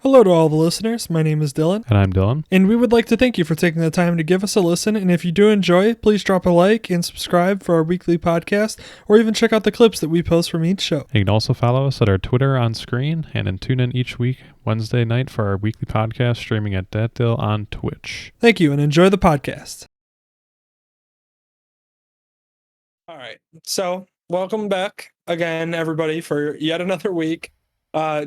Hello to all the listeners. My name is Dylan. And I'm Dylan. And we would like to thank you for taking the time to give us a listen. And if you do enjoy, please drop a like and subscribe for our weekly podcast, or even check out the clips that we post from each show. You can also follow us at our Twitter on screen and then tune in each week, Wednesday night, for our weekly podcast streaming at DatDill on Twitch. Thank you and enjoy the podcast. All right. So welcome back again, everybody, for yet another week.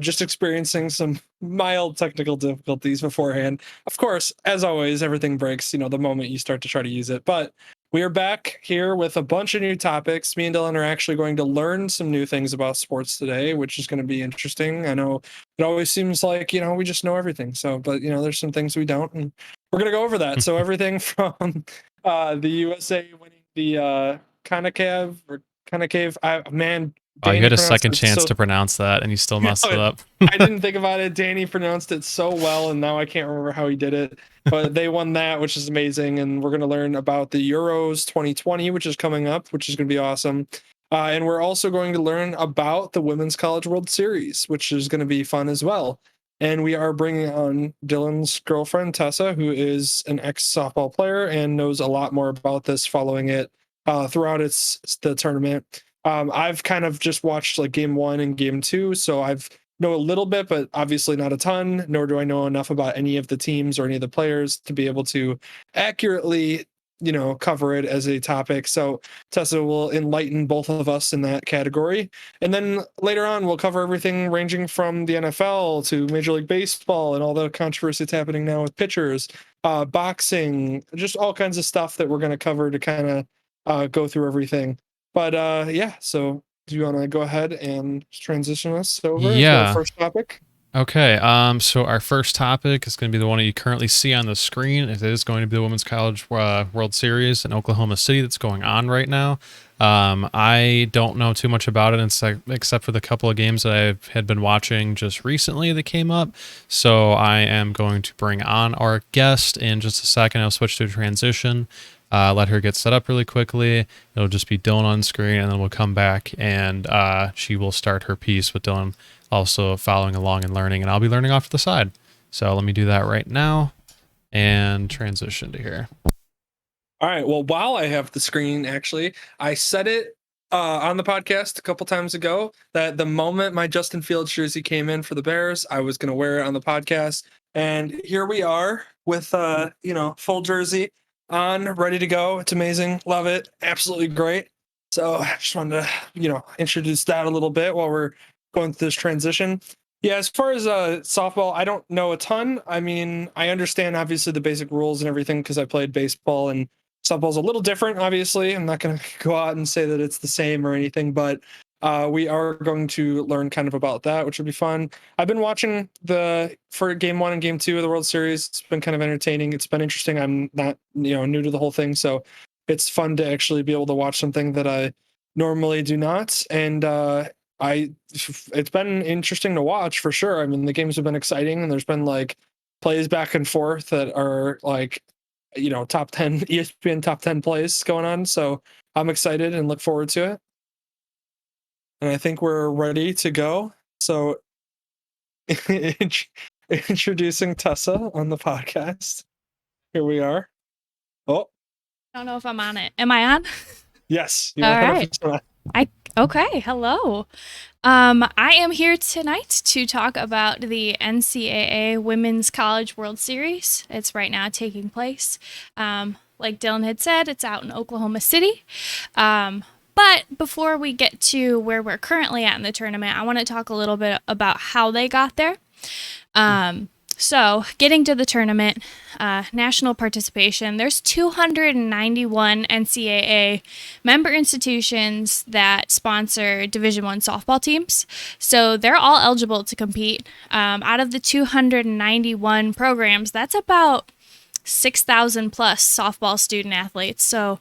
Just experiencing some mild technical difficulties beforehand. Of course, as always, everything breaks, the moment you start to try to use it. But we are back here with a bunch of new topics. Me and Dylan are actually going to learn some new things about sports today, which is going to be interesting. I know it always seems like, we just know everything. So, but, there's some things we don't, and we're going to go over that. So everything from the USA winning the CONCACAF, man. Danny you had a second chance to pronounce that, and you still messed it up. I didn't think about it. Danny pronounced it so well, and now I can't remember how he did it. But they won that, which is amazing. And we're going to learn about the Euros 2020, which is coming up, which is going to be awesome. And we're also going to learn about the Women's College World Series, which is going to be fun as well. And we are bringing on Dylan's girlfriend, Tessa, who is an ex-softball player and knows a lot more about this following it throughout the tournament. I've kind of just watched like game 1 and game 2, so I've know a little bit, but obviously not a ton, nor do I know enough about any of the teams or any of the players to be able to accurately, cover it as a topic. So Tessa will enlighten both of us in that category. And then later on, we'll cover everything ranging from the NFL to Major League Baseball and all the controversy that's happening now with pitchers, boxing, just all kinds of stuff that we're going to cover to kind of go through everything. But so do you want to go ahead and transition us over to our first topic? Okay, so our first topic is going to be the one that you currently see on the screen. It is going to be the Women's College World Series in Oklahoma City that's going on right now. I don't know too much about it except for the couple of games that I had been watching just recently that came up. So I am going to bring on our guest in just a second. I'll switch to a transition. Let her get set up really quickly. It'll just be Dylan on screen, and then we'll come back and she will start her piece with Dylan also following along and learning, and I'll be learning off to the side. So let me do that right now and transition to here. All right. Well, while I have the screen, actually, I said it on the podcast a couple times ago that the moment my Justin Fields jersey came in for the Bears, I was going to wear it on the podcast. And here we are with, full jersey on, ready to go. It's amazing. Love it. Absolutely great. So I just wanted to, introduce that a little bit while we're going through this transition. Yeah, as far as softball, I don't know a ton. I mean, I understand obviously the basic rules and everything because I played baseball, and softball's a little different, obviously. I'm not going to go out and say that it's the same or anything, but we are going to learn kind of about that, which will be fun. I've been watching for game 1 and game 2 of the World Series. It's been kind of entertaining. It's been interesting. I'm not, new to the whole thing, so it's fun to actually be able to watch something that I normally do not. And it's been interesting to watch for sure. I mean, the games have been exciting, and there's been like plays back and forth that are like, top 10 ESPN top 10 plays going on. So I'm excited and look forward to it. And I think we're ready to go. So introducing Tessa on the podcast. Here we are. Oh, I don't know if I'm on it. Am I on? Yes. All right. Okay. Hello. I am here tonight to talk about the NCAA Women's College World Series. It's right now taking place. Like Dylan had said, it's out in Oklahoma City. But before we get to where we're currently at in the tournament, I want to talk a little bit about how they got there. So getting to the tournament, national participation, there's 291 NCAA member institutions that sponsor Division I softball teams. So they're all eligible to compete. Out of the 291 programs, that's about 6,000 plus softball student athletes. So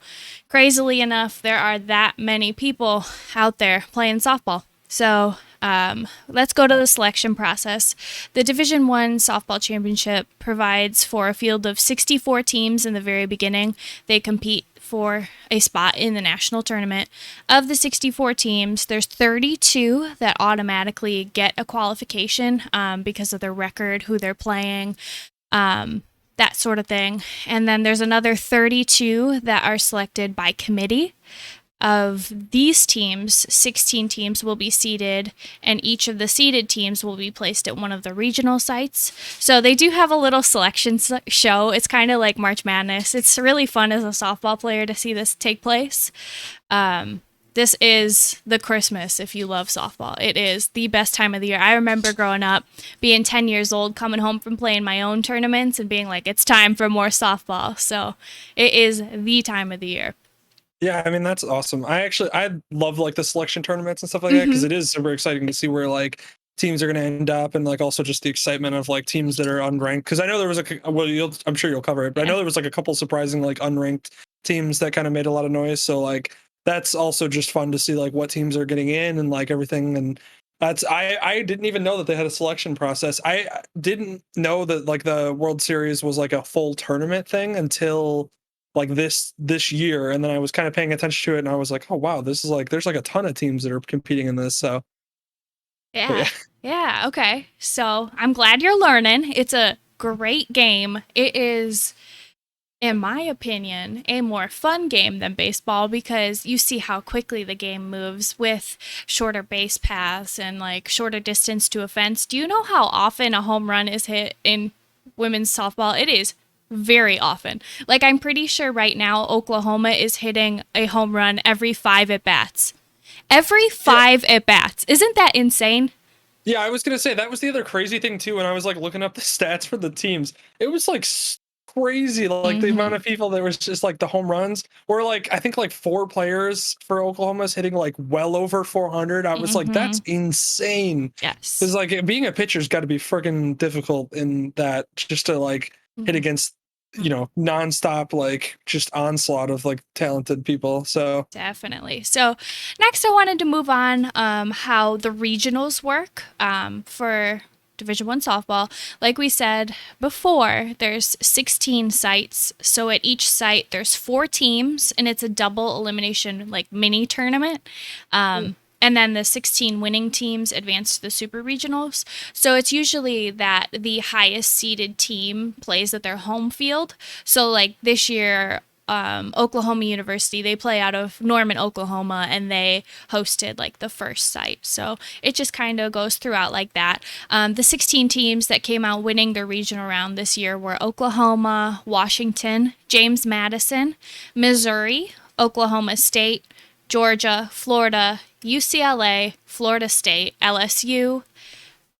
crazily enough, there are that many people out there playing softball. So Let's go to the selection process. The Division One softball championship provides for a field of 64 teams in the very beginning. They compete for a spot in the national tournament. Of the 64 teams, there's 32 that automatically get a qualification because of their record, who they're playing, that sort of thing. And then there's another 32 that are selected by committee. Of these teams, 16 teams will be seeded, and each of the seeded teams will be placed at one of the regional sites. So they do have a little selection show. It's kind of like March Madness. It's really fun as a softball player to see this take place. This is the Christmas if you love softball. It is the best time of the year. I remember growing up, being 10 years old, coming home from playing my own tournaments and being like, it's time for more softball. So it is the time of the year. Yeah, I mean that's awesome. I love like the selection tournaments and stuff like that because it is super exciting to see where like teams are going to end up and like also just the excitement of like teams that are unranked. Because I know there was I'm sure you'll cover it, but I know there was like a couple surprising like unranked teams that kind of made a lot of noise. So like that's also just fun to see like what teams are getting in and like everything. And I didn't even know that they had a selection process. I didn't know that like the World Series was like a full tournament thing until like this year, and then I was kind of paying attention to it and I was like, oh wow, this is like there's like a ton of teams that are competing in this. So Yeah. Yeah. Okay. So I'm glad you're learning. It's a great game. It is, in my opinion, a more fun game than baseball because you see how quickly the game moves with shorter base paths and like shorter distance to a fence. Do you know how often a home run is hit in women's softball? It is very often. Like, I'm pretty sure right now Oklahoma is hitting a home run every 5 at bats. Every 5 at bats. Isn't that insane? Yeah, I was gonna say that was the other crazy thing too. When I was like looking up the stats for the teams, it was like crazy, like the amount of people that was just like the home runs were like I think like 4 players for Oklahoma's hitting like well over 400. I was like, that's insane. Yes. Because like being a pitcher's got to be freaking difficult in that just to like hit against nonstop like just onslaught of like talented people. So Definitely. So next I wanted to move on how the regionals work for Division One softball. Like we said before, there's 16 sites. So at each site there's 4 teams and it's a double elimination like mini tournament. And then the 16 winning teams advance to the super regionals. So it's usually that the highest seeded team plays at their home field. So like this year, Oklahoma University, they play out of Norman, Oklahoma, and they hosted like the first site. So it just kind of goes throughout like that. The 16 teams that came out winning their regional round this year were Oklahoma, Washington, James Madison, Missouri, Oklahoma State, Georgia, Florida, UCLA, Florida State, LSU,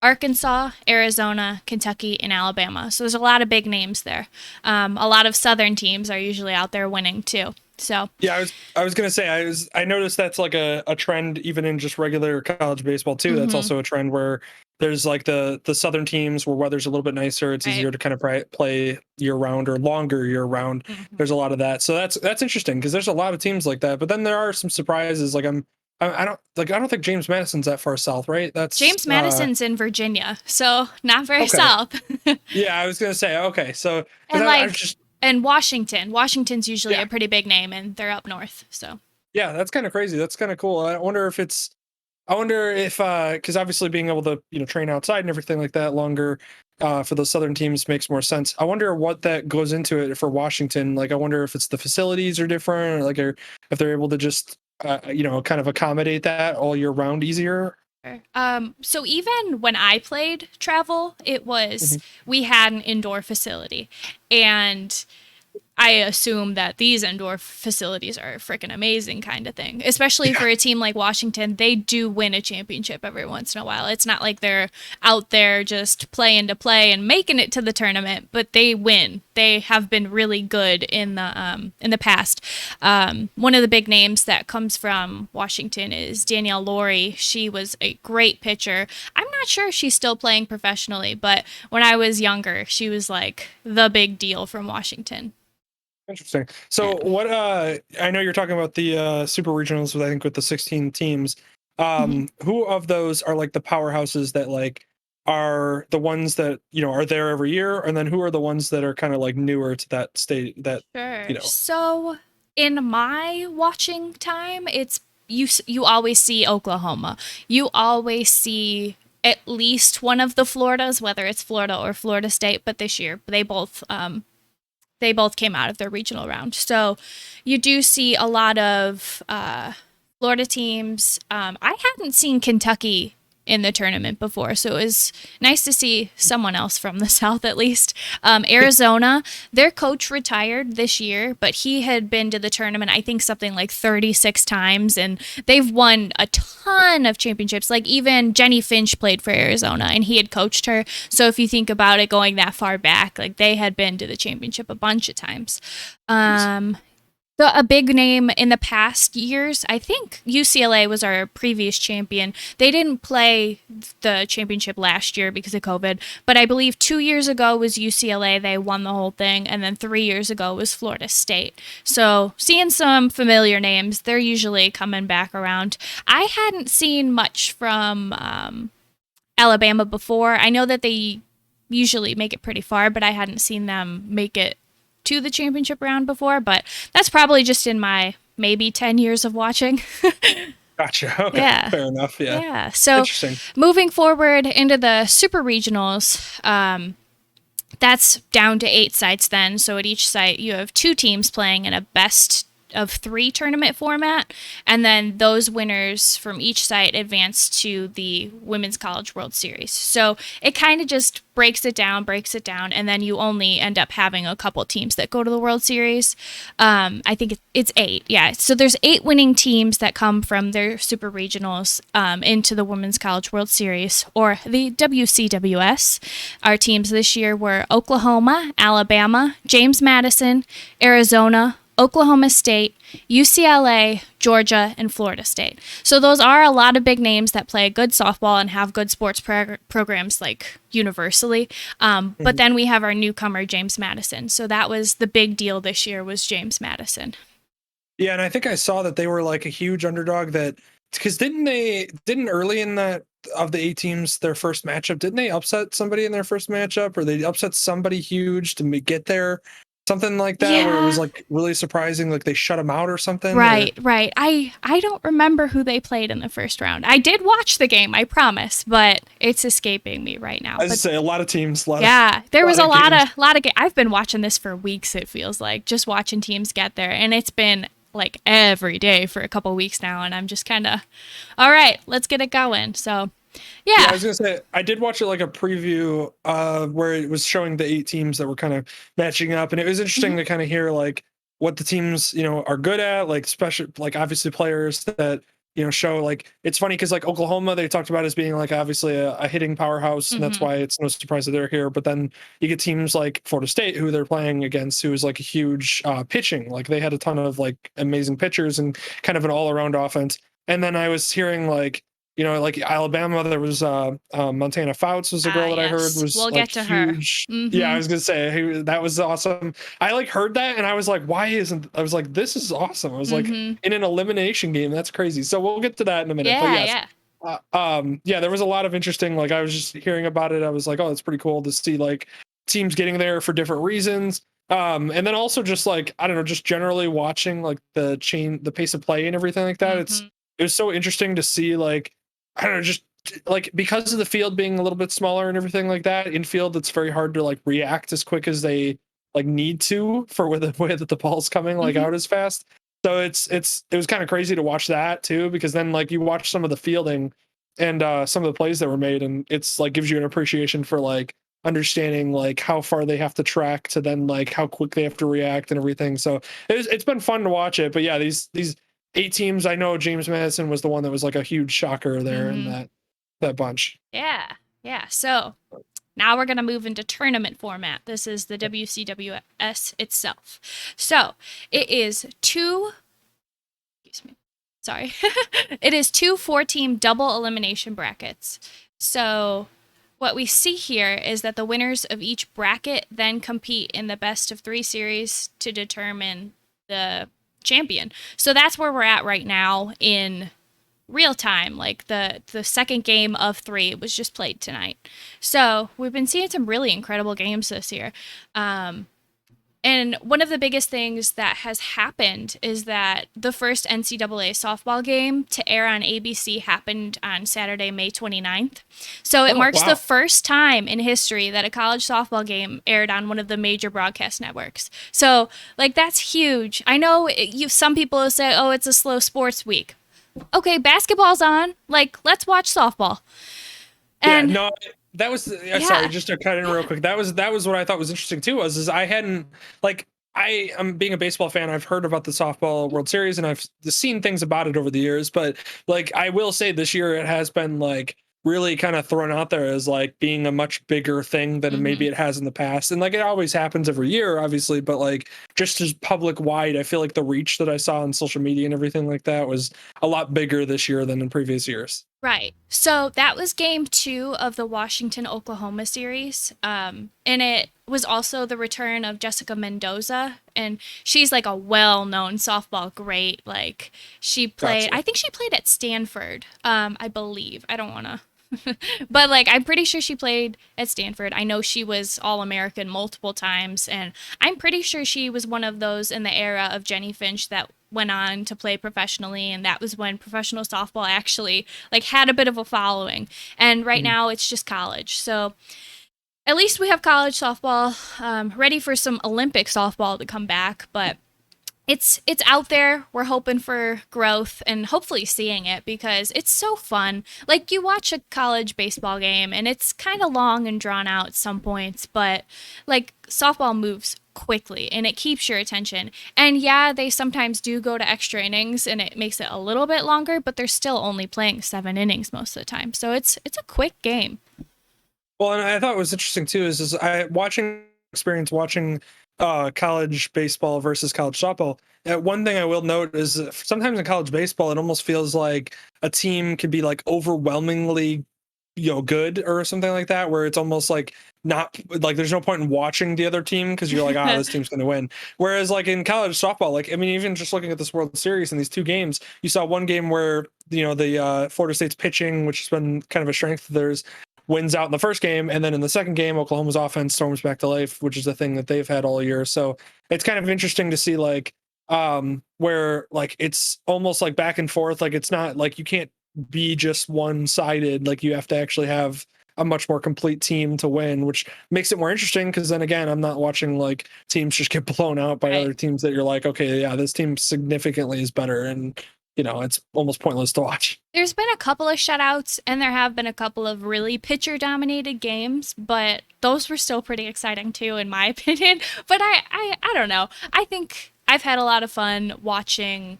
Arkansas, Arizona, Kentucky, and Alabama. So there's a lot of big names there. A lot of Southern teams are usually out there winning too. So yeah, I was gonna say I noticed that's like a trend even in just regular college baseball too. That's also a trend where there's like the Southern teams where weather's a little bit nicer. It's easier to kind of play year round or longer year round. There's a lot of that. So that's interesting because there's a lot of teams like that. But then there are some surprises. Like I don't think James Madison's that far south, right? That's James Madison's in Virginia, so not very south. Yeah, I was gonna say okay. So and and Washington's usually a pretty big name, and they're up north. So yeah, that's kind of crazy. That's kind of cool. I wonder if because obviously being able to train outside and everything like that longer for those Southern teams makes more sense. I wonder what that goes into it for Washington. Like I wonder if it's the facilities are different, or if they're able to just kind of accommodate that all year round easier. So even when I played travel, it was we had an indoor facility, and I assume that these indoor facilities are freaking amazing kind of thing, especially for a team like Washington. They do win a championship every once in a while. It's not like they're out there just playing to play and making it to the tournament, but they win. They have been really good in the past. One of the big names that comes from Washington is Danielle Laurie. She was a great pitcher. I'm not sure if she's still playing professionally, but when I was younger, she was like the big deal from Washington. Interesting. So what I know you're talking about the super regionals with I think with the 16 teams. Mhm. Who of those are like the powerhouses that like are the ones that are there every year, and then who are the ones that are kind of like newer to that state that Sure. you know So in my watching time, it's you always see Oklahoma. You always see at least one of the Floridas, whether it's Florida or Florida State. But this year, they both came out of their regional round. So you do see a lot of Florida teams. I hadn't seen Kentucky in the tournament before, so it was nice to see someone else from the South at least. Arizona, their coach retired this year, but he had been to the tournament, I think something like 36 times, and they've won a ton of championships. Like even Jenny Finch played for Arizona, and he had coached her. So if you think about it going that far back, like they had been to the championship a bunch of times. A big name in the past years, I think UCLA was our previous champion. They didn't play the championship last year because of COVID, but I believe 2 years ago was UCLA. They won the whole thing, and then 3 years ago was Florida State. So seeing some familiar names, they're usually coming back around. I hadn't seen much from Alabama before. I know that they usually make it pretty far, but I hadn't seen them make it to the championship round before, but that's probably just in my maybe 10 years of watching. Gotcha. Okay, Yeah. fair enough. Yeah, Yeah. So interesting. moving forward into the super regionals, that's down to 8 sites then. So at each site, you have 2 teams playing in a best of 3 tournament format, and then those winners from each site advance to the Women's College World Series. So it kind of just breaks it down, and then you only end up having a couple teams that go to the World Series. I think it's 8. Yeah. So there's 8 winning teams that come from their super regionals into the Women's College World Series, or the WCWS. Our teams this year were Oklahoma, Alabama, James Madison, Arizona, Oklahoma State, UCLA, Georgia, and Florida State. So those are a lot of big names that play good softball and have good sports programs like universally. But then we have our newcomer, James Madison. So that was the big deal this year, was James Madison. Yeah, and I think I saw that they were like a huge underdog. That because didn't early in that of the 8 teams their first matchup, didn't they upset somebody in their first matchup, or they upset somebody huge to get there? Something like that, where it was Yeah. like really surprising, like they shut them out or something. Right. I don't remember who they played in the first round. I did watch the game, I promise, but it's escaping me right now. As I But say, a lot of teams, yeah, there was a lot games. of I've been watching this for weeks, it feels like, just watching teams get there, and it's been like every day for a couple weeks now, and I'm just kind of all right, let's get it going. So, Yeah, I yeah. was gonna say I did watch it like a preview where it was showing the 8 teams that were kind of matching up, and it was interesting Mhm. to kind of hear like what the teams are good at, like special, like obviously players that show. Like it's funny because like Oklahoma they talked about as being like obviously a hitting powerhouse, and that's Mhm. why it's no surprise that they're here. But then you get teams like Florida State who they're playing against, who is like a huge pitching, like they had a ton of like amazing pitchers and kind of an all around offense. And then I was hearing like Alabama, there was Montana Fouts was a girl that I heard Yes. was We'll like get to her. huge. Yeah, I Mhm. was gonna say that was awesome. I like heard that and I was like, why isn't I was like, this is awesome. I was like, Mhm. in an elimination game, that's crazy. So we'll get to that in a minute. But Yeah, yes, yeah. yeah, there was a lot of interesting. Like I was just hearing about it. I was like, oh, it's pretty cool to see like teams getting there for different reasons. And then also just like I don't know, just generally watching like the pace of play and everything like that. Mhm. It was so interesting to see like I don't know, just like because of the field being a little bit smaller and everything like that, in field it's very hard to like react as quick as they like need to for with the way that the ball's coming like Mhm. out as fast. So it was kind of crazy to watch that too, because then like you watch some of the fielding and some of the plays that were made, and it's like gives you an appreciation for like understanding like how far they have to track to then like how quick they have to react and everything. So it's been fun to watch it. But yeah, these 8 teams, I know James Madison was the one that was like a huge shocker there in Mhm. that bunch. Yeah. Yeah. So, now we're going to move into tournament format. This is the WCWS itself. So, it is excuse me. Sorry. It is 2 4-team double elimination brackets. So, what we see here is that the winners of each bracket then compete in the best of 3 series to determine the champion. So that's where we're at right now in real time. Like the second game of 3 was just played tonight. So we've been seeing some really incredible games this year. And one of the biggest things that has happened is that the first NCAA softball game to air on ABC happened on Saturday, May 29th. So it marks the first time in history that a college softball game aired on one of the major broadcast networks. So, like, that's huge. I know some people will say, oh, it's a slow sports week. Okay, basketball's on. Like, let's watch softball. And yeah, no, that was sorry, just to cut in real quick. That was what I thought was interesting too. Was I hadn't like I'm being a baseball fan. I've heard about the softball World Series and I've seen things about it over the years. But like I will say, this year it has been like really kind of thrown out there as like being a much bigger thing than maybe it has in the past. And like it always happens every year, obviously. But like just as public wide, I feel like the reach that I saw on social media and everything like that was a lot bigger this year than in previous years. Right. So that was game 2 of the Washington, Oklahoma series. And it was also the return of Jessica Mendoza. And she's like a well-known softball great. Like she played, I think she played at Stanford, I believe. I don't want to. But like I'm pretty sure she played at Stanford. I know she was All-American multiple times, and I'm pretty sure she was one of those in the era of Jenny Finch that went on to play professionally, and that was when professional softball actually like had a bit of a following. And right now it's just college. So at least we have college softball ready for some Olympic softball to come back, but it's out there. We're hoping for growth and hopefully seeing it because it's so fun. Like you watch a college baseball game and it's kind of long and drawn out at some points, but like softball moves quickly and it keeps your attention. And yeah, they sometimes do go to extra innings and it makes it a little bit longer, but they're still only playing 7 innings most of the time. So it's a quick game. Well, and I thought it was interesting too is watching college baseball versus college softball. One thing I will note is sometimes in college baseball, it almost feels like a team can be like overwhelmingly, good or something like that, where it's almost like not like there's no point in watching the other team because you're like, this team's going to win. Whereas like in college softball, like, I mean, even just looking at this World Series and these 2 games, you saw one game where, the Florida State's pitching, which has been kind of a strength of theirs, wins out in the first game, and then in the second game Oklahoma's offense storms back to life, which is a thing that they've had all year. So it's kind of interesting to see like where like it's almost like back and forth. Like it's not like you can't be just one-sided, like you have to actually have a much more complete team to win, which makes it more interesting because then again I'm not watching like teams just get blown out by other teams that you're like, okay, yeah, this team significantly is better, and it's almost pointless to watch. There's been a couple of shutouts and there have been a couple of really pitcher dominated games, but those were still pretty exciting too, in my opinion. But I don't know. I think I've had a lot of fun watching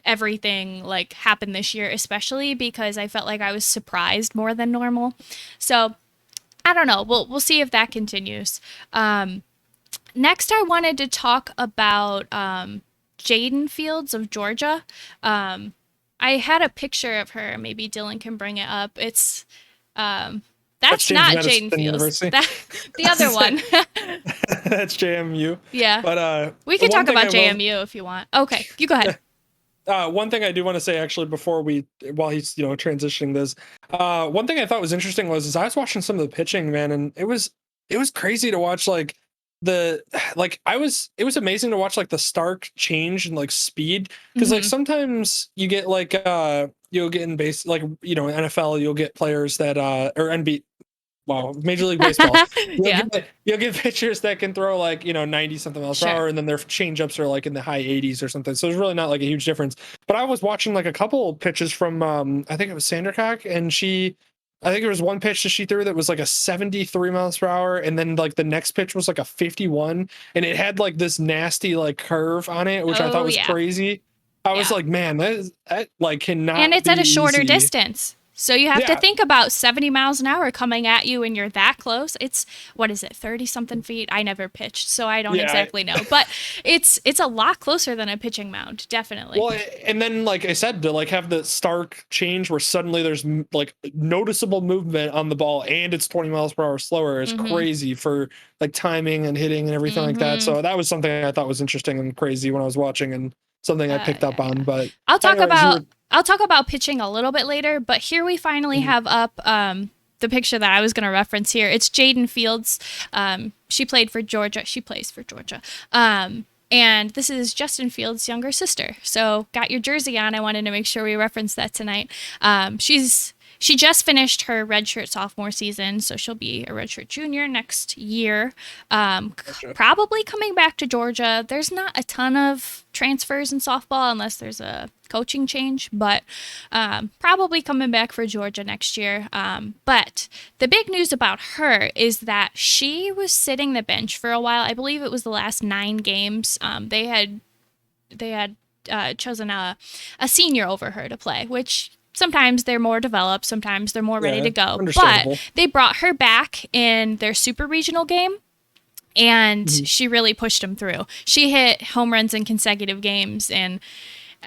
everything like happen this year, especially because I felt like I was surprised more than normal. So I don't know. We'll see if that continues. Next, I wanted to talk about Jaden Fields of Georgia. I had a picture of her. Maybe Dylan can bring it up. It's that's not Jaden Fields. The other one. That's JMU. Yeah. But we can talk about JMU if you want. Okay, you go ahead. One thing I do want to say actually while he's transitioning this, one thing I thought was interesting was I was watching some of the pitching, man, and it was crazy to watch like it was amazing to watch like the stark change in like speed, because like sometimes you get like you'll get in base like NFL, you'll get players that or Major League Baseball, you'll get pitchers that can throw like 90 something miles per hour, and then their changeups are like in the high 80s or something, so there's really not like a huge difference. But I was watching like a couple pitches from I think it was Sandercock, and I think there was one pitch that she threw that was like a 73 miles per hour, and then like the next pitch was like a 51, and it had like this nasty like curve on it, which I thought was crazy. I was like, man, that like cannot. And it's be at a shorter easy. Distance. So you have to think about 70 miles an hour coming at you and you're that close. It's, what is it, 30 something feet? I never pitched, so I don't exactly know. But it's a lot closer than a pitching mound, definitely. Well, and then like I said, to like have the stark change where suddenly there's like noticeable movement on the ball and it's 20 miles per hour slower is crazy for like timing and hitting and everything like that. So that was something I thought was interesting and crazy when I was watching, and something I picked up on. But I'll talk about I'll talk about pitching a little bit later, but here we finally have up the picture that I was going to reference here. It's Jaden Fields. She played for Georgia. She plays for Georgia. And this is Justin Fields' younger sister. So got your jersey on. I wanted to make sure we referenced that tonight. She just finished her redshirt sophomore season, so she'll be a redshirt junior next year. Gotcha. Probably coming back to Georgia. There's not a ton of transfers in softball unless there's a coaching change, but probably coming back for Georgia next year. But the big news about her is that she was sitting the bench for a while. I believe it was the last 9 games. They had chosen a senior over her to play, which sometimes they're more developed, sometimes they're more ready to go. Understandable. But they brought her back in their super regional game, and she really pushed them through. She hit home runs in consecutive games, and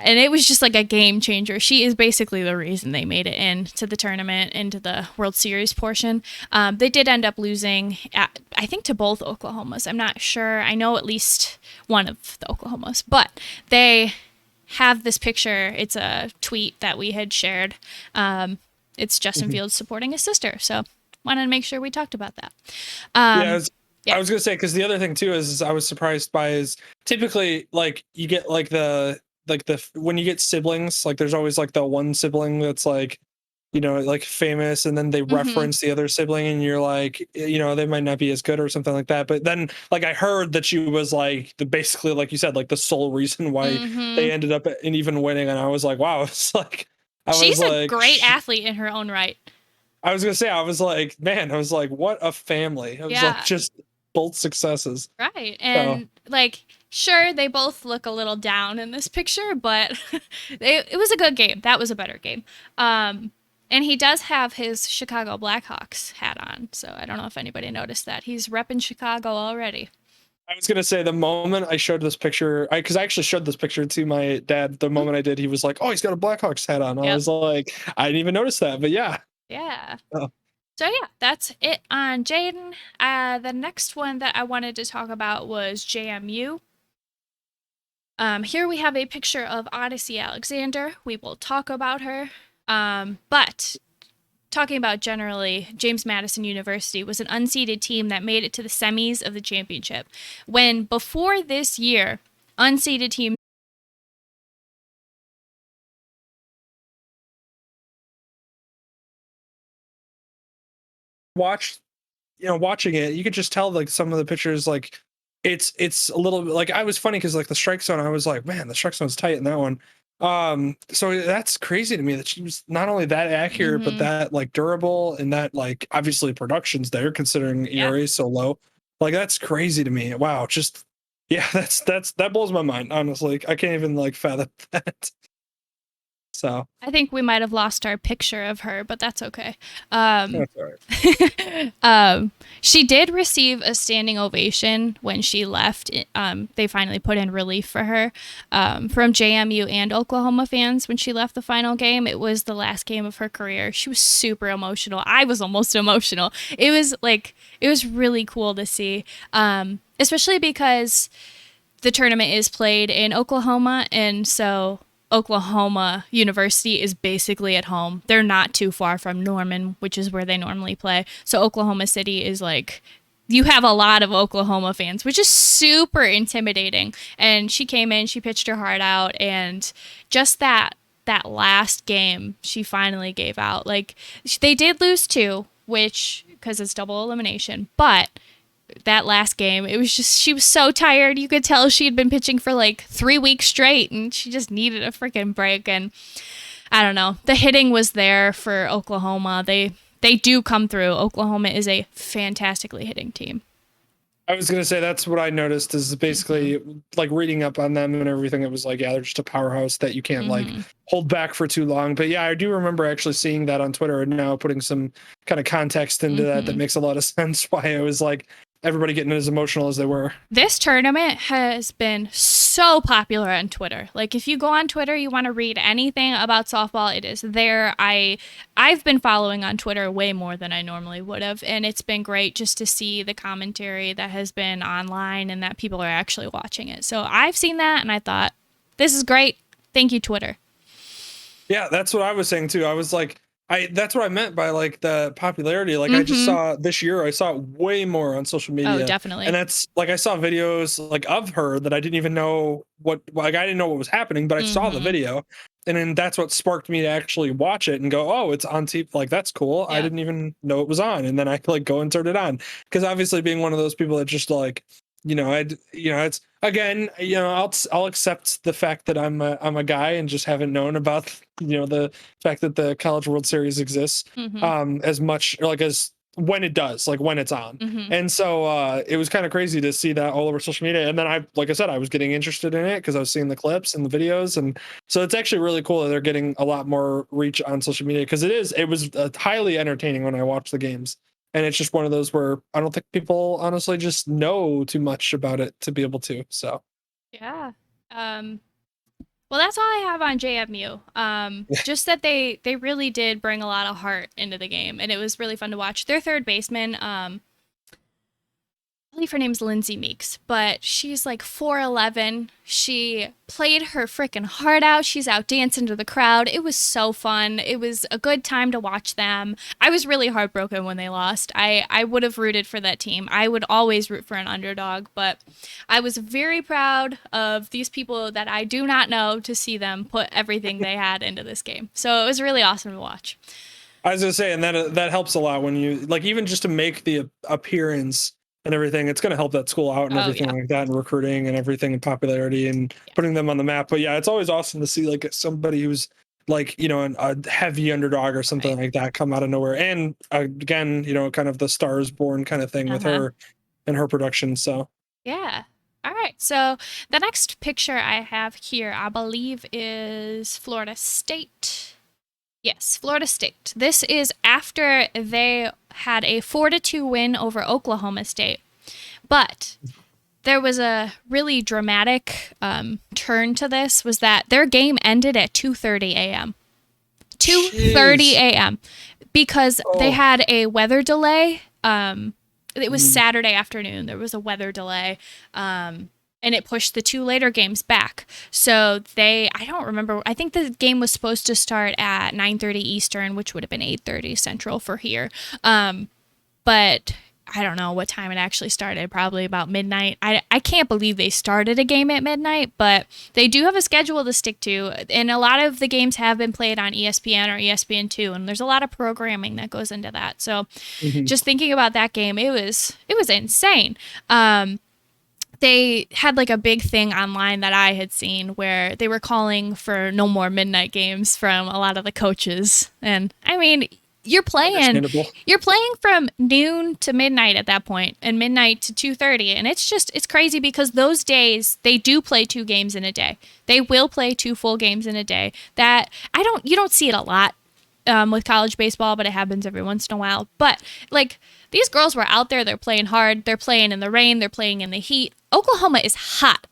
it was just like a game changer. She is basically the reason they made it into the tournament, into the World Series portion. They did end up losing, I think, to both Oklahomas. I'm not sure. I know at least one of the Oklahomas, but they have this picture. It's a tweet that we had shared. It's Justin Fields supporting his sister. So wanted to make sure we talked about that. I was gonna say, because the other thing too is I was surprised by is typically like you get like the when you get siblings, like there's always like the one sibling that's like, you know, like famous, and then they reference the other sibling, and you're like, you know, they might not be as good or something like that. But then, like, I heard that she was like basically, like you said, like the sole reason why they ended up in even winning, and I was like, wow, it's like she's a great athlete in her own right. I was gonna say, I was like, man, I was like, what a family! I was like, just both successes, right? And like, sure, they both look a little down in this picture, but it was a good game. That was a better game. And he does have his Chicago Blackhawks hat on, so I don't know if anybody noticed that. He's repping Chicago already. I was gonna say, the moment I showed this picture, because I actually showed this picture to my dad. The moment I did, he was like, "Oh, he's got a Blackhawks hat on." I was like, I didn't even notice that, but yeah. Oh. So yeah, that's it on Jaden. The next one that I wanted to talk about was JMU. Here we have a picture of Odyssey Alexander. We will talk about her. But talking about generally, James Madison University was an unseeded team that made it to the semis of the championship. When before this year, unseeded teams watching it, you could just tell like some of the pictures, like it's a little bit like, I was funny because like the strike zone, I was like, man, the strike zone's tight in that one. So that's crazy to me that she was not only that accurate, but that like durable, and that like obviously production's there considering ERA is so low. Like that's crazy to me. Wow, just that blows my mind, honestly. I can't even like fathom that. So I think we might have lost our picture of her, but that's okay. that's all right. She did receive a standing ovation when she left. They finally put in relief for her from JMU and Oklahoma fans when she left the final game. It was the last game of her career. She was super emotional. I was almost emotional. It was really cool to see, especially because the tournament is played in Oklahoma, and so Oklahoma University is basically at home. They're not too far from Norman, which is where they normally play. So Oklahoma City is like, you have a lot of Oklahoma fans, which is super intimidating. And she came in, she pitched her heart out, and just that last game, she finally gave out. Like, they did lose 2, which, because it's double elimination, but that last game, it was just, she was so tired. You could tell she had been pitching for like 3 weeks straight, and she just needed a freaking break. And I don't know, the hitting was there for Oklahoma. They do come through. Oklahoma is a fantastically hitting team. I was gonna say, that's what I noticed, is basically like reading up on them and everything. It was like, yeah, they're just a powerhouse that you can't like hold back for too long. But yeah, I do remember actually seeing that on Twitter, and now putting some kind of context into that makes a lot of sense why it was like everybody getting as emotional as they were. This tournament has been so popular on Twitter. Like, if you go on Twitter, you want to read anything about softball, it is there. I've been following on Twitter way more than I normally would have, and it's been great just to see the commentary that has been online and that people are actually watching it. So I've seen that, and I thought, this is great. Thank you, Twitter. Yeah, that's what I was saying too. I was like, that's what I meant by like the popularity. Like I just Mm-hmm. saw this year, I saw it way more on social Oh, media. And definitely. that's like I saw videos like of her that I didn't even know what like I didn't know what was happening, but I saw the Mm-hmm. video. And then that's what sparked me to actually watch it and go, oh, it's on TV. Like that's cool. I Yeah. didn't even know it was on. And then I like go and turn it on. Because obviously being one of those people that just like, it's again, I'll accept the fact that I'm a guy and just haven't known about the fact that the College World Series exists Mm-hmm. as much like as when it does, like when it's on. Mm-hmm. And so it was kind of crazy to see that all over social media. And then like I said, I was getting interested in it because I was seeing the clips and the videos. And so it's actually really cool that they're getting a lot more reach on social media because it was highly entertaining when I watched the games. And it's just one of those where I don't think people honestly just know too much about it to be able to. So Yeah. Um, well, that's all I have on JMU. Just that they really did bring a lot of heart into the game, and it was really fun to watch. Their third baseman, I believe her name's Lindsay Meeks, but she's like 4'11". She played her freaking heart out. She's out dancing to the crowd. It was so fun. It was a good time to watch them. I was really heartbroken when they lost. I would have rooted for that team. I would always root for an underdog, but I was very proud of these people that I do not know to see them put everything they had into this game. So it was really awesome to watch. I was gonna say, and that helps a lot when you like even just to make the appearance and everything. It's gonna help that school out and Oh, everything yeah. like that, and recruiting and everything, and popularity and Yeah. putting them on the map. But yeah, it's always awesome to see like somebody who's like a heavy underdog or something Right. like that come out of nowhere. And again, kind of the stars born kind of thing with Uh-huh. her and her production. So Yeah. All right. So the next picture I have here, I believe, is Florida State. Yes, Florida State. This is after they had a 4-2 win over Oklahoma State. But there was a really dramatic turn to this was that their game ended at 2:30 a.m. 2:30 jeez. a.m. because they Oh. had a weather delay. It was Mm. Saturday afternoon. There was a weather delay. And it pushed the two later games back. So I don't remember. I think the game was supposed to start at 9:30 Eastern, which would have been 8:30 Central for here. But I don't know what time it actually started. Probably about midnight. I can't believe they started a game at midnight, but they do have a schedule to stick to. And a lot of the games have been played on ESPN or ESPN2, and there's a lot of programming that goes into that. So Mhm. just thinking about that game, it was insane. They had like a big thing online that I had seen where they were calling for no more midnight games from a lot of the coaches. And I mean, Understandable. you're playing from noon to midnight at that point and midnight to 2:30, and it's crazy because those days they do play two games in a day. They will play two full games in a day. That you don't see it a lot with college baseball, but it happens every once in a while. But like these girls were out there, they're playing hard, they're playing in the rain, they're playing in the heat. Oklahoma is hot.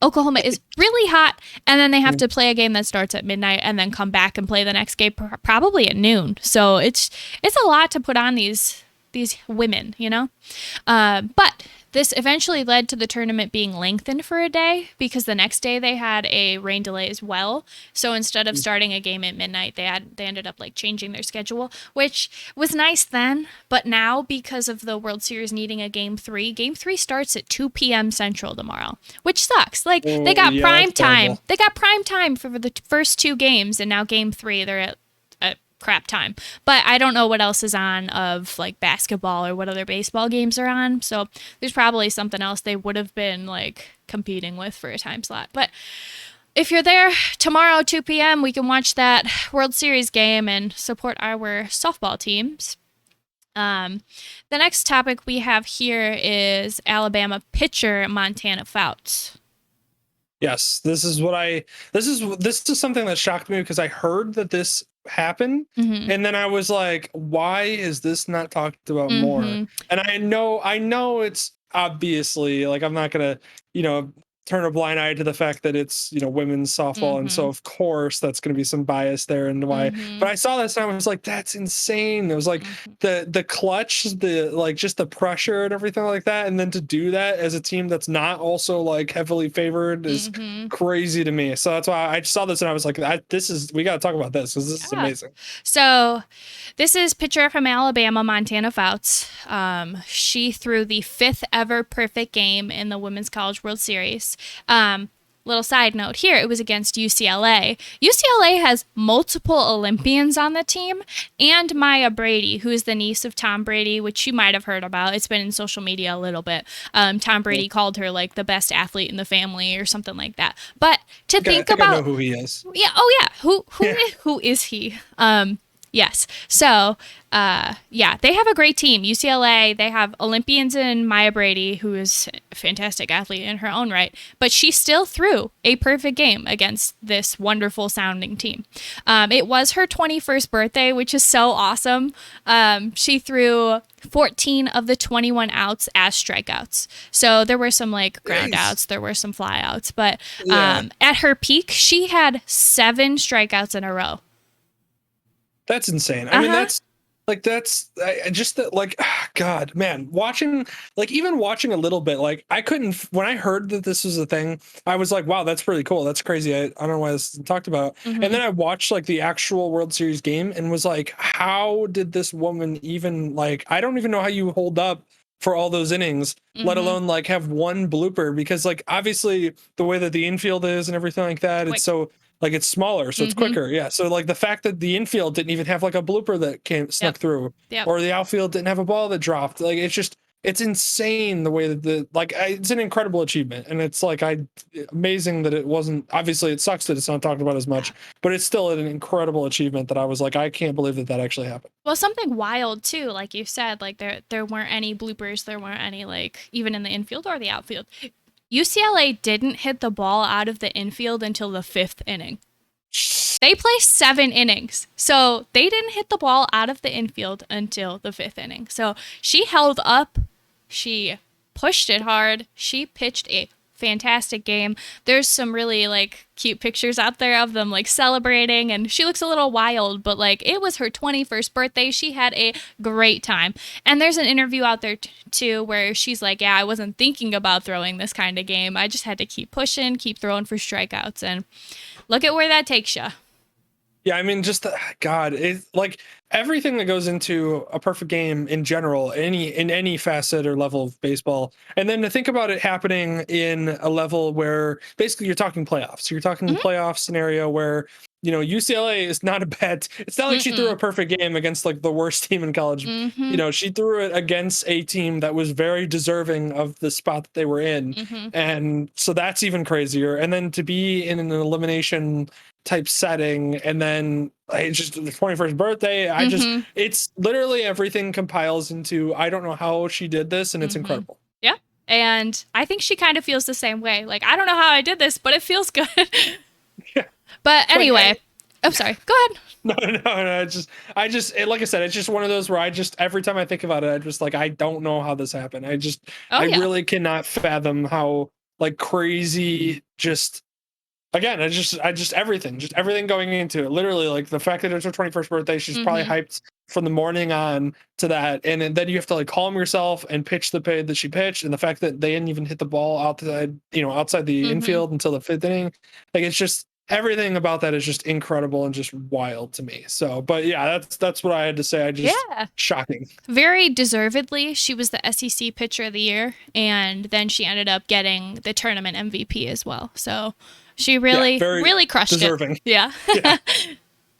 Oklahoma is really hot, and then they have to play a game that starts at midnight and then come back and play the next game probably at noon. So it's a lot to put on these women, but this eventually led to the tournament being lengthened for a day because the next day they had a rain delay as well. So instead of starting a game at midnight, they ended up like changing their schedule, which was nice then. But now because of the World Series needing a game 3 starts at 2 p.m. Central tomorrow, which sucks. Like they Oh got yeah, prime that's time. terrible. They got prime time for the first two games, and now game 3 they're at crap time. But I don't know what else is on of like basketball or what other baseball games are on. So there's probably something else they would have been like competing with for a time slot. But if you're there tomorrow 2 p.m., we can watch that World Series game and support our softball teams. The next topic we have here is Alabama pitcher Montana Fouts. Yes, this is something that shocked me because I heard that this happened, Mm-hmm. and then I was like, why is this not talked about more? Mm-hmm. And I know it's obviously like I'm not gonna, you know, turn a blind eye to the fact that it's, women's softball, and so of course that's going to be some bias there and why. But I saw this and I was like, that's insane. It was like the clutch, the like just the pressure and everything like that, and then to do that as a team that's not also like heavily favored is crazy to me. So that's why I saw this and I was like, we got to talk about this because this is amazing. So this is pitcher from Alabama, Montana Fouts. She threw the 5th ever perfect game in the Women's College World Series. Little side note here, it was against UCLA. UCLA has multiple Olympians on the team, and Maya Brady, who is the niece of Tom Brady, which you might have heard about. It's been in social media a little bit. Tom Brady called her like the best athlete in the family or something like that. But to think about, I know who he is. Yeah. Oh yeah. Who is he? Yes. So, they have a great team. UCLA, they have Olympians in Maya Brady, who is a fantastic athlete in her own right, but she still threw a perfect game against this wonderful sounding team. It was her 21st birthday, which is so awesome. She threw 14 of the 21 outs as strikeouts. So there were some like ground outs, there were some fly outs, but at her peak, she had 7 strikeouts in a row. That's insane. I mean, God, man, even watching a little bit, like I couldn't, when I heard that this was a thing, I was like, wow, that's pretty cool. That's crazy. I don't know why this is talked about. And then I watched like the actual World Series game and was like, how did this woman even I don't even know how you hold up for all those innings, let alone like have one blooper, because like obviously the way that the infield is and everything like that, it's so like it's smaller, so it's quicker. Yeah. So like the fact that the infield didn't even have like a blooper that snuck through, or the outfield didn't have a ball that dropped. Like it's insane the way that it's an incredible achievement. And it's like amazing that it wasn't, obviously it sucks that it's not talked about as much, but it's still an incredible achievement that I was like, I can't believe that actually happened. Well, something wild too, like you said, like there weren't any bloopers, there weren't any like even in the infield or the outfield. UCLA didn't hit the ball out of the infield until the 5th inning. They play 7 innings, so they didn't hit the ball out of the infield until the 5th inning. So she held up, she pushed it hard, she pitched a fantastic game. There's some really like cute pictures out there of them like celebrating, and she looks a little wild, but like it was her 21st birthday. She had a great time. And there's an interview out there too where she's like, yeah, I wasn't thinking about throwing this kind of game. I just had to keep pushing, keep throwing for strikeouts, and look at where that takes you. Yeah, I mean, just God, it's like everything that goes into a perfect game in general, in any facet or level of baseball, and then to think about it happening in a level where basically you're talking playoffs. You're talking playoff scenario where UCLA is not a bad. It's not like she threw a perfect game against like the worst team in college. She threw it against a team that was very deserving of the spot that they were in, and so that's even crazier. And then to be in an elimination type setting, and then it's just the 21st birthday. It's literally everything compiles into, I don't know how she did this, and it's incredible. Yeah. And I think she kind of feels the same way. Like, I don't know how I did this, but it feels good. Yeah. But anyway, I'm sorry. Go ahead. No. I just like I said, it's just one of those where every time I think about it, I just like, I don't know how this happened. I really cannot fathom how like crazy Again, I just everything going into it. Literally, like the fact that it's her 21st birthday, she's probably hyped from the morning on to that, and then you have to like calm yourself and pitch the pay that she pitched, and the fact that they didn't even hit the ball outside the infield until the 5th inning. Like it's just everything about that is just incredible and just wild to me. So, but yeah, that's what I had to say. Shocking. Very deservedly, she was the SEC Pitcher of the Year, and then she ended up getting the tournament MVP as well. So. She really crushed deserving. It. Yeah.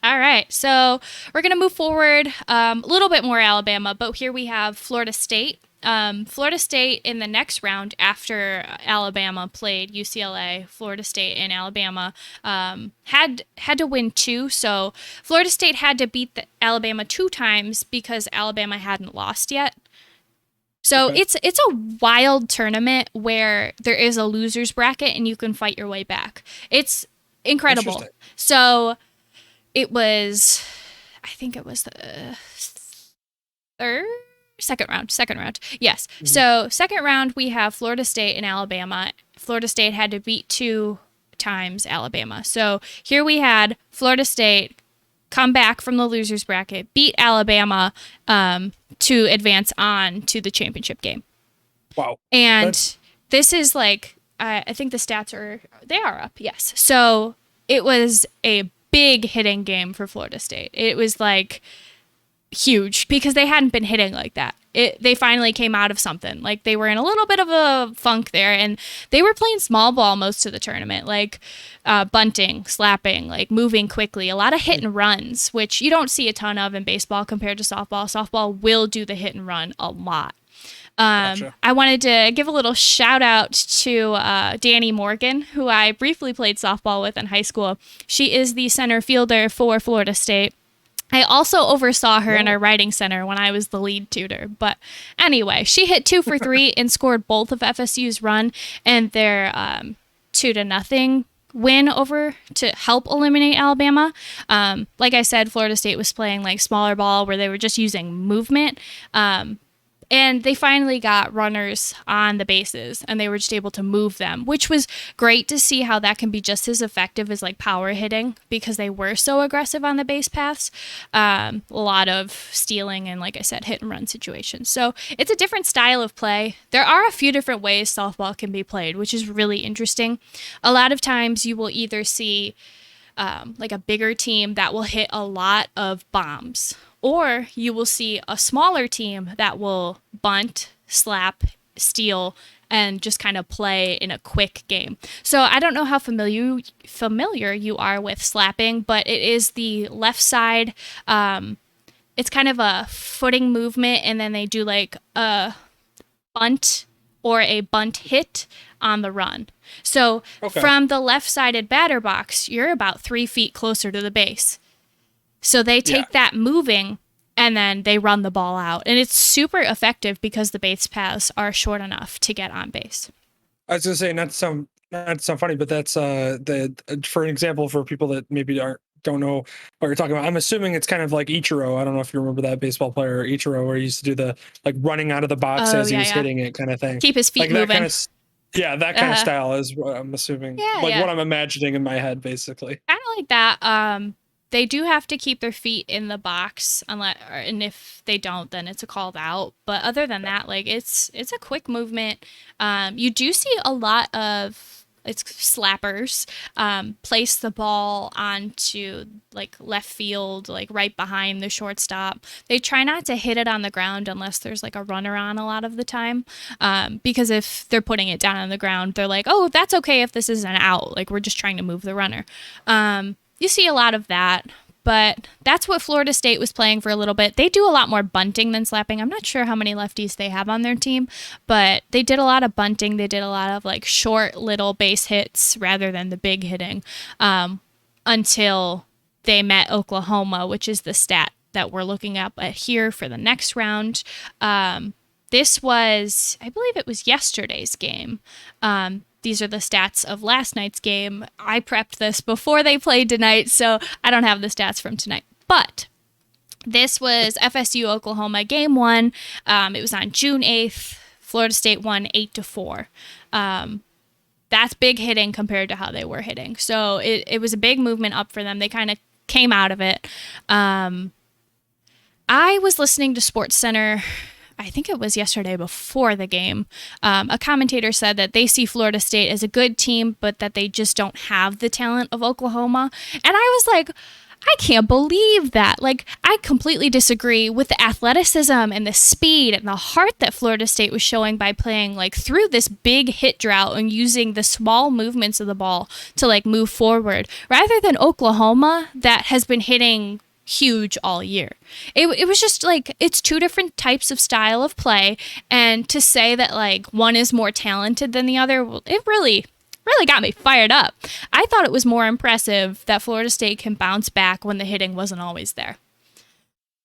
All right. So we're going to move forward a little bit more Alabama, but here we have Florida State. Florida State in the next round after Alabama played UCLA, Florida State and Alabama had to win 2. So Florida State had to beat Alabama 2 times because Alabama hadn't lost yet. So it's a wild tournament where there is a loser's bracket and you can fight your way back. It's incredible. So I think it was the Second round. Yes. So second round, we have Florida State and Alabama. Florida State had to beat 2 times Alabama. So here we had Florida State come back from the losers bracket, beat Alabama to advance on to the championship game. Wow. And this is like, I think the stats are up. Yes. So it was a big hitting game for Florida State. It was like huge because they hadn't been hitting like that. They finally came out of something. Like they were in a little bit of a funk there, and they were playing small ball most of the tournament, like bunting, slapping, like moving quickly, a lot of hit and runs, which you don't see a ton of in baseball compared to softball. Softball will do the hit and run a lot. Gotcha. I wanted to give a little shout out to Danny Morgan, who I briefly played softball with in high school. She is the center fielder for Florida State. I also oversaw her in our writing center when I was the lead tutor. But anyway, she hit 2 for 3 and scored both of FSU's run and their 2-0 win over to help eliminate Alabama. Like I said, Florida State was playing like smaller ball where they were just using movement. And they finally got runners on the bases, and they were just able to move them, which was great to see how that can be just as effective as like power hitting because they were so aggressive on the base paths. A lot of stealing and, like I said, hit and run situations. So it's a different style of play. There are a few different ways softball can be played, which is really interesting. A lot of times you will either see like a bigger team that will hit a lot of bombs, or you will see a smaller team that will bunt, slap, steal, and just kind of play in a quick game. So I don't know how familiar you are with slapping, but it is the left side. It's kind of a footing movement, and then they do like a bunt or a bunt hit on the run. So from the left-sided batter box, you're about 3 feet closer to the base. So they take that moving, and then they run the ball out. And it's super effective because the base paths are short enough to get on base. I was going to say, not to sound funny, but that's for an example for people that maybe don't know what you're talking about. I'm assuming it's kind of like Ichiro. I don't know if you remember that baseball player Ichiro, where he used to do the like running out of the box as he was hitting it kind of thing. Keep his feet like moving. That kind of, that kind of style is what I'm assuming. What I'm imagining in my head, basically. Kind of like that. They do have to keep their feet in the box, and if they don't, then it's a called out. But other than that, like it's a quick movement. You do see a lot of slappers place the ball onto like left field, like right behind the shortstop. They try not to hit it on the ground unless there's like a runner on a lot of the time, because if they're putting it down on the ground, they're like, oh, that's okay if this is an out. Like we're just trying to move the runner. You see a lot of that, but that's what Florida State was playing for a little bit. They do a lot more bunting than slapping. I'm not sure how many lefties they have on their team, but they did a lot of bunting. They did a lot of like short little base hits rather than the big hitting, until they met Oklahoma, which is the stat that we're looking up at here for the next round. This was, I believe it was yesterday's game. These are the stats of last night's game. I prepped this before they played tonight, so I don't have the stats from tonight. But this was FSU Oklahoma game 1. It was on June 8th. Florida State won 8-4. That's big hitting compared to how they were hitting. So it was a big movement up for them. They kind of came out of it. I was listening to SportsCenter, I think it was yesterday before the game. A commentator said that they see Florida State as a good team, but that they just don't have the talent of Oklahoma. And I was like, I can't believe that. Like, I completely disagree with the athleticism and the speed and the heart that Florida State was showing by playing like through this big hit drought and using the small movements of the ball to like move forward, rather than Oklahoma that has been hitting huge all year. It was just like, it's two different types of style of play, and to say that like one is more talented than the other, it really got me fired up. I thought it was more impressive that Florida State can bounce back when the hitting wasn't always there.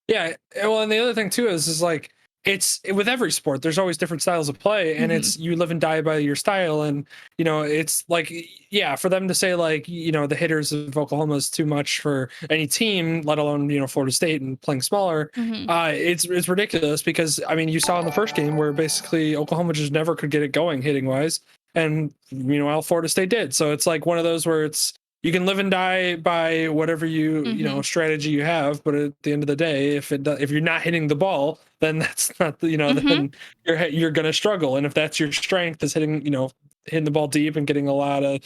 Yeah, well, and the other thing too is like it's with every sport, there's always different styles of play, and Mm-hmm. it's you live and die by your style. And it's like, yeah, for them to say like, the hitters of Oklahoma is too much for any team, let alone Florida State and playing smaller. Mm-hmm. It's ridiculous, because I mean, you saw in the first game where basically Oklahoma just never could get it going hitting wise, and meanwhile Florida State did. So it's like one of those where it's, you can live and die by whatever Mm-hmm. strategy you have, but at the end of the day, if you're not hitting the ball, then that's not Mm-hmm. then you're gonna struggle. And if that's your strength, is hitting the ball deep and getting a lot of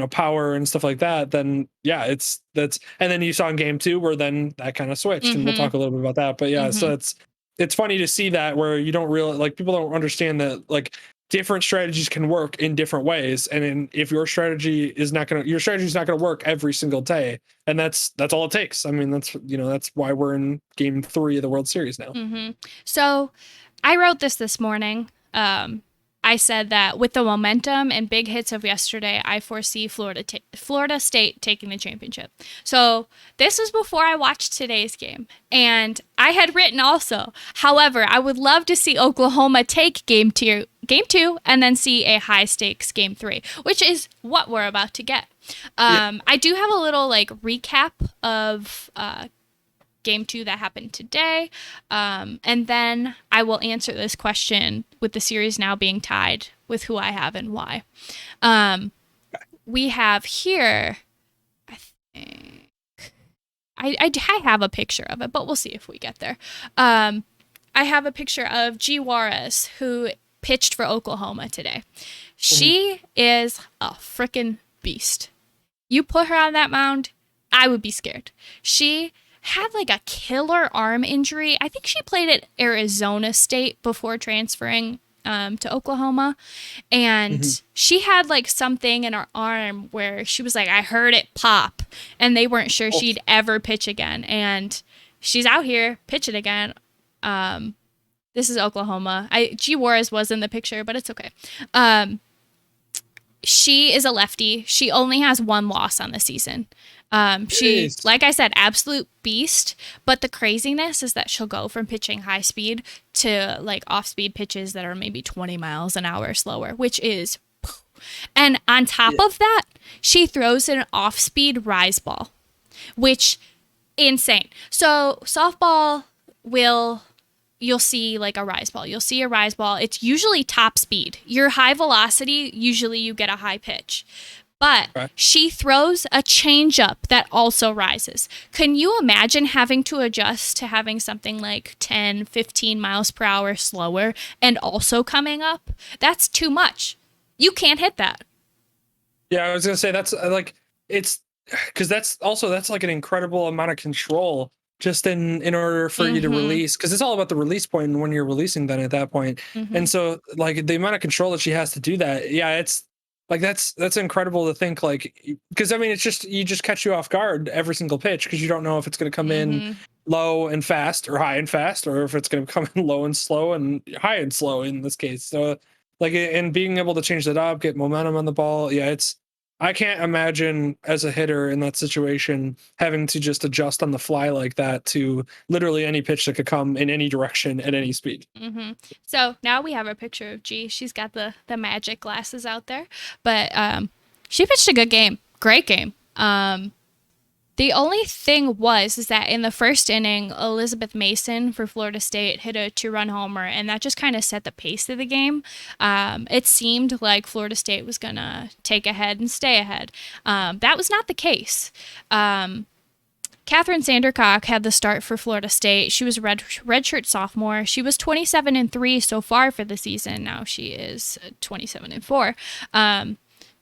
power and stuff like that, then yeah, that's. And then you saw in game 2 where then that kind of switched, and we'll Mm-hmm. talk a little bit about that. But yeah, Mm-hmm. so it's funny to see that, where you don't really, like, people don't understand that, like, different strategies can work in different ways, and if your strategy is not going to work every single day, and that's all it takes. I mean, that's why we're in game 3 of the World Series now. Mm-hmm. So I wrote this morning. I said that with the momentum and big hits of yesterday, I foresee Florida State taking the championship. So this was before I watched today's game, and I had written also, however, I would love to see Oklahoma take game two, and then see a high stakes game 3, which is what we're about to get. I do have a little like recap of game 2 that happened today. And then I will answer this question with the series now being tied with who I have and why. We have here, I think, I have a picture of it, but we'll see if we get there. I have a picture of G. Juarez, who pitched for Oklahoma today. She is a freaking beast. You put her on that mound, I would be scared. She had like a killer arm injury. I think she played at Arizona State before transferring to Oklahoma. And she had like something in her arm where she was like, I heard it pop. And they weren't sure she'd ever pitch again. And she's out here pitching again. This is Oklahoma. G. Juarez was in the picture, but it's okay. She is a lefty. She only has 1 loss on the season. She, like I said, absolute beast. But the craziness is that she'll go from pitching high speed to like off speed pitches that are maybe 20 miles an hour slower, which is. And on top of that, she throws an off speed rise ball, which insane. So softball you'll see like a rise ball. You'll see a rise ball. It's usually top speed. Your high velocity, usually you get a high pitch. But she throws a changeup that also rises. Can you imagine having to adjust to having something like 10, 15 miles per hour slower and also coming up? That's too much. You can't hit that. Yeah, I was going to say that's like, it's because that's like an incredible amount of control just in order for you to release, because it's all about the release point and when you're releasing then at that point. And so like the amount of control that she has to do that, yeah, it's like that's incredible to think, like, because I mean it's just you just catch you off guard every single pitch, because you don't know if it's going to come in low and fast or high and fast, or if it's going to come in low and slow and high and slow in this case. So like, and being able to change that up, get momentum on the ball, yeah, I can't imagine as a hitter in that situation having to just adjust on the fly like that to literally any pitch that could come in any direction at any speed. So now we have a picture of G. She's got the magic glasses out there, but she pitched a good game, great game. The only thing is that in the first inning, Elizabeth Mason for Florida State hit a 2-run homer, and that just kind of set the pace of the game. It seemed like Florida State was going to take ahead and stay ahead. That was not the case. Catherine Sandercock had the start for Florida State. She was a redshirt sophomore. She was 27-3 so far for the season. Now she is 27-4.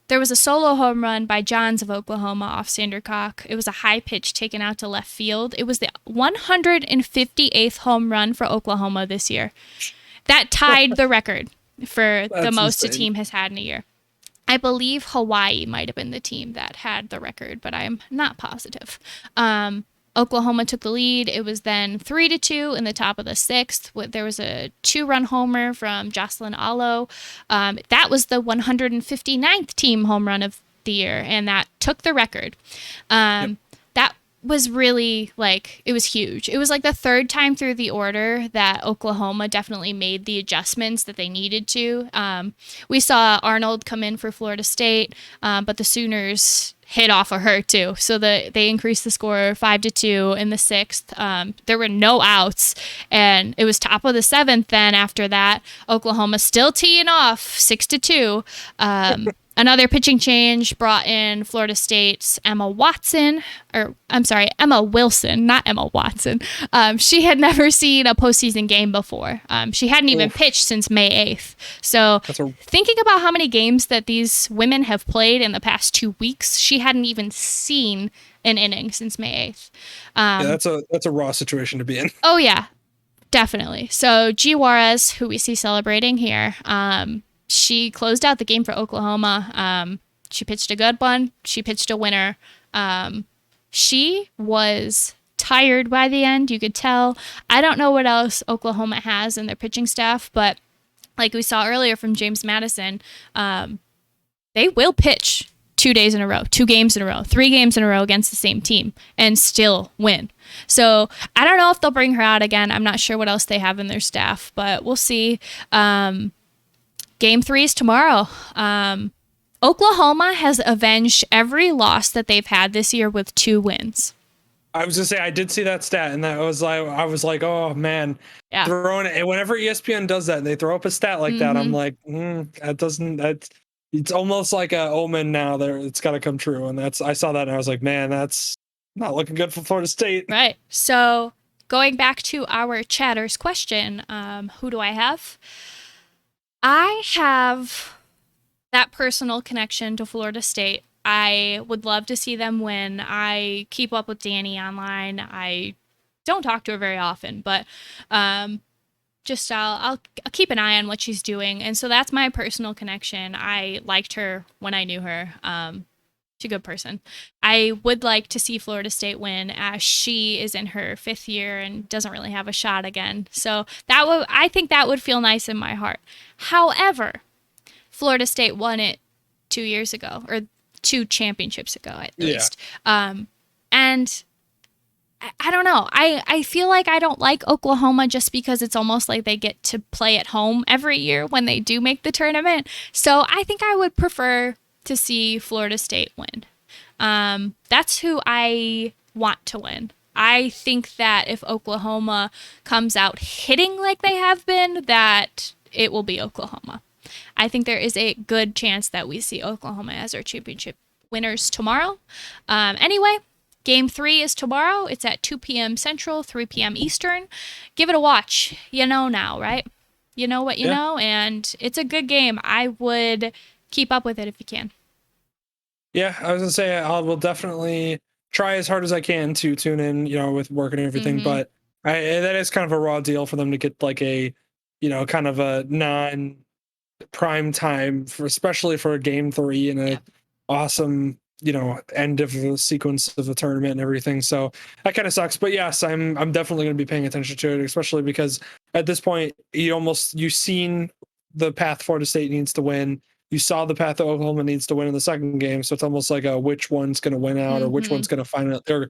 There was a solo home run by Johns of Oklahoma off Sandercock. It was a high pitch taken out to left field. It was the 158th home run for Oklahoma this year. That tied the record for the most insane a team has had in a year. I believe Hawaii might have been the team that had the record, but I'm not positive. Oklahoma took the lead. It was then 3-2 in the top of the 6th. There was a 2-run homer from Jocelyn Allo. That was the 159th team home run of the year, and that took the record. That was really like, it was huge. It was like the third time through the order that Oklahoma definitely made the adjustments that they needed to. We saw Arnold come in for Florida State, but the Sooners hit off of her too. So they increased the score 5-2 in the sixth. There were no outs, and it was top of the seventh. Then after that, Oklahoma still teeing off 6-2. Another pitching change brought in Florida State's Emma Wilson, not Emma Watson. She had never seen a postseason game before. She hadn't even pitched since May 8th. So thinking about how many games that these women have played in the past 2 weeks, she hadn't even seen an inning since May 8th. Yeah, that's a raw situation to be in. Oh, yeah, definitely. So G. Juarez, who we see celebrating here, she closed out the game for Oklahoma. She pitched a good one. She pitched a winner. She was tired by the end. You could tell. I don't know what else Oklahoma has in their pitching staff, but like we saw earlier from James Madison, they will pitch 2 days in a row, 2 games in a row, 3 games in a row against the same team and still win. So I don't know if they'll bring her out again. I'm not sure what else they have in their staff, but we'll see. Game 3 is tomorrow. Oklahoma has avenged every loss that they've had this year with 2 wins. I was gonna say I did see that stat, and I was like, oh man, Yeah. throwing it. Whenever ESPN does that, and they throw up a stat like that, I'm like, it's almost like a omen now. There, it's got to come true, and I saw that, and I was like, man, that's not looking good for Florida State. Right. So going back to our chatter's question, who do I have? I have that personal connection to Florida State. I would love to see them win. I keep up with Danny online. I don't talk to her very often, but I'll keep an eye on what she's doing. And so that's my personal connection. I liked her when I knew her. She's a good person. I would like to see Florida State win, as she is in her 5th year and doesn't really have a shot again. So I think that would feel nice in my heart. However, Florida State won it 2 years ago, or 2 championships ago at least. And I don't know. I feel like I don't like Oklahoma just because it's almost like they get to play at home every year when they do make the tournament. So I think I would prefer to see Florida State win. That's who I want to win. I think that if Oklahoma comes out hitting like they have been, that it will be Oklahoma. I think there is a good chance that we see Oklahoma as our championship winners tomorrow. Anyway, Game 3 is tomorrow. It's at 2 p.m. Central, 3 p.m. Eastern. Give it a watch. You know now, right? You know what you know, and it's a good game. I would keep up with it if you can. Yeah, I was gonna say I will definitely try as hard as I can to tune in, with work and everything. But that is kind of a raw deal for them to get like a, kind of a non-prime time especially for Game 3 and a awesome, end of the sequence of the tournament and everything. So that kind of sucks. But yes, I'm definitely going to be paying attention to it, especially because at this point you've seen the path Florida State needs to win. You saw the path that Oklahoma needs to win in the second game. So it's almost like which one's going to win out or which one's going to find out or,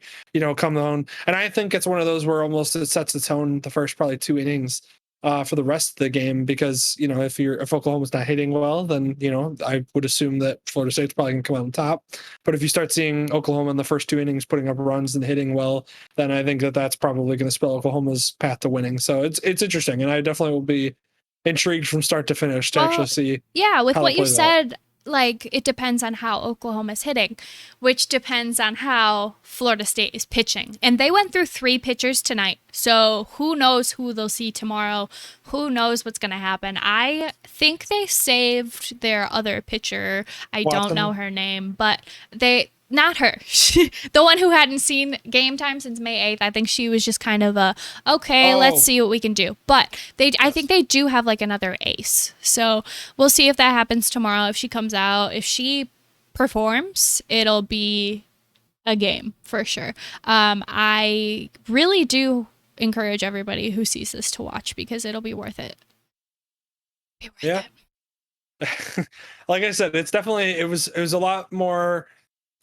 come on. And I think it's one of those where almost it sets the tone the first probably 2 innings for the rest of the game, because, if Oklahoma's not hitting well, then, I would assume that Florida State's probably going to come out on top. But if you start seeing Oklahoma in the first 2 innings putting up runs and hitting well, then I think that that's probably going to spell Oklahoma's path to winning. So it's interesting. And I definitely will be intrigued from start to finish to actually see. Yeah, with what you said, like, it depends on how Oklahoma's hitting, which depends on how Florida State is pitching. And they went through 3 pitchers tonight. So who knows who they'll see tomorrow? Who knows what's going to happen? I think they saved their other pitcher. I don't know her name, but not her. The one who hadn't seen game time since May 8th. I think she was just kind of let's see what we can do. But I think they do have like another ace. So we'll see if that happens tomorrow. If she comes out, if she performs, it'll be a game for sure. I really do encourage everybody who sees this to watch, because it'll be worth it. Like I said, it's definitely, it was a lot more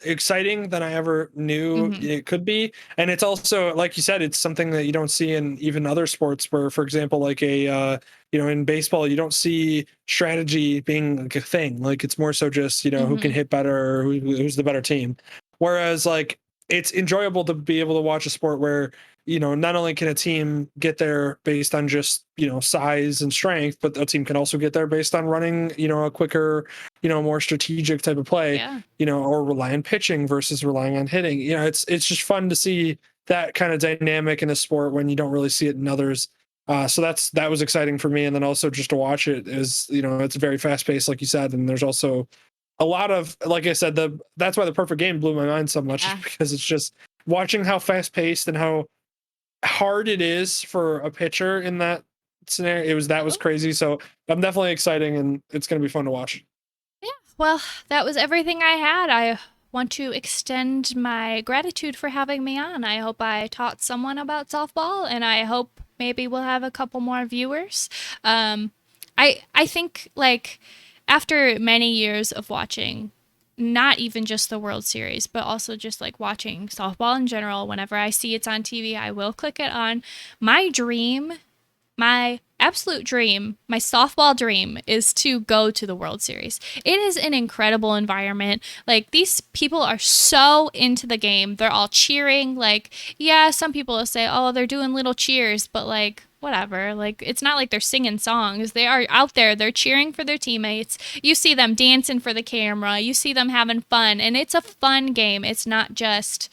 exciting than I ever knew Mhm. it could be. And it's also, like you said, it's something that you don't see in even other sports where, for example, like in baseball, you don't see strategy being like a thing. Like it's more so just, who can Mhm. hit better or who's the better team. Whereas like it's enjoyable to be able to watch a sport where, not only can a team get there based on just, size and strength, but a team can also get there based on running, a quicker, more strategic type of play, Yeah. or rely on pitching versus relying on hitting. It's just fun to see that kind of dynamic in a sport when you don't really see it in others. So that was exciting for me, and then also just to watch it is, it's very fast paced, like you said, and there's also a lot of, like I said, that's why the perfect game blew my mind so much, Yeah. because it's just watching how fast paced and how hard it is for a pitcher in that scenario. That was Oh, crazy. So I'm definitely exciting, and it's going to be fun to watch. yeah. Well, that was everything I had. I want to extend my gratitude for having me on. I hope I taught someone about softball, and I hope maybe we'll have a couple more viewers. Um, I think like after many years of watching not even just the World Series, but also just like watching softball in general, whenever I see it's on TV, I will click it on. My dream, my absolute dream, my softball dream is to go to the World Series. It is an incredible environment. Like these people are so into the game. They're all cheering. Like, yeah, some people will say, "Oh, they're doing little cheers," but like whatever. Like it's not like they're singing songs. They are out there. They're cheering for their teammates. You see them dancing for the camera. You see them having fun, and it's a fun game. It's not just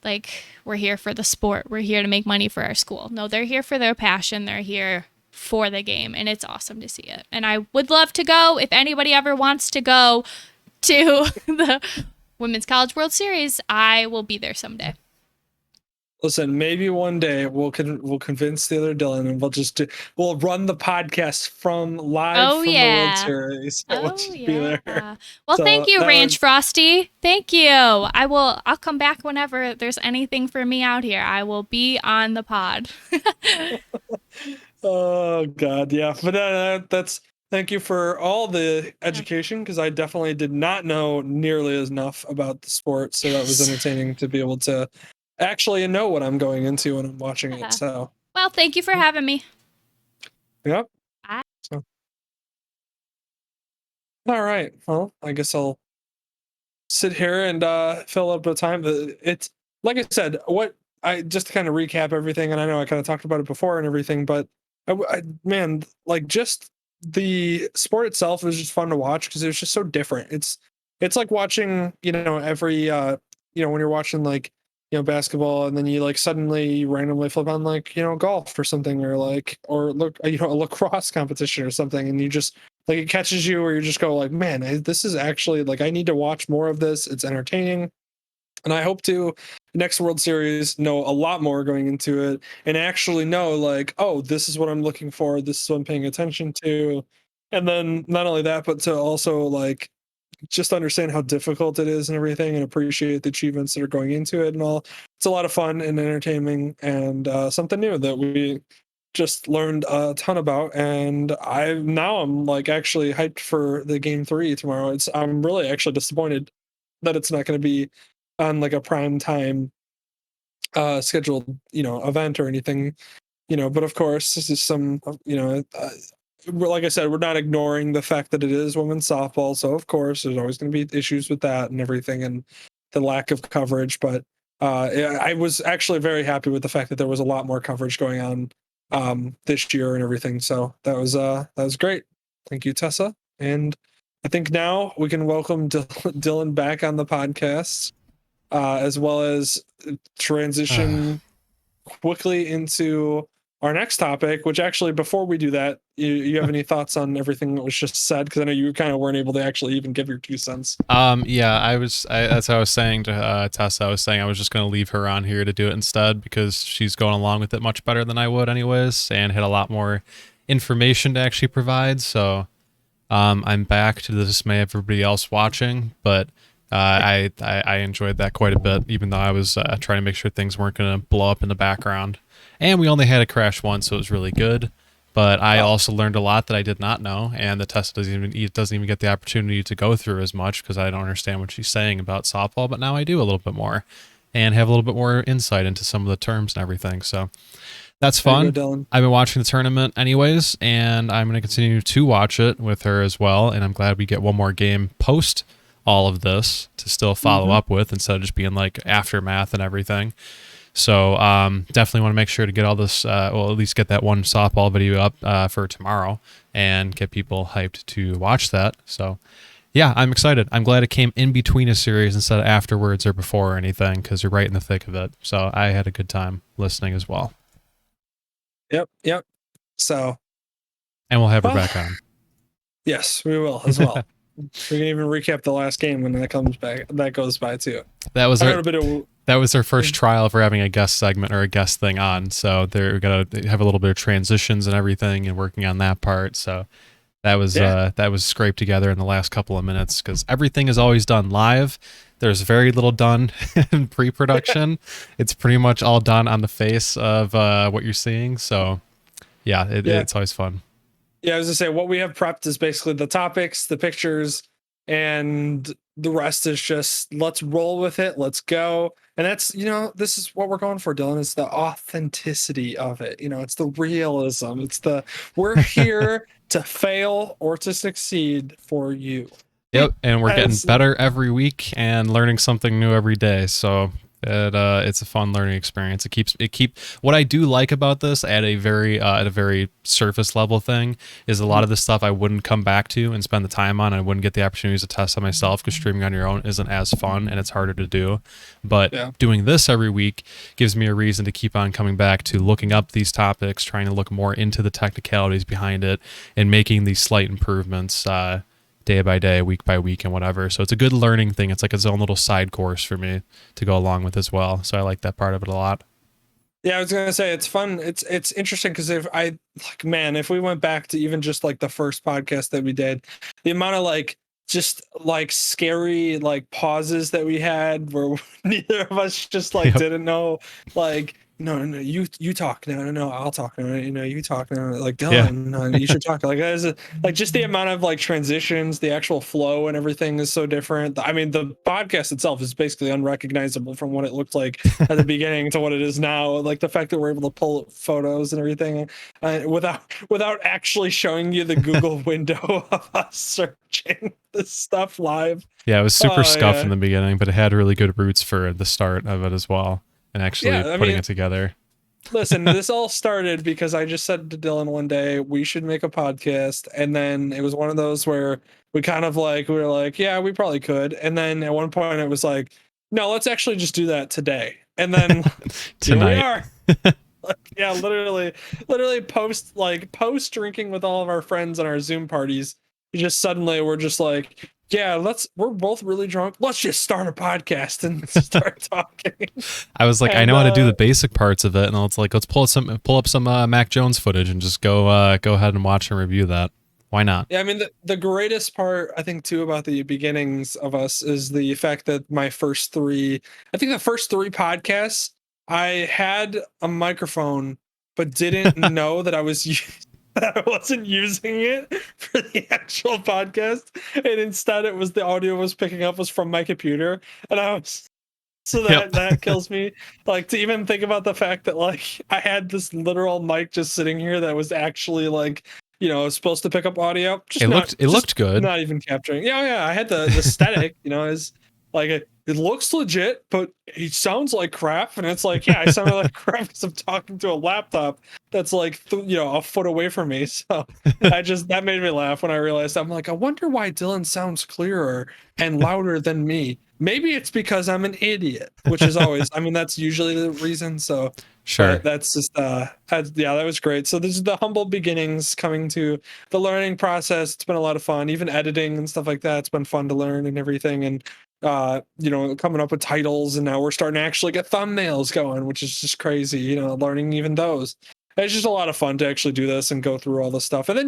like we're here for the sport. We're here to make money for our school. No, they're here for their passion. They're here for the game, and it's awesome to see it. And I would love to go. If anybody ever wants to go to the Women's College World Series, I will be there someday. Listen, maybe one day we'll convince the other Dylan, and we'll run the podcast from live Oh from the World yeah. Series. We'll Oh just be yeah. there. Well, thank So you, that Ranch was Frosty. Thank you. I'll come back whenever there's anything for me out here. I will be on the pod. oh god, yeah. But that's thank you for all the education, because I definitely did not know nearly as enough about the sport. So that was Yes. entertaining to be able to actually know what I'm going into when I'm watching it. Yeah. So Well, thank you for having me. yep. Bye. So all right. Well, I guess I'll sit here and fill up the time. It's like I said, what I just to kind of recap everything, and I know I kind of talked about it before and everything, but man, like just the sport itself was just fun to watch because it was just so different. It's like watching, every when you're watching like basketball, and then you like suddenly randomly flip on like golf or something, or like or look a lacrosse competition or something, and you just like it catches you where you just go like, man, this is actually like I need to watch more of this. It's entertaining, and I hope to next World Series know a lot more going into it, and actually know like, oh, this is what I'm looking for. This is what I'm paying attention to, and then not only that, but to also like just understand how difficult it is and everything, and appreciate the achievements that are going into it and all. It's a lot of fun and entertaining, and something new that we just learned a ton about. And I'm like actually hyped for the game 3 tomorrow. I'm really actually disappointed that it's not going to be on like a prime time scheduled event or anything, but of course this is some like I said, we're not ignoring the fact that it is women's softball, so of course there's always going to be issues with that and everything, and the lack of coverage. But I was actually very happy with the fact that there was a lot more coverage going on this year and everything. So that was great. Thank you, Tessa. And I think now we can welcome Dylan back on the podcast, as well as transition quickly into our next topic, which actually, before we do that, you have any thoughts on everything that was just said? Because I know you kind of weren't able to actually even give your 2 cents. Yeah, that's what I was saying to Tessa. I was saying I was just going to leave her on here to do it instead because she's going along with it much better than I would anyways, and had a lot more information to actually provide. So I'm back to the dismay of everybody else watching, but I enjoyed that quite a bit, even though I was trying to make sure things weren't going to blow up in the background. And we only had a crash once, so it was really good. but I Oh, also learned a lot that I did not know, and the test doesn't even get the opportunity to go through as much because I don't understand what she's saying about softball. But now I do a little bit more, and have a little bit more insight into some of the terms and everything. So that's there you fun. go, Dylan. I've been watching the tournament anyways, and I'm going to continue to watch it with her as well. And I'm glad we get one more game post all of this to still follow Mhm. up with instead of just being like aftermath and everything. So definitely want to make sure to get all this, well, at least get that one softball video up for tomorrow and get people hyped to watch that. So yeah, I'm excited. I'm glad it came in between a series instead of afterwards or before or anything because you're right in the thick of it. So I had a good time listening as well. Yep. So, And we'll have her well, back on. yes, we will as well. We can even recap the last game when that comes back. That goes by too. That was I our heard a bit of that was our first trial for having a guest segment or a guest thing on. So they're gonna have a little bit of transitions and everything and working on that part. So that was scraped together in the last couple of minutes because everything is always done live. There's very little done in pre-production. It's pretty much all done on the face of what you're seeing. So yeah, yeah. it's always fun. Yeah, I was gonna say what we have prepped is basically the topics, the pictures, and the rest is just let's roll with it, let's go. And that's this is what we're going for, Dylan. It's the authenticity of it. It's the realism. It's the we're here to fail or to succeed for you. Yep, and we're getting As better every week and learning something new every day. So it's a fun learning experience. It keep what I do like about this at a very surface level thing is a lot of the stuff I wouldn't come back to and spend the time on. I wouldn't get the opportunities to test on myself because streaming on your own isn't as fun and it's harder to do. But Yeah. doing this every week gives me a reason to keep on coming back to looking up these topics, trying to look more into the technicalities behind it, and making these slight improvements. Day by day, week by week, and whatever. So it's a good learning thing. It's like its own little side course for me to go along with as well. So I like that part of it a lot. Yeah, I was gonna say it's fun. It's interesting because if we went back to even just like the first podcast that we did, the amount of just like scary like pauses that we had where neither of us just like Yep. didn't know like no you talk no I'll talk no you talk no like Yeah. Dylan no, you should talk like that is like just the amount of like transitions, the actual flow and everything is so different. I mean the podcast itself is basically unrecognizable from what it looked like at the beginning to what it is now, like the fact that we're able to pull photos and everything without actually showing you the Google window of us searching this stuff live. Yeah, it was super scuffed Yeah. in the beginning, but it had really good roots for the start of it as well and actually Yeah, I putting mean, it together. listen, this all started because I just said to Dylan one day we should make a podcast, and then it was one of those where we kind of like we were like, yeah, we probably could, and then at one point it was like, no, let's actually just do that today, and then here we Tonight. are. Like, yeah, literally post drinking with all of our friends on our Zoom parties. Just suddenly we're just like, yeah, we're both really drunk. Let's just start a podcast and start talking. I was like, I And know how to do the basic parts of it, and it's like, let's pull up some Mac Jones footage and just go ahead and watch and review that. Why not? yeah, I mean the greatest part I think too about the beginnings of us is the fact that the first three podcasts I had a microphone but didn't know that that I wasn't using it for the actual podcast, and instead it was the audio was picking up was from my computer, and I was so Yep. that kills me. Like to even think about the fact that like I had this literal mic just sitting here that was actually like supposed to pick up audio. It looked good. Not even capturing. Yeah. I had the static. Is like it looks legit, but it sounds like crap. And it's like, yeah, I sound like crap because I'm talking to a laptop that's like a foot away from me. So that made me laugh when I realized I'm like, I wonder why Dylan sounds clearer and louder than me. Maybe it's because I'm an idiot, which is always, I mean, that's usually the reason. So Sure. but that's just that was great. So this is the humble beginnings coming to the learning process. It's been a lot of fun, even editing and stuff like that. It's been fun to learn and everything. And coming up with titles, and now we're starting to actually get thumbnails going, which is just crazy, learning even those. It's just a lot of fun to actually do this and go through all this stuff. And then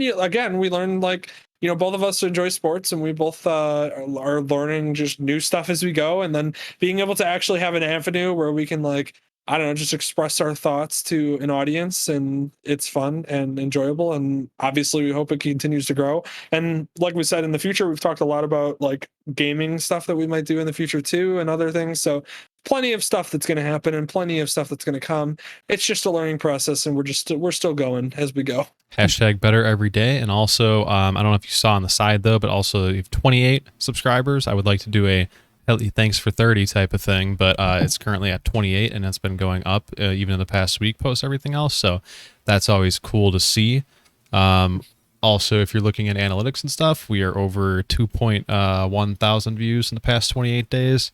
we learn like both of us enjoy sports, and we both are learning just new stuff as we go, and then being able to actually have an avenue where we can like I don't know, just express our thoughts to an audience, and it's fun and enjoyable. And obviously, we hope it continues to grow. And like we said, in the future, we've talked a lot about like gaming stuff that we might do in the future too, and other things. So plenty of stuff that's going to happen, and plenty of stuff that's going to come. It's just a learning process, and we're still going as we go. Hashtag better every day. And also, I don't know if you saw on the side though, but also you have 28 subscribers. I would like to do a thanks for 30 type of thing, but it's currently at 28 and it's been going up even in the past week post everything else. So that's always cool to see. Also, if you're looking at analytics and stuff, we are over 2.1 thousand views in the past 28 days.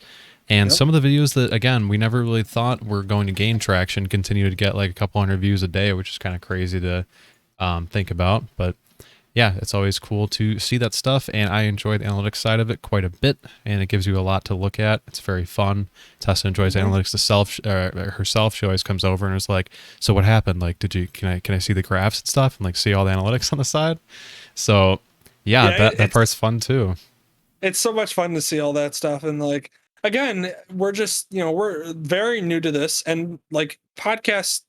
And some of the videos that, again, we never really thought were going to gain traction continue to get like a couple hundred views a day, which is kind of crazy to think about. But yeah, it's always cool to see that stuff, and I enjoy the analytics side of it quite a bit, and it gives you a lot to look at. It's very fun. Tessa enjoys analytics herself. She always comes over and is like, "So what happened? Like, can I see the graphs and stuff, and like see all the analytics on the side?" So yeah, that part's fun too. It's so much fun to see all that stuff, and like again, we're just we're very new to this, and like podcasts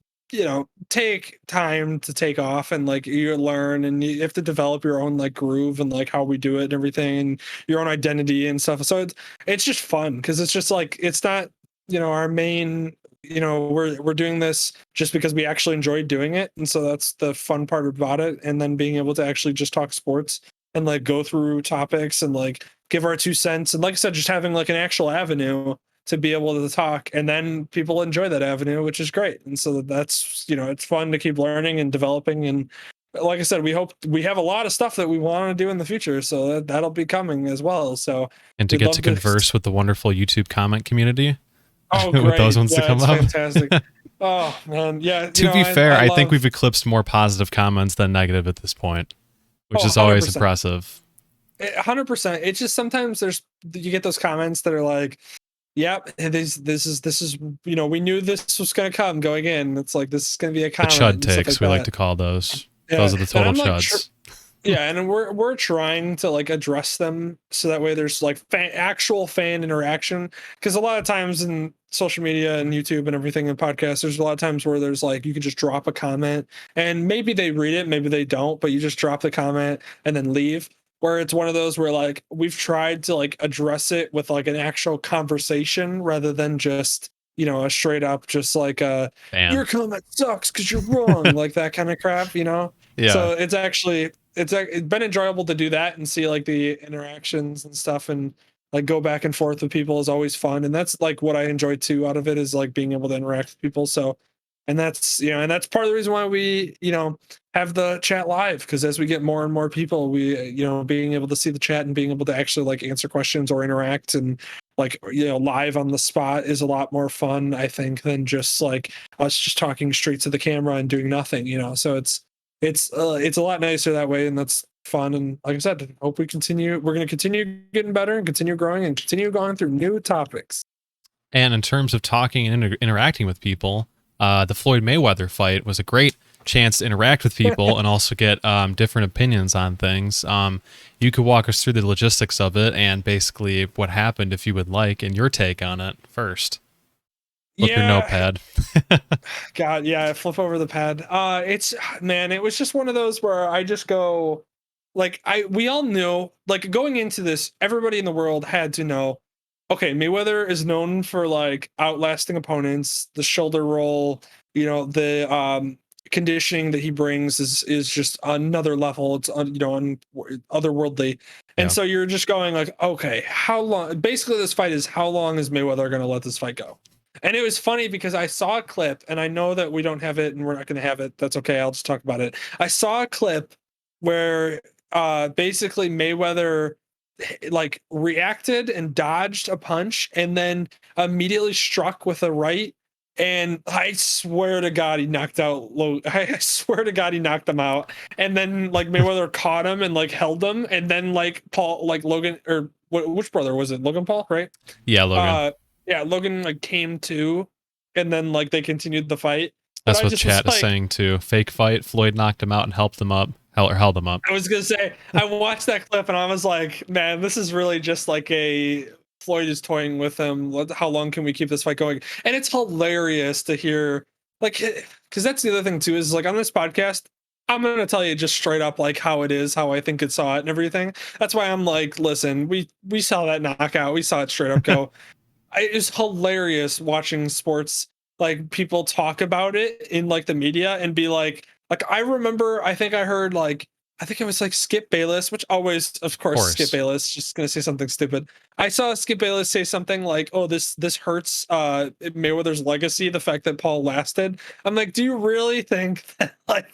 take time to take off, and like you learn, and you have to develop your own like groove and like how we do it and everything, and your own identity and stuff. So it's just fun because it's just like it's not our main we're doing this just because we actually enjoy doing it, and so that's the fun part about it. And then being able to actually just talk sports and like go through topics and like give our 2 cents, and like I said, just having like an actual avenue to be able to talk, and then people enjoy that avenue, which is great. And so that's it's fun to keep learning and developing. And like I said, we hope we have a lot of stuff that we want to do in the future, so that'll be coming as well. So and to get to converse with the wonderful YouTube comment community. Oh, with great. those ones to come up. Fantastic. Oh man, yeah. To be fair, I think we've eclipsed more positive comments than negative at this point, which is always 100%. Impressive. 100%. It's just sometimes you get those comments that are like, "Yep, this is we knew this was going to come going in." It's like this is going to be a comment. The chud takes, we like to call those. Yeah. Those are the total chuds. Yeah, and we're trying to like address them so that way there's like actual fan interaction, because a lot of times in social media and YouTube and everything and podcasts, there's a lot of times where there's like you can just drop a comment and maybe they read it, maybe they don't, but you just drop the comment and then leave. Where it's one of those where like we've tried to like address it with like an actual conversation rather than just a straight up just like your comment sucks because you're wrong, like that kind of crap. Yeah. So it's been enjoyable to do that and see like the interactions and stuff, and like go back and forth with people is always fun. And that's like what I enjoy too out of it, is like being able to interact with people. So, and that's part of the reason why we have the chat live, because as we get more and more people, we being able to see the chat and being able to actually like answer questions or interact and like live on the spot is a lot more fun, I think, than just like us just talking straight to the camera and doing nothing. So it's a lot nicer that way, and that's fun. And like I said, hope we're going to continue getting better and continue growing and continue going through new topics. And in terms of talking and interacting with people, the Floyd Mayweather fight was a great chance to interact with people and also get different opinions on things. You could walk us through the logistics of it and basically what happened, if you would like, and your take on it first. Flip your notepad. God, yeah, flip over the pad. It was just one of those where I just go, like, we all knew, like, going into this, everybody in the world had to know, okay, Mayweather is known for like outlasting opponents, the shoulder roll, the conditioning that he brings is just another level. It's otherworldly. And so you're just going like, okay, how long? Basically, this fight is how long is Mayweather going to let this fight go? And it was funny because I saw a clip, and I know that we don't have it and we're not going to have it. That's okay. I'll just talk about it. I saw a clip where basically Mayweather like reacted and dodged a punch and then immediately struck with a right. And I swear to God, he knocked out I swear to God, he knocked him out. And then like Mayweather caught him and like held him. And then like Logan, or which brother was it? Logan Paul, right? Yeah, Logan. Logan like came to, and then like they continued the fight. That's what chat is saying too. Fake fight. Floyd knocked him out and helped him up. Held him up. I was gonna say, I watched that clip and I was like, man, this is really just like a Floyd is toying with him. How long can we keep this fight going? And it's hilarious to hear, like, because that's the other thing too, is like on this podcast, I'm gonna tell you just straight up like how it is, how I think it saw it and everything. That's why I'm like, listen, we saw that knockout, we saw it straight up go. It's hilarious watching sports, like people talk about it in like the media and be like I remember, I think I heard like, I think it was like Skip Bayless, which always, of course, Skip Bayless just gonna say something stupid. I saw Skip Bayless say something like, "Oh, this hurts Mayweather's legacy, the fact that Paul lasted." I'm like, do you really think that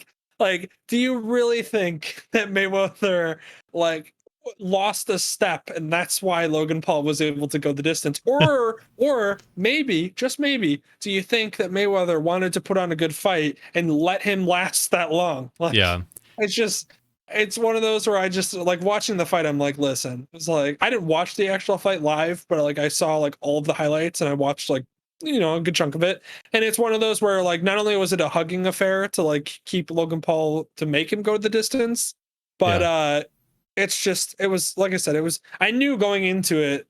do you really think that Mayweather like lost a step and that's why Logan Paul was able to go the distance? Or maybe, just maybe, do you think that Mayweather wanted to put on a good fight and let him last that long? Like, Yeah. it's just, it's one of those where I just like watching the fight, I'm like, listen, it's like I didn't watch the actual fight live, but like I saw like all of the highlights and I watched like, you know, a good chunk of it. And it's one of those where like not only was it a hugging affair to like keep Logan Paul to make him go the distance, but Yeah. it's just, it was like I said, it was, I knew going into it,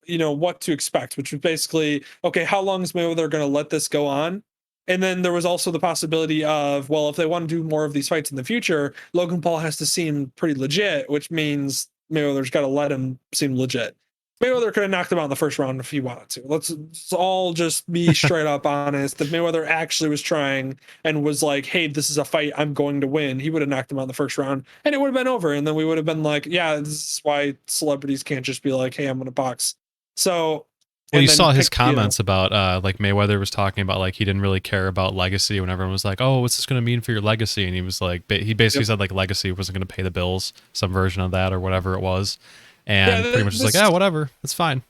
you know, what to expect, which was basically, okay, how long is Mayweather going to let this go on? And then there was also the possibility of, well, if they want to do more of these fights in the future, Logan Paul has to seem pretty legit, which means Mayweather's got to let him seem legit. Mayweather could have knocked him out in the first round if he wanted to. Let's all just be straight up honest. If Mayweather actually was trying and was like, hey, this is a fight I'm going to win, he would have knocked him out in the first round and it would have been over. And then we would have been like, yeah, this is why celebrities can't just be like, hey, I'm going to box. So, Well, you and then saw his pick, you know, comments about like Mayweather was talking about like he didn't really care about legacy when everyone was like, "Oh, what's this going to mean for your legacy?" And he was like, he basically Yep. said like legacy wasn't going to pay the bills, some version of that or whatever it was, and Yeah, pretty much just like, this "Yeah, whatever, it's fine."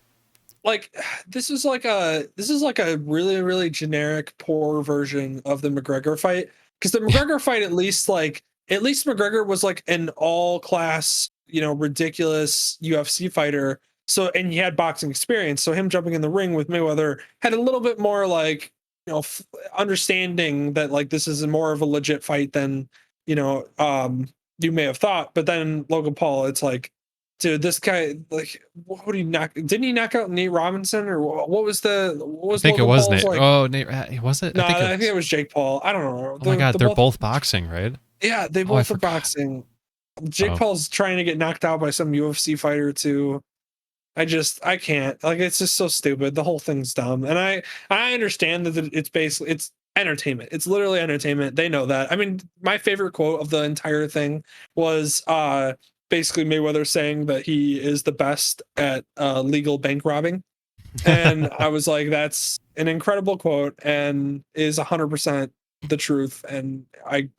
like this is like a really generic poor version of the McGregor fight, because the McGregor fight, at least McGregor was like an all class, you know, ridiculous UFC fighter. So, and he had boxing experience, so him jumping in the ring with Mayweather had a little bit more like, you know, understanding that like this is more of a legit fight than, you know, you may have thought. But then Logan Paul, it's like, dude, this guy, like, what would he knock? Didn't he knock out Nate Robinson, or what was I think it Logan was Paul's Nate. like? Oh, Nate, was it? No, I think it was Jake Paul. I don't know. Oh my God, The they're both, both boxing, right? yeah, they Oh, I both are forgot. boxing. Jake Oh, Paul's trying to get knocked out by some UFC fighter too. I can't. Like, it's just so stupid. The whole thing's dumb, and I understand that it's basically, it's entertainment. It's literally entertainment. They know that. I mean, my favorite quote of the entire thing was basically Mayweather saying that he is the best at legal bank robbing. And I was like, that's an incredible quote and is 100% the truth. And I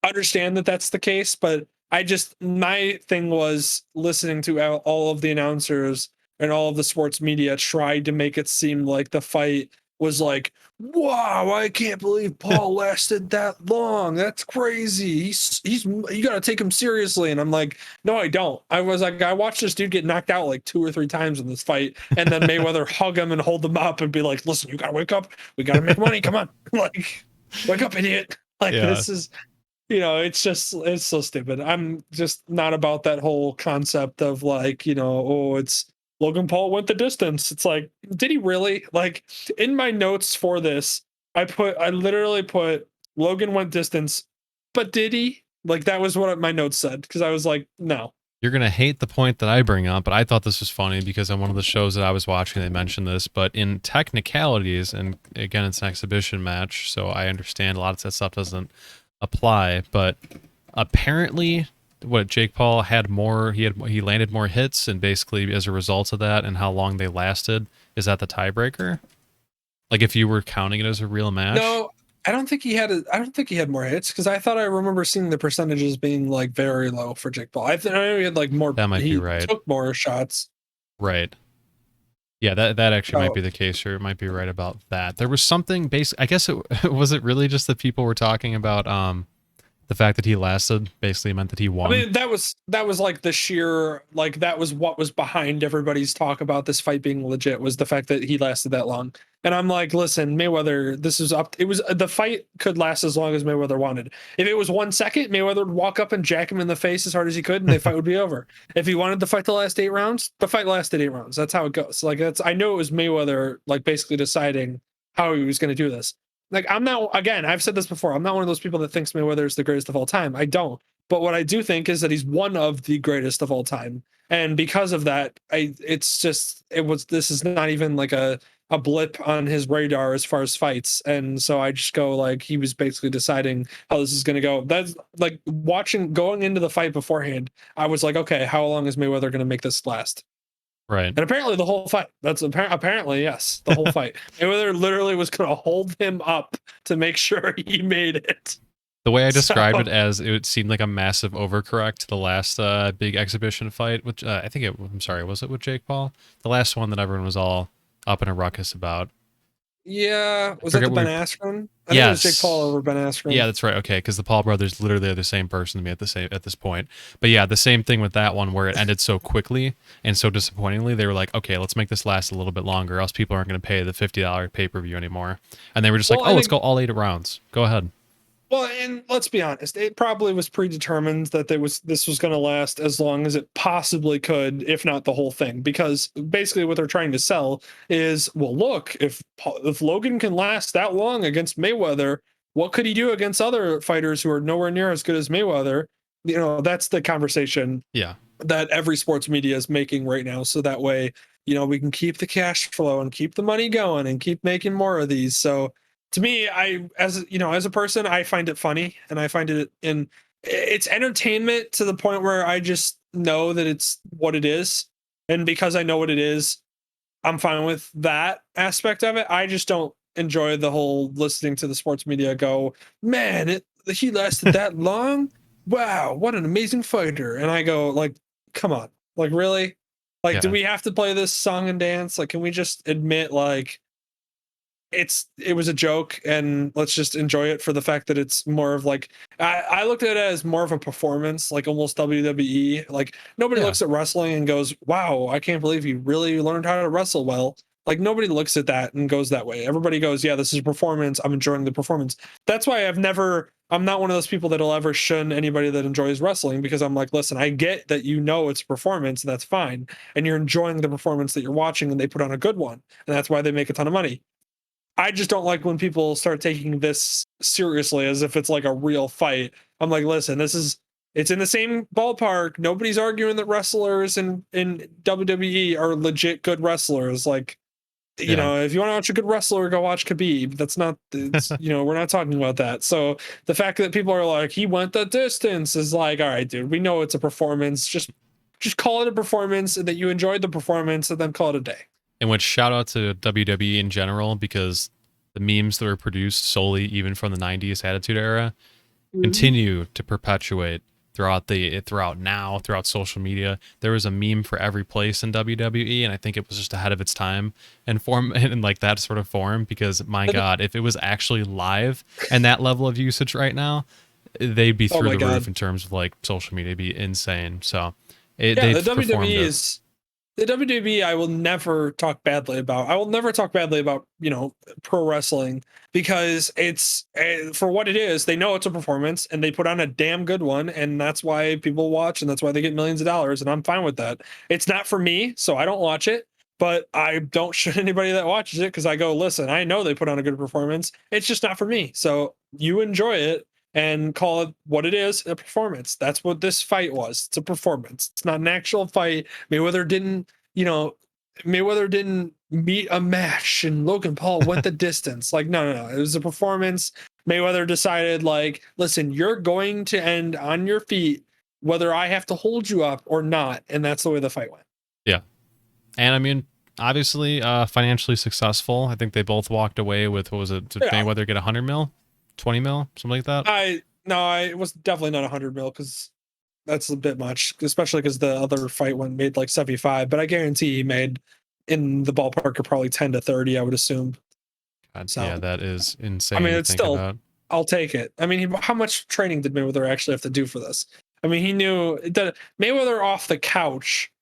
understand that that's the case, but I just, my thing was listening to all of the announcers and all of the sports media tried to make it seem like the fight was like, wow, I can't believe Paul lasted that long. That's crazy. You got to take him seriously. And I'm like, no, I don't. I was like, I watched this dude get knocked out like 2 or 3 times in this fight, and then Mayweather hug him and hold him up and be like, listen, you got to wake up. We got to make money. Come on. Like, wake up, idiot. Like, yeah. this is, you know, it's just, it's so stupid. I'm just not about that whole concept of like, you know, oh, it's Logan Paul went the distance. It's like, did he really? Like, in my notes for this, I literally put Logan went distance, but did he? Like, that was what my notes said, because I was like, no. You're going to hate the point that I bring up, but I thought this was funny because on one of the shows that I was watching, they mentioned this. But in technicalities, and again, it's an exhibition match, so I understand a lot of that stuff doesn't apply. But apparently, what Jake Paul had more, he landed more hits, and basically as a result of that and how long they lasted, is that the tiebreaker? Like if you were counting it as a real match? No, I don't think he had I don't think he had more hits, because I thought I remember seeing the percentages being like very low for Jake Paul. I know he had like more. That might be He right. took more shots. Right. Yeah, that actually might Oh, be the case, or it might be right about that. There was something basic. I guess it was it really just that people were talking about The fact that he lasted basically meant that he I won. mean, that was like the sheer, like, that was what was behind everybody's talk about this fight being legit, was the fact that he lasted that long. And I'm like, listen, Mayweather, this is up. It was, the fight could last as long as Mayweather wanted. If it was 1 second, Mayweather would walk up and jack him in the face as hard as he could, and the fight would be over. If he wanted the fight to last 8 rounds, the fight lasted 8 rounds. That's how it goes. Like, that's, I know it was Mayweather, like, basically deciding how he was going to do this. Like, I'm not, again, I've said this before, I'm not one of those people that thinks Mayweather is the greatest of all time. I don't. But what I do think is that he's one of the greatest of all time. And because of that, it's just, this is not even like a blip on his radar as far as fights. And so I just go, like, he was basically deciding how this is going to go. That's like going into the fight beforehand. I was like, okay, how long is Mayweather going to make this last? Right. And apparently the whole fight. That's apparently, yes, the whole fight. Mayweather literally was going to hold him up to make sure he made it. The way I described it, as it seemed like a massive overcorrect to the last big exhibition fight, which I'm sorry, was it with Jake Paul? The last one that everyone was all up in a ruckus about. Yeah, was that the Ben Askren? I think it was Jake Paul over Ben Askren. Yeah, that's right. Okay, because the Paul brothers literally are the same person to me at this point. But yeah, the same thing with that one where it ended so quickly and so disappointingly. They were like, okay, let's make this last a little bit longer, else people aren't going to pay the $50 pay-per-view anymore. And they were just like, oh, let's go all 8 rounds. Go ahead. Well, and let's be honest, it probably was predetermined that this was going to last as long as it possibly could, if not the whole thing. Because basically, what they're trying to sell is, well, look, if Logan can last that long against Mayweather, what could he do against other fighters who are nowhere near as good as Mayweather? You know, that's the conversation. Yeah. That every sports media is making right now, so that way, you know, we can keep the cash flow and keep the money going and keep making more of these. So to me, as a person, I find it funny, and I find it's entertainment to the point where I just know that it's what it is. And because I know what it is, I'm fine with that aspect of it. I just don't enjoy the whole listening to the sports media go, man, he lasted that long. Wow, what an amazing fighter. And I go, like, come on, like, really? Like, Yeah. do we have to play this song and dance? Like, can we just admit, like, it was a joke, and let's just enjoy it for the fact that it's more of like, I looked at it as more of a performance, like almost WWE. Like, nobody looks at wrestling and goes, wow, I can't believe he really learned how to wrestle well. Like, nobody looks at that and goes that way. Everybody goes, yeah, this is a performance, I'm enjoying the performance. That's why I'm not one of those people that'll ever shun anybody that enjoys wrestling, because I'm like, listen, I get that, you know, it's a performance, and that's fine, and you're enjoying the performance that you're watching, and they put on a good one, and that's why they make a ton of money. I just don't like when people start taking this seriously as if it's like a real fight. I'm like, listen, it's in the same ballpark. Nobody's arguing that wrestlers in WWE are legit good wrestlers. Like, you know, if you want to watch a good wrestler, go watch Khabib. That's not, we're not talking about that. So the fact that people are like, he went the distance, is like, all right, dude, we know it's a performance. Just call it a performance, and that you enjoyed the performance, and then call it a day. In which, shout out to WWE in general, because the memes that were produced solely even from the 90s Attitude Era continue to perpetuate throughout social media. There was a meme for every place in WWE, and I think it was just ahead of its time and form in like that sort of form, because my God, if it was actually live and that level of usage right now, they'd be through the roof in terms of like social media. It'd be insane. So the WWE, I will never talk badly about. I will never talk badly about, pro wrestling, because it's, for what it is. They know it's a performance, and they put on a damn good one, and that's why people watch, and that's why they get millions of dollars, and I'm fine with that. It's not for me, so I don't watch it, but I don't shit anybody that watches it, because I go, listen, I know they put on a good performance. It's just not for me. So you enjoy it and call it what it is, a performance. That's what this fight was. It's a performance. It's not an actual fight. Mayweather didn't meet a match, and Logan Paul went the distance. Like, no. It was a performance. Mayweather decided, like, listen, you're going to end on your feet, whether I have to hold you up or not. And that's the way the fight went. Yeah. And I mean, obviously, financially successful. I think they both walked away with, what was it? Did Mayweather get 100 mil? 20 mil, something like that? It was definitely not 100 mil, because that's a bit much, especially because the other fight made like 75. But I guarantee he made in the ballpark of probably 10 to 30, I would assume. God, So, yeah, that is insane. I mean, it's still I'll take it. I mean, how much training did Mayweather actually have to do for this? I mean, he knew that Mayweather off the couch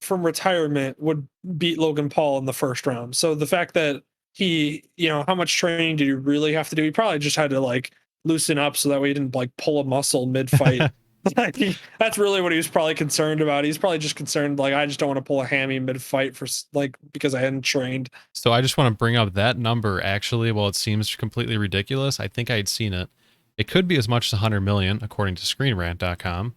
from retirement would beat Logan Paul in the first round. So the fact that how much training did he really have to do? He probably just had to like loosen up so that way he didn't like pull a muscle mid fight. Like, that's really what he was probably concerned about. He's probably just concerned like I just don't want to pull a hammy mid fight for like because I hadn't trained. So I just want to bring up that number. Actually, while it seems completely ridiculous, I think I'd seen it. It could be as much as 100 million, according to ScreenRant.com.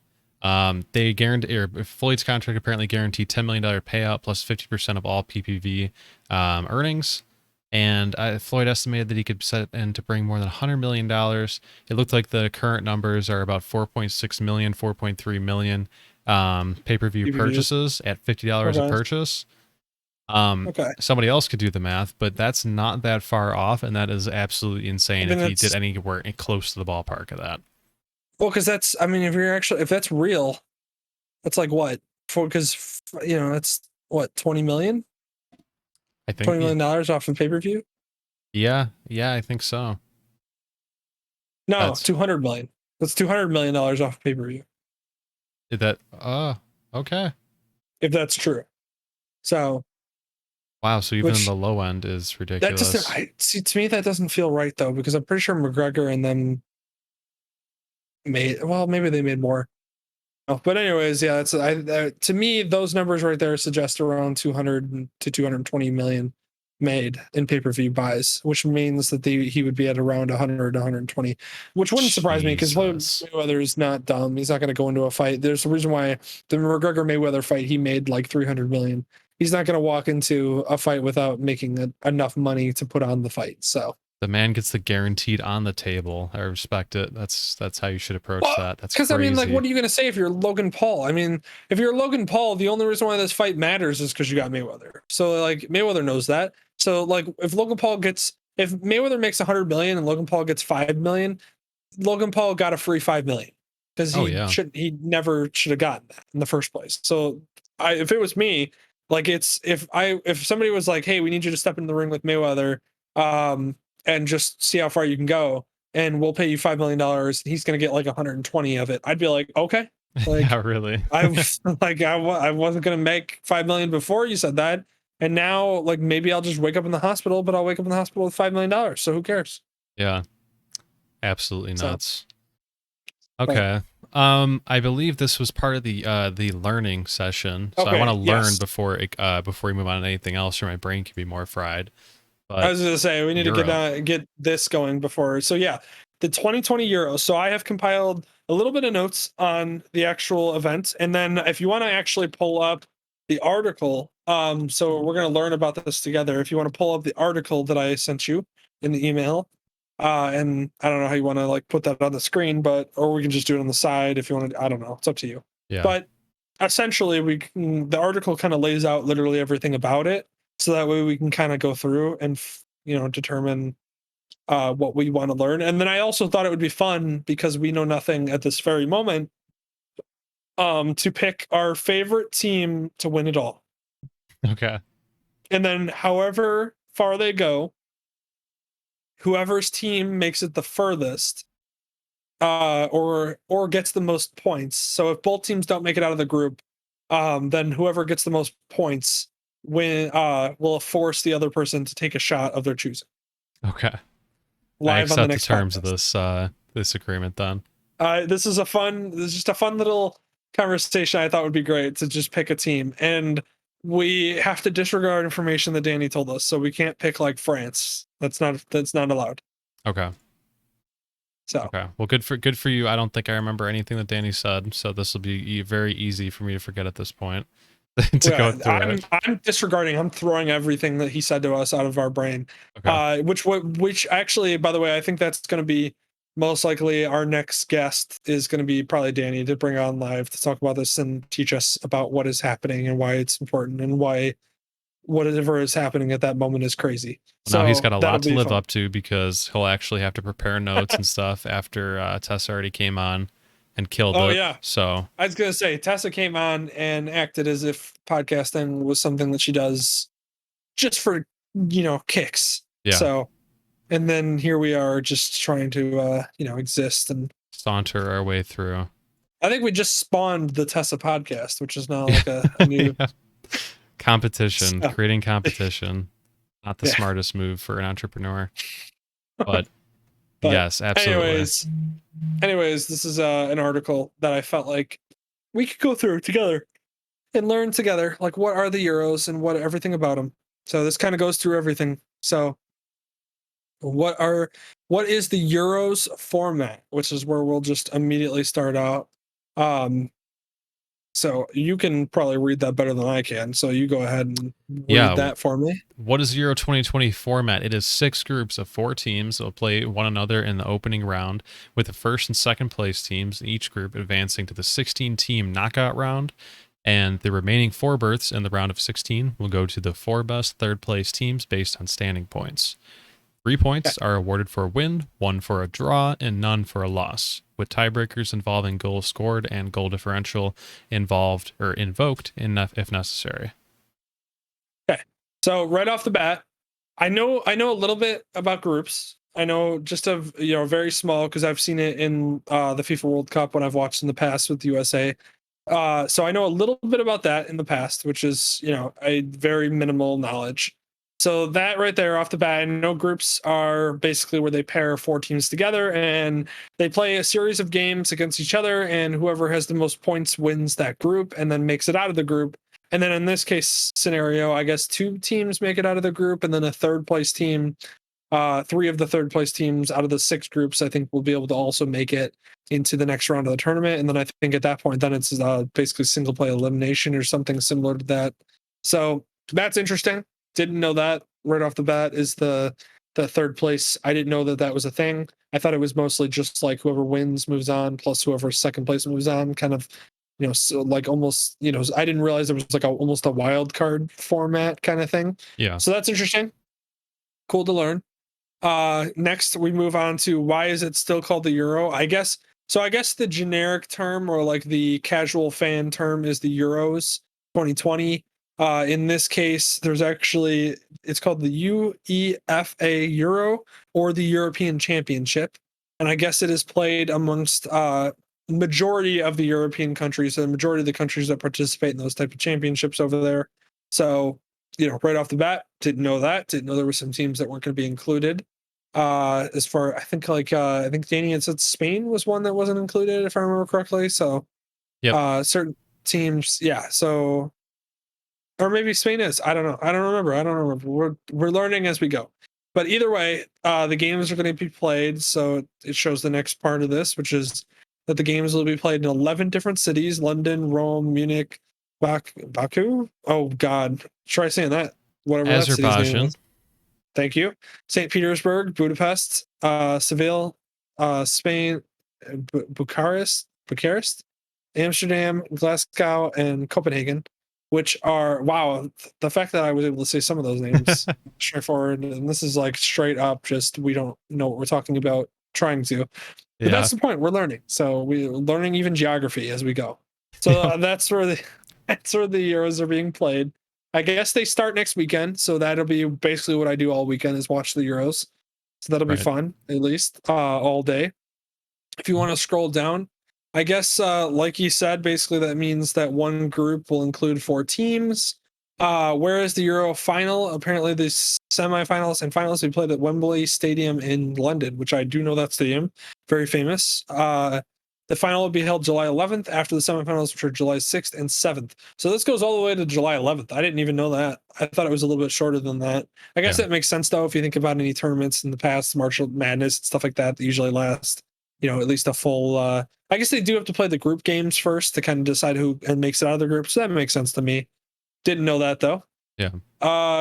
They guarantee, or Floyd's contract apparently guaranteed $10 million payout plus 50% of all PPV earnings. And Floyd estimated that he could set in to bring more than $100 million. It looked like the current numbers are about 4.6 million, 4.3 million pay-per-view PPVs. purchases at $50 a purchase. Okay. Somebody else could do the math, but that's not that far off, and that is absolutely insane if he did anywhere close to the ballpark of that. Well, because if that's real, that's like what? Because that's what, 20 million? I think $20 million off of pay-per-view? Yeah, I think so. No, that's 200 million. That's $200 million off pay-per-view. Okay. If that's true. So wow, so even the low end is ridiculous. To me that doesn't feel right though, because I'm pretty sure McGregor and them maybe they made more. Oh, but anyways, yeah, that's to me those numbers right there suggest around 200 to 220 million made in pay-per-view buys, which means that he would be at around 100 to 120, which wouldn't surprise me because Mayweather is not dumb. He's not going to go into a fight. There's a reason why the McGregor Mayweather fight he made like 300 million. He's not going to walk into a fight without making enough money to put on the fight. So the man gets the guaranteed on the table. I respect it. That's how you should approach that. That's because I mean, like, what are you going to say if you're Logan Paul? I mean, if you're Logan Paul, the only reason why this fight matters is because you got Mayweather. So like Mayweather knows that. So like if Mayweather makes 100 million and Logan Paul gets 5 million, Logan Paul got a free 5 million because he never should have gotten that in the first place. So if it was me, like if somebody was like, hey, we need you to step in the ring with Mayweather, and just see how far you can go, and we'll pay you $5 million. He's going to get like 120 of it. I'd be like, okay. Like, yeah, really. I wasn't going to make 5 million before you said that. And now like maybe I'll just wake up in the hospital, but I'll wake up in the hospital with $5 million. So who cares? Yeah. Absolutely nuts. Okay. I believe this was part of the learning session. So I want to learn before we move on to anything else, or my brain can be more fried. But I was going to say we need to get this going before. So yeah, the 2020 Euros. So I have compiled a little bit of notes on the actual event, and then if you want to actually pull up the article, so we're going to learn about this together. If you want to pull up the article that I sent you in the email, and I don't know how you want to like put that on the screen, or we can just do it on the side if you want to. I don't know. It's up to you. Yeah. But essentially, the article kind of lays out literally everything about it. So that way we can kind of go through and, determine what we want to learn. And then I also thought it would be fun because we know nothing at this very moment, to pick our favorite team to win it all. Okay. And then however far they go, whoever's team makes it the furthest, or gets the most points. So if both teams don't make it out of the group, then whoever gets the most points will force the other person to take a shot of their choosing. Okay. Live on the next terms podcast. of this agreement then. This is just a fun little conversation I thought would be great to just pick a team. And we have to disregard information that Danny told us. So we can't pick like France. That's not allowed. Okay. So okay. Well, good for you. I don't think I remember anything that Danny said, so this will be very easy for me to forget at this point. Go through I'm disregarding. I'm throwing everything that he said to us out of our brain. Okay. Which actually, by the way, I think that's going to be most likely our next guest is going to be probably Danny to bring on live to talk about this and teach us about what is happening and why it's important and why whatever is happening at that moment is crazy. Now he's got a lot to live up to because he'll actually have to prepare notes and stuff after Tessa already came on and killed it. Oh yeah. So I was gonna say Tessa came on and acted as if podcasting was something that she does just for kicks. Yeah. So And then here we are just trying to, exist. And Saunter our way through. I think we just spawned the Tessa podcast, which is now like a new Yeah. Competition, so, creating competition. Not the yeah. smartest move for an entrepreneur, but But yes, absolutely. anyways, this is an article that I felt like we could go through together and learn together, like what are the Euros and what everything about them. So this kind of goes through everything. So what is the Euros format, which is where we'll just immediately start out. So you can probably read that better than I can. So you go ahead and read Yeah. that for me. What is the Euro 2020 format? It is 6 groups of 4 teams that will play one another in the opening round, with the first and second place teams in each group advancing to the 16-team knockout round, and the remaining 4 berths in the round of 16 will go to the 4 best third place teams based on standing points. 3 points are awarded for a win, 1 for a draw, and none for a loss, with tiebreakers involving goals scored and goal differential involved or invoked if necessary. Okay. So right off the bat, I know a little bit about groups. I know just very small because I've seen it in the FIFA World Cup when I've watched in the past with the USA. So I know a little bit about that in the past, which is a very minimal knowledge. So that right there off the bat, I know groups are basically where they pair 4 teams together and they play a series of games against each other, and whoever has the most points wins that group and then makes it out of the group. And then in this case scenario, I guess 2 teams make it out of the group, and then a third place team, 3 of the third place teams out of the 6 groups, I think will be able to also make it into the next round of the tournament. And then I think at that point, then it's basically single play elimination or something similar to that. So that's interesting. Didn't know that right off the bat is the third place. I didn't know that was a thing. I thought it was mostly just like whoever wins moves on, plus whoever second place moves on, kind of, so like almost, I didn't realize there was like almost a wild card format kind of thing. Yeah. So that's interesting. Cool to learn. Next we move on to why is it still called the Euro? I guess the generic term or like the casual fan term is the Euros 2020. In this case, it's called the UEFA Euro or the European Championship, and I guess it is played amongst majority of the European countries, so the majority of the countries that participate in those type of championships over there. So right off the bat, didn't know there were some teams that weren't going to be included. As far I think Danny had said Spain was one that wasn't included, if I remember correctly. So certain teams, yeah. So or maybe Spain is. I don't know. I don't remember. We're learning as we go. But either way, the games are going to be played. So it shows the next part of this, which is that the games will be played in 11 different cities: London, Rome, Munich, Baku. Oh God, try saying that. Whatever that city's name was. Thank you. St. Petersburg, Budapest, Seville, Spain, Bucharest, Amsterdam, Glasgow, and Copenhagen, which are, wow, the fact that I was able to say some of those names straightforward, and this is like straight up just we don't know what we're talking about trying to. But that's the point. We're learning. So we're learning even geography as we go. So that's where the Euros are being played. I guess they start next weekend, so that'll be basically what I do all weekend is watch the Euros. So that'll be fun, at least all day. If you want to scroll down, I guess like you said, basically that means that one group will include 4 teams. Whereas the Euro final, apparently the semifinals and finals will be played at Wembley Stadium in London, which I do know that stadium, very famous. The final will be held July 11th after the semifinals, which are July 6th and 7th. So this goes all the way to July 11th. I didn't even know that. I thought it was a little bit shorter than that. I guess that makes sense, though, if you think about any tournaments in the past, March Madness, stuff like that usually last, at least a full... I guess they do have to play the group games first to kind of decide who makes it out of the group. So that makes sense to me. Didn't know that, though. Yeah.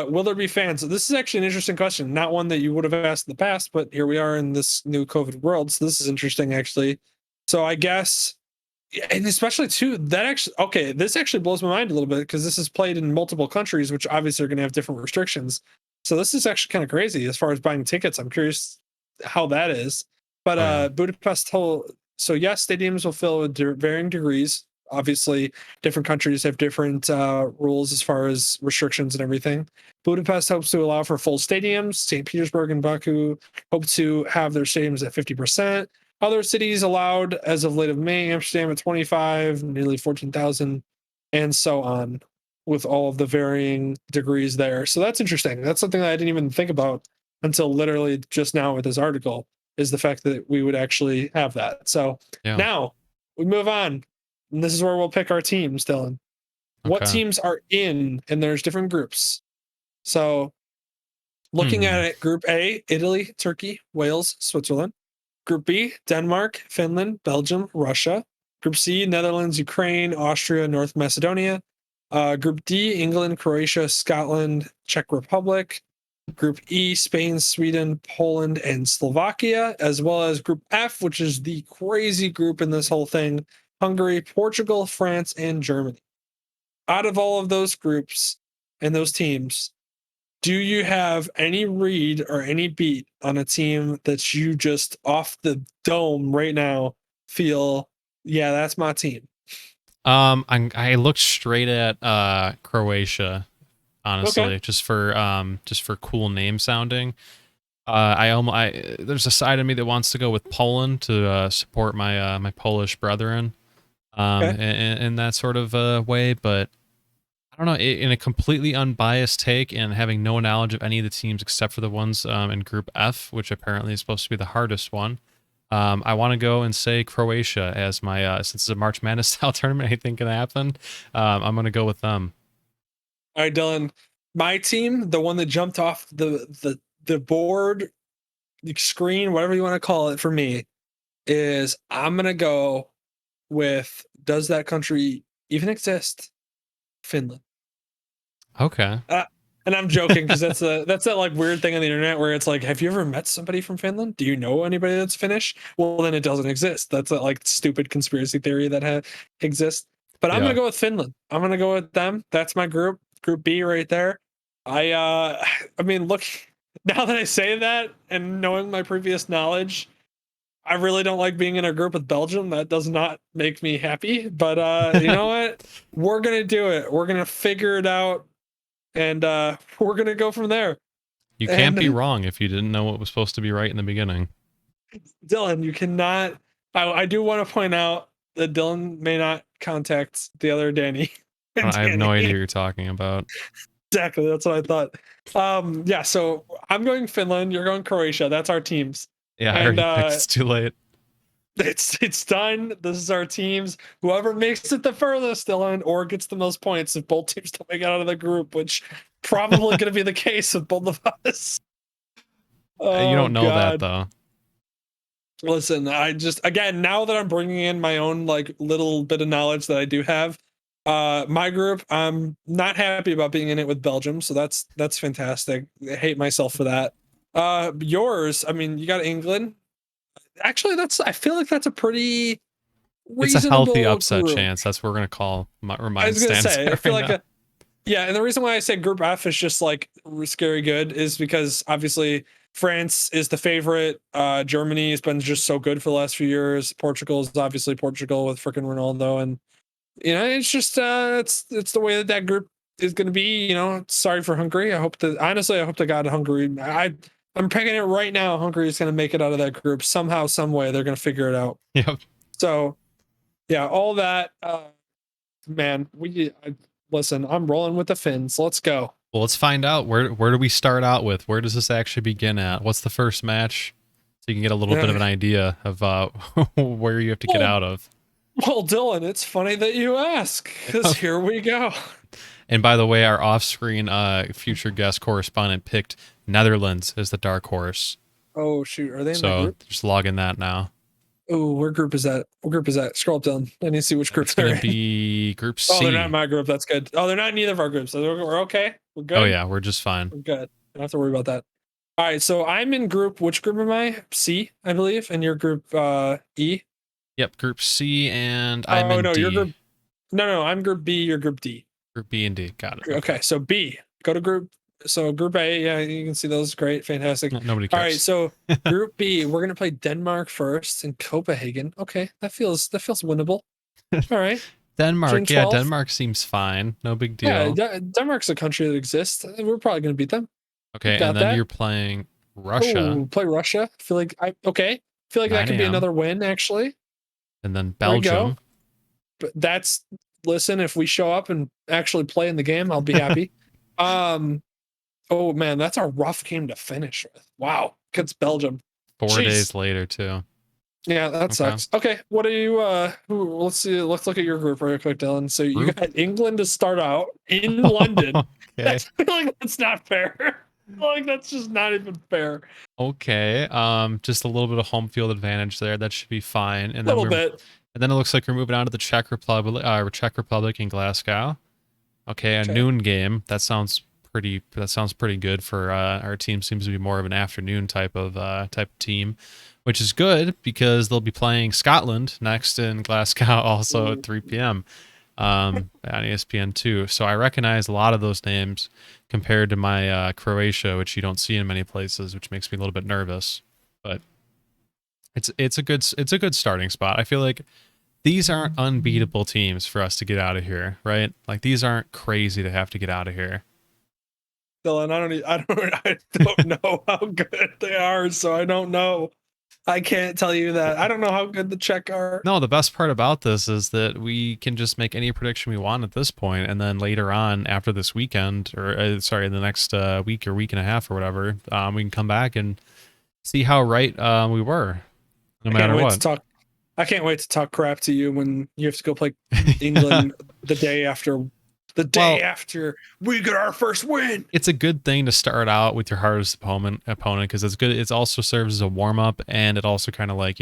Will there be fans? This is actually an interesting question. Not one that you would have asked in the past, but here we are in this new COVID world. So this is interesting, actually. So I guess, and especially too, this actually blows my mind a little bit because this is played in multiple countries, which obviously are going to have different restrictions. So this is actually kind of crazy as far as buying tickets. I'm curious how that is. But Budapest so yes, stadiums will fill with varying degrees. Obviously, different countries have different rules as far as restrictions and everything. Budapest hopes to allow for full stadiums. St. Petersburg and Baku hope to have their stadiums at 50%. Other cities allowed as of late of May, Amsterdam at 25, nearly 14,000, and so on, with all of the varying degrees there. So that's interesting. That's something that I didn't even think about until literally just now with this article, is the fact that we would actually have that. So Yeah. now we move on. And this is where we'll pick our teams, Dylan. What Okay. teams are in, and there's different groups. So looking at it, Group A, Italy, Turkey, Wales, Switzerland. Group B, Denmark, Finland, Belgium, Russia. Group C, Netherlands, Ukraine, Austria, North Macedonia. Group D, England, Croatia, Scotland, Czech Republic. Group E, Spain, Sweden, Poland, and Slovakia, as well as Group F, which is the crazy group in this whole thing, Hungary, Portugal, France, and Germany. Out of all of those groups and those teams, do you have any read or any beat on a team that you just off the dome right now feel, yeah, that's my team? I looked straight at Croatia, honestly, Okay. just for cool name sounding. There's a side of me that wants to go with Poland to support my my Polish brethren, Okay. in that sort of way, but I don't know, in a completely unbiased take and having no knowledge of any of the teams except for the ones in Group F, which apparently is supposed to be the hardest one. I want to go and say Croatia as my, since it's a March Madness style tournament, anything can happen. I'm going to go with them. All right, Dylan. My team, the one that jumped off the board, the screen, whatever you want to call it for me, is I'm gonna go with, does that country even exist? Finland. Okay. And I'm joking because that's that like weird thing on the internet where it's like, have you ever met somebody from Finland? Do you know anybody that's Finnish? Well, then it doesn't exist. That's a like stupid conspiracy theory that exists. But I'm Yeah. gonna go with Finland. I'm gonna go with them. That's my group, Group B right there. I mean, look, now that I say that and knowing my previous knowledge, I really don't like being in a group with Belgium. That does not make me happy. But you know what? We're gonna do it. We're gonna figure it out, and we're gonna go from there. You can't be And wrong if you didn't know what was supposed to be right in the beginning. Dylan, you cannot. I do want to point out that Dylan may not contact the other Danny. I have no idea Danny. what you're talking about. Exactly, that's what I thought. Yeah. So I'm going Finland. You're going Croatia. That's our teams. Yeah, I And already picked. It's too late. it's done. This is our teams. Whoever makes it the furthest, Dylan, or gets the most points if both teams don't make it out of the group, which probably going to be the case with both of us. You Oh don't know that God. though. Listen, I just, again, now that I'm bringing in my own like little bit of knowledge that I do have, my group, I'm not happy about being in it with Belgium, so that's fantastic. I hate myself for that. Yours, I mean, you got England. Actually, I feel like that's a pretty It's a healthy reasonable upset group. chance. That's what we're gonna call where I mine was gonna stands say, I right feel like now. yeah, and the reason why I say Group F is just like scary good is because obviously France is the favorite. Germany has been just so good for the last few years. Portugal is obviously Portugal with freaking Ronaldo, and you know it's just it's the way that group is going to be. You know, sorry for Hungary. I hope that honestly, I hope to God Hungary. I'm picking it right now. Hungary is going to make it out of that group somehow, some way. They're going to figure it out. Yep. So yeah, all that. Man, listen. I'm rolling with the Finns. Let's go. Well, let's find out where do we start out with? Where does this actually begin at? What's the first match? So you can get a little bit of an idea of where you have to get out of. Well, Dylan, it's funny that you ask, because here we go. And by the way, our off-screen future guest correspondent picked Netherlands as the dark horse. Oh shoot, are they in my So group? just log in that now. Oh, where group is that? What group is that? Scroll up down. I need to see which group It's they're gonna in. be Group C. Oh, they're not in my group. That's good. Oh, they're not in either of our groups. So we're okay. We're good. Oh yeah, we're just fine. We're good. Don't have to worry about that. All right, so I'm in group. Which group am I? C, I believe, and your group E. Yep, Group C, and I'm in no, D. your group. No, I'm group B. Your group D. Group B and D. Got it. Okay, so B. Go to group. So group A, yeah, you can see those. Great, fantastic. Nobody All cares. right, so group B, we're gonna play Denmark first in Copenhagen. Okay, that feels winnable. All right. Denmark, yeah, 12th. Denmark seems fine. No big Yeah, deal. Denmark's a country that exists. We're probably going to beat them. Okay, and Got then that. you're playing Russia, Oh, play Russia. I feel like I feel like that 9 could be a.m., another win. Actually, and then there we go. Belgium. But listen. If we show up and actually play in the game, I'll be happy. Oh man, that's a rough game to finish with. Wow, against Belgium. 4 days Jeez. later too. Yeah, that sucks. Okay, what are you? Let's see. Let's look at your group real quick, Dylan. So you Group? got England to start out in London. Okay. I feel like that's not fair. I feel like that's just not even fair. Okay. Just a little bit of home field advantage there. That should be fine. And A then little bit. and then it looks like we're moving on to the Czech Republic in Glasgow. Okay, a Okay. noon game. That sounds pretty good for our team. Seems to be more of an afternoon type of team, which is good because they'll be playing Scotland next in Glasgow also at 3 p.m. On ESPN2. So I recognize a lot of those names compared to my Croatia, which you don't see in many places, which makes me a little bit nervous. But it's a good starting spot. I feel like these aren't unbeatable teams for us to get out of here, right? Like these aren't crazy to have to get out of here. Dylan, I don't know how good they are, so I don't know. I can't tell you that. I don't know how good the Czech are. No, the best part about this is that we can just make any prediction we want at this point, and then later on, after this weekend, or the next week or week and a half or whatever, we can come back and see how right we were, no matter what. I can't wait to talk crap to you when you have to go play England the day after. After we get our first win. It's a good thing to start out with your hardest opponent because it's good. It also serves as a warm up, and it also kind of like,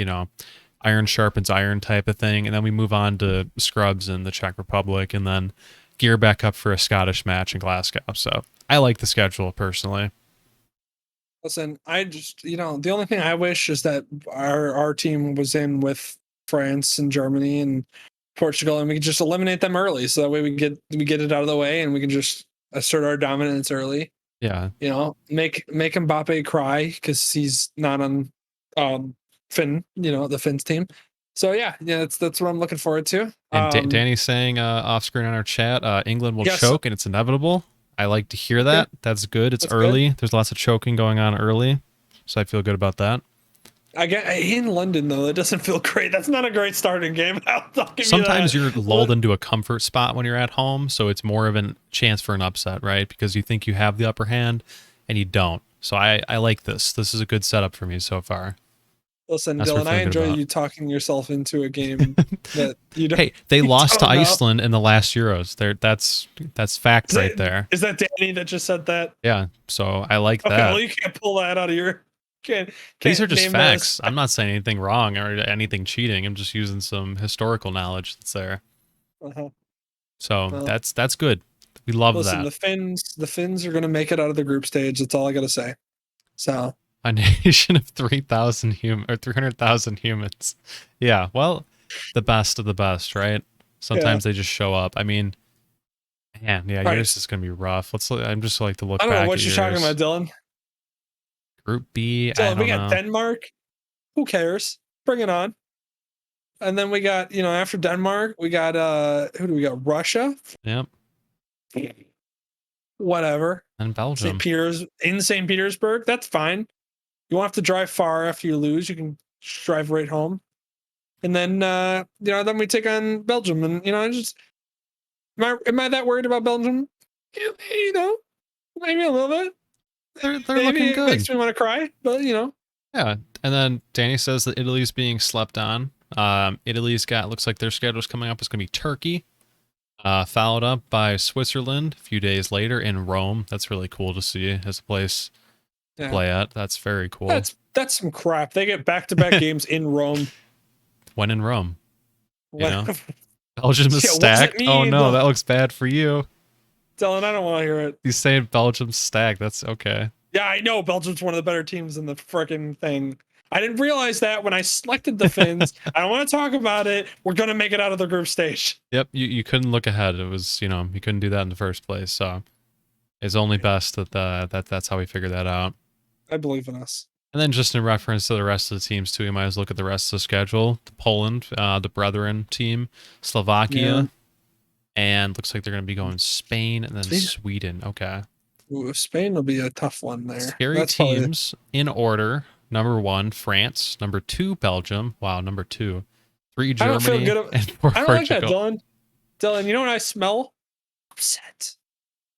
iron sharpens iron type of thing. And then we move on to scrubs in the Czech Republic, and then gear back up for a Scottish match in Glasgow. So I like the schedule personally. Listen, I just the only thing I wish is that our team was in with France and Germany and Portugal, and we could just eliminate them early, so that way we get it out of the way, and we can just assert our dominance early. Yeah, make Mbappe cry because he's not on Finn, the Finns team. So yeah, that's what I'm looking forward to. And Danny's saying off screen on our chat, England will yes. choke, and it's inevitable. I like to hear that. Good. That's good. It's That's early. good. There's lots of choking going on early, so I feel good about that. I get in London though. It doesn't feel great. That's not a great starting game. Sometimes you're lulled into a comfort spot when you're at home, so it's more of a chance for an upset, right? Because you think you have the upper hand, and you don't. So I like this. This is a good setup for me so far. Listen, Dylan, I enjoy you talking yourself into a game that you don't. Hey, they lost to Iceland in the last Euros. That's fact right there. Is that Danny that just said that? Yeah. So I like that. Well, you can't pull that out of your. These are just facts. I'm not saying anything wrong or anything cheating. I'm just using some historical knowledge that's there. Uh-huh. So that's good. We love that. The Finns are going to make it out of the group stage. That's all I got to say. So a nation of 300,000 humans. Yeah. Well, the best of the best, right? Sometimes they just show up. I mean, man, yeah, yours is going to be rough. I'm just like to look back. I don't know what you're talking about, Dylan. Group B. Dylan, we got Denmark. Who cares? Bring it on. And then we got, after Denmark, we got who do we got? Russia. Yep. Whatever. And Belgium. St. Petersburg. That's fine. You won't have to drive far after you lose. You can drive right home. And then then we take on Belgium. And am I that worried about Belgium? Maybe a little bit. They're looking good. It makes me want to cry, but Yeah. And then Danny says that Italy's being slept on. Italy's looks like their schedule's coming up. It's going to be Turkey, followed up by Switzerland a few days later in Rome. That's really cool to see as a place to play at. That's very cool. That's some crap. They get back-to-back games in Rome. When in Rome. Belgium is stacked. Oh no, that looks bad for you. Dylan, I don't want to hear it. He's saying Belgium's stacked. That's okay. Yeah, I know. Belgium's one of the better teams in the freaking thing. I didn't realize that when I selected the Finns. I don't want to talk about it. We're going to make it out of the group stage. Yep, you couldn't look ahead. It was, you couldn't do that in the first place. So it's only best that's how we figured that out. I believe in us. And then just in reference to the rest of the teams too, you might as well look at the rest of the schedule. Poland, the Brethren team, Slovakia, And looks like they're going to be going Spain and then Spain. Sweden. Okay. Ooh, Spain will be a tough one there. Scary That's probably teams in order. Number 1, France. Number 2, Belgium. Wow, number 2. 3, I don't feel Germany. good. And 4, I don't like that, Portugal. Dylan. Dylan, you know what I smell? Upset.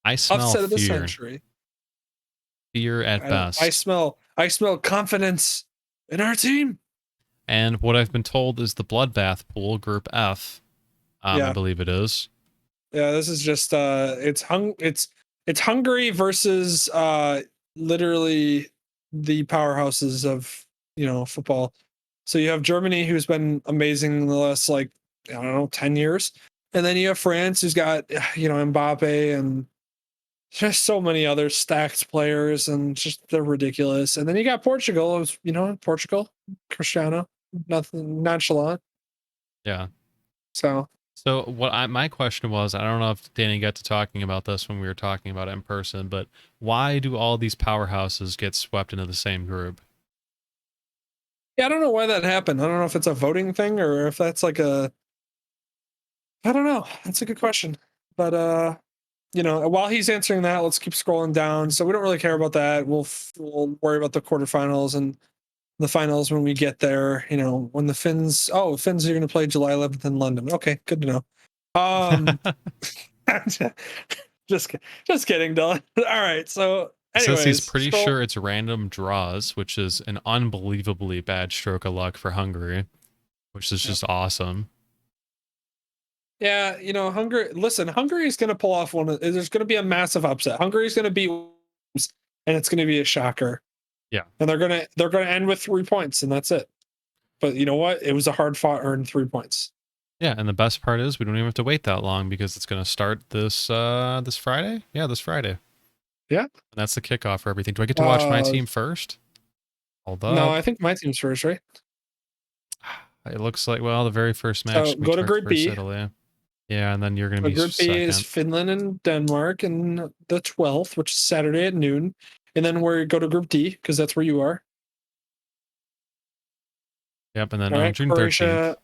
I smell Upset of the fear. century. Fear at best. I smell confidence in our team. And what I've been told is the bloodbath pool, Group F. Yeah. I believe it is. Yeah, this is just it's Hungary versus literally the powerhouses of, football. So you have Germany, who's been amazing in the last, like, I don't know, 10 years. And then you have France, who's got, Mbappe and just so many other stacked players, and just they're ridiculous. And then you got Portugal, Portugal, Cristiano, nothing nonchalant. Yeah. So So my question was, I don't know if Danny got to talking about this when we were talking about it in person, but why do all these powerhouses get swept into the same group? yeah, I don't know why that happened. I don't know if it's a voting thing or if that's like I don't know. That's a good question. But while he's answering that, let's keep scrolling down. So we don't really care about that. We'll worry about the quarterfinals and the finals when we get there. When the Finns are going to play July 11th in London. Okay, good to know. just kidding, Dylan. All right. So It says anyways, he's pretty sure it's random draws, which is an unbelievably bad stroke of luck for Hungary, which is just awesome. Yeah, Hungary. Listen, Hungary is going to pull off there's going to be a massive upset. Hungary is going to beat, and it's going to be a shocker. Yeah, and they're going to end with 3 points, and that's it. But you know what? It was a hard fought earned 3 points. yeah, and the best part is we don't even have to wait that long because it's going to start this Friday. Yeah, this Friday. Yeah, and that's the kickoff for everything. Do I get to watch my team first? Hold up. No, I think my team's first, right? It looks like the very first match. So go to Group B. Italy. Yeah, and then you're going to be Group B is Finland and Denmark, and the 12th, which is Saturday at noon. And then we go to Group D because that's where you are. Yep, and then on June 13th.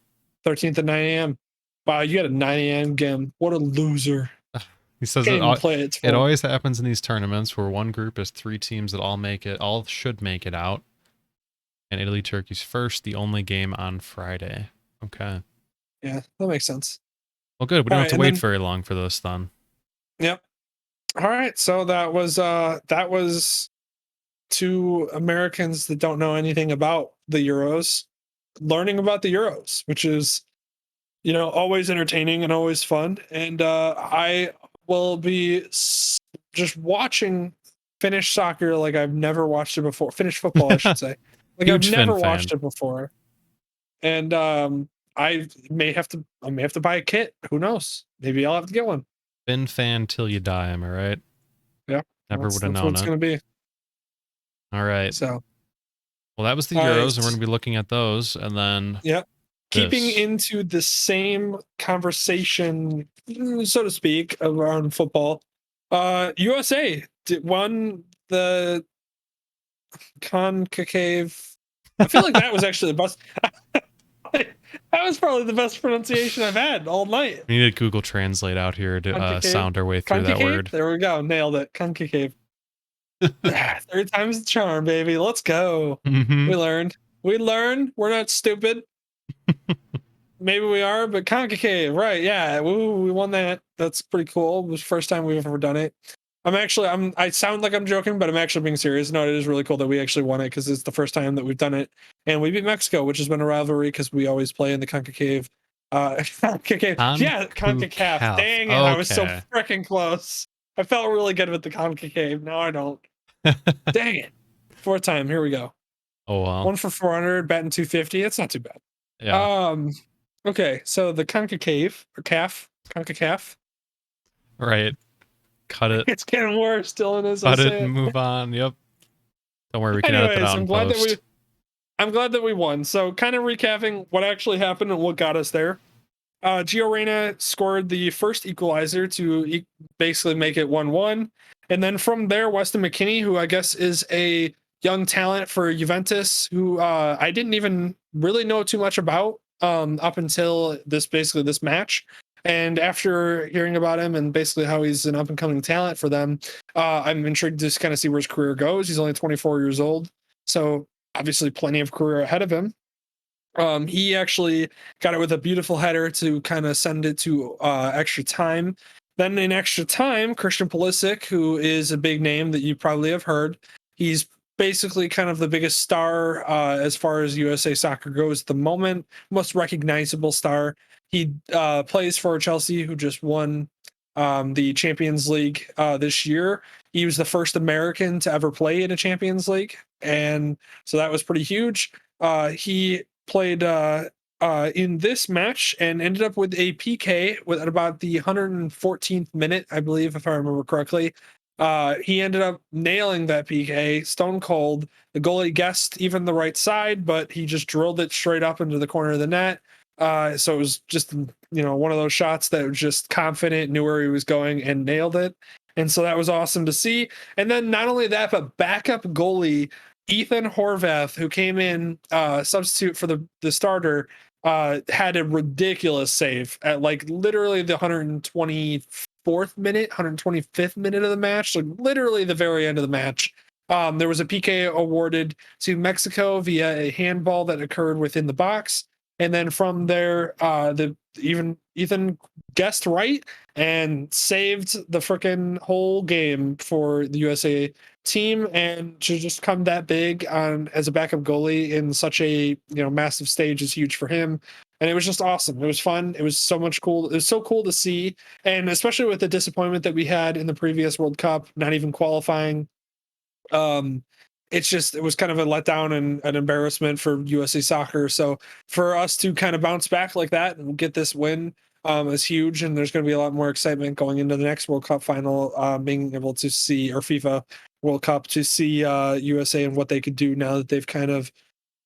13th at 9 a.m. Wow, you got a 9 a.m. game. What a loser. He says it always happens in these tournaments where one group is 3 teams that all should make it out. And Italy, Turkey's first, the only game on Friday. Okay. Yeah, that makes sense. Well, good. We don't have to wait very long for this then. Yep. All right. So that was 2 Americans that don't know anything about the Euros learning about the Euros, which is, always entertaining and always fun. And I will be just watching Finnish soccer like I've never watched it before. Finnish football, I should say. Like I've never watched it before. And I may have to buy a kit. Who knows? Maybe I'll have to get one. Fin fan till you die, am I right? Yeah. Never would have known that's what it's going to be. All right. So, well, that was the Euros, and we're going to be looking at those, and then keeping into the same conversation, so to speak, around football. USA won the CONCACAF. I feel like that was actually the best. That was probably the best pronunciation I've had all night. We need to Google Translate out here to sound our way through that word. There we go. Nailed it. CONCACAF. 3 times the charm, baby. Let's go. Mm-hmm. We learned. We're not stupid. Maybe we are, but CONCACAF, right? Yeah, we won that. That's pretty cool. It was the first time we've ever done it. I sound like I'm joking, but I'm actually being serious. No, it is really cool that we actually won it because it's the first time that we've done it, and we beat Mexico, which has been a rivalry because we always play in the CONCACAF. CONCACAF. Yeah, CONCACAF. Dang it, I was so freaking close. I felt really good with the CONCACAF. Now I don't. Dang it. 4th time. Here we go. Oh wow. 1 for 400, batting 250. It's not too bad. Yeah. Okay, so the CONCACAF. Right. Cut it. It's getting worse. Dylan is. Cut it and move on. Yep. Don't worry, we can edit that out in post. I'm glad that we won. So, kind of recapping what actually happened and what got us there. Gio Reyna scored the first equalizer to basically make it 1-1. And then from there, Weston McKennie, who I guess is a young talent for Juventus, who I didn't even really know too much about up until this match. And after hearing about him and basically how he's an up and coming talent for them, I'm intrigued to just kind of see where his career goes. He's only 24 years old, so obviously plenty of career ahead of him. He actually got it with a beautiful header to kind of send it to extra time. Then in extra time, Christian Pulisic, who is a big name that you probably have heard, he's basically kind of the biggest star as far as USA Soccer goes at the moment, most recognizable star. He plays for Chelsea, who just won the Champions League this year. He was the first American to ever play in a Champions League, and so that was pretty huge. He played in this match and ended up with a PK with at about the 114th minute, I believe, if I remember correctly. He ended up nailing that PK stone cold. The goalie guessed even the right side, but he just drilled it straight up into the corner of the net. So it was just one of those shots that was just confident, knew where he was going, and nailed it. And so that was awesome to see. And then not only that, but backup goalie Ethan Horvath, who came in substitute for the starter, had a ridiculous save at like literally the 124th minute, 125th minute of the match, like literally the very end of the match. There was a PK awarded to Mexico via a handball that occurred within the box, and then from there, Ethan guessed right and saved the freaking whole game for the USA team, and to just come that big on as a backup goalie in such a massive stage is huge for him. And it was just awesome. It was fun. It was so much cool. It was so cool to see, and especially with the disappointment that we had in the previous World Cup, not even qualifying. It was kind of a letdown and an embarrassment for USA Soccer. So for us to kind of bounce back like that and get this win is huge. And there's going to be a lot more excitement going into the next World Cup final, being able to see, or FIFA World Cup, to see USA and what they could do now that they've kind of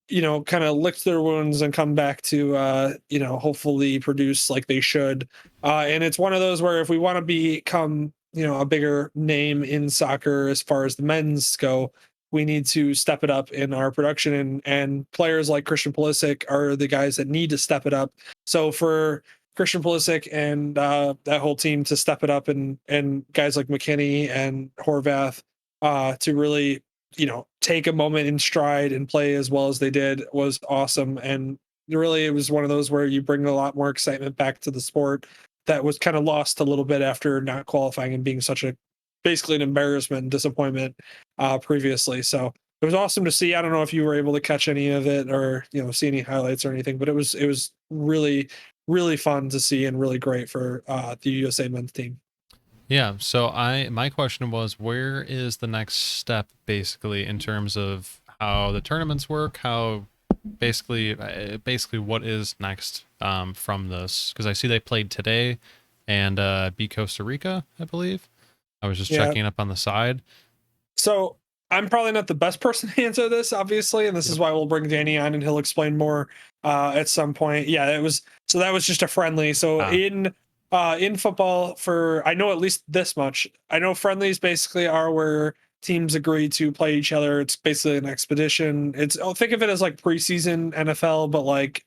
licked their wounds and come back to hopefully produce like they should. And it's one of those where if we want to become a bigger name in soccer as far as the men's go, we need to step it up in our production, and players like Christian Pulisic are the guys that need to step it up. So for Christian Pulisic and that whole team to step it up, and guys like McKinney and Horvath to really take a moment in stride and play as well as they did was awesome. And really, it was one of those where you bring a lot more excitement back to the sport that was kind of lost a little bit after not qualifying and being such a basically an embarrassment and disappointment previously. So it was awesome to see. I don't know if you were able to catch any of it or see any highlights or anything, but it was really really fun to see and really great for the USA men's team. Yeah, so my question was, where is the next step basically in terms of how the tournaments work, how basically what is next from this? Because I see they played today and beat Costa Rica, I believe. I was just checking up on the side. So I'm probably not the best person to answer this, obviously, and this is why we'll bring Danny on and he'll explain more at some point. Yeah, that was just a friendly. So in football, I know at least this much. I know friendlies basically are where teams agree to play each other. It's basically an expedition. Think of it as like preseason NFL, but like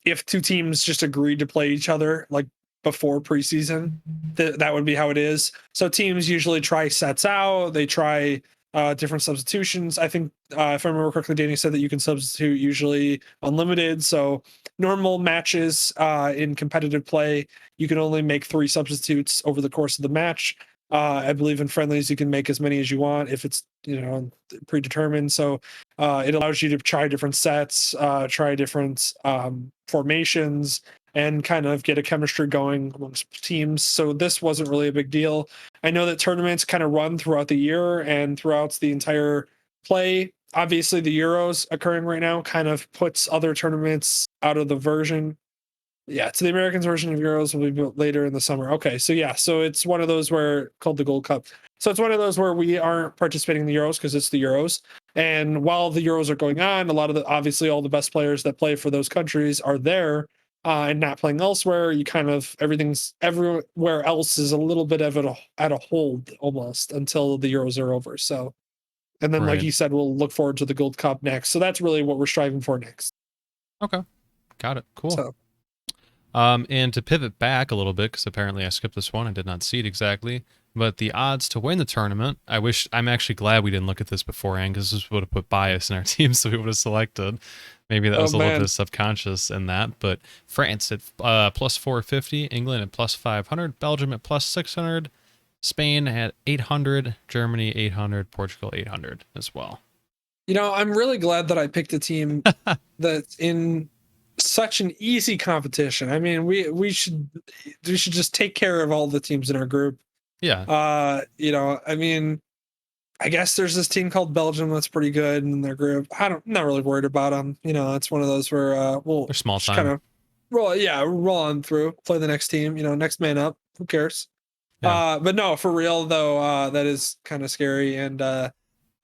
if two teams just agreed to play each other like before preseason, that would be how it is. So teams usually try sets out. They try different substitutions. I think if I remember correctly, Danny said that you can substitute usually unlimited. So normal matches in competitive play, you can only make 3 substitutes over the course of the match. I believe in friendlies you can make as many as you want if it's predetermined. So it allows you to try different sets, try different formations, and kind of get a chemistry going amongst teams. So this wasn't really a big deal. I know that tournaments kind of run throughout the year and throughout the entire play. Obviously, the Euros occurring right now kind of puts other tournaments out of the version. Yeah, so the Americans version of Euros will be built later in the summer. Okay, so it's one of those where called the Gold Cup. So it's one of those where we aren't participating in the Euros because it's the Euros. And while the Euros are going on, a lot of obviously all the best players that play for those countries are there and not playing elsewhere. You kind of everywhere else is a little bit of at a hold almost until the Euros are over. So, and then like you said, we'll look forward to the Gold Cup next. So that's really what we're striving for next. Okay, got it. Cool. So, And to pivot back a little bit, because apparently I skipped this one, I did not see it exactly. But the odds to win the tournament, I'm actually glad we didn't look at this beforehand, because this would have put bias in our teams that we would have selected. Maybe that Oh was a little man. bit subconscious in that. But France at plus 450, England at plus 500, Belgium at plus 600, Spain at 800, Germany 800, Portugal 800 as well. I'm really glad that I picked a team that's in such an easy competition. I mean, we should just take care of all the teams in our group. Yeah, I mean, I guess there's this team called Belgium that's pretty good in their group. I'm not really worried about them. It's one of those where we'll they're small just kind time. of roll on through, play the next team. Next man up. Who cares? Yeah. But no, for real though, that is kind of scary. And I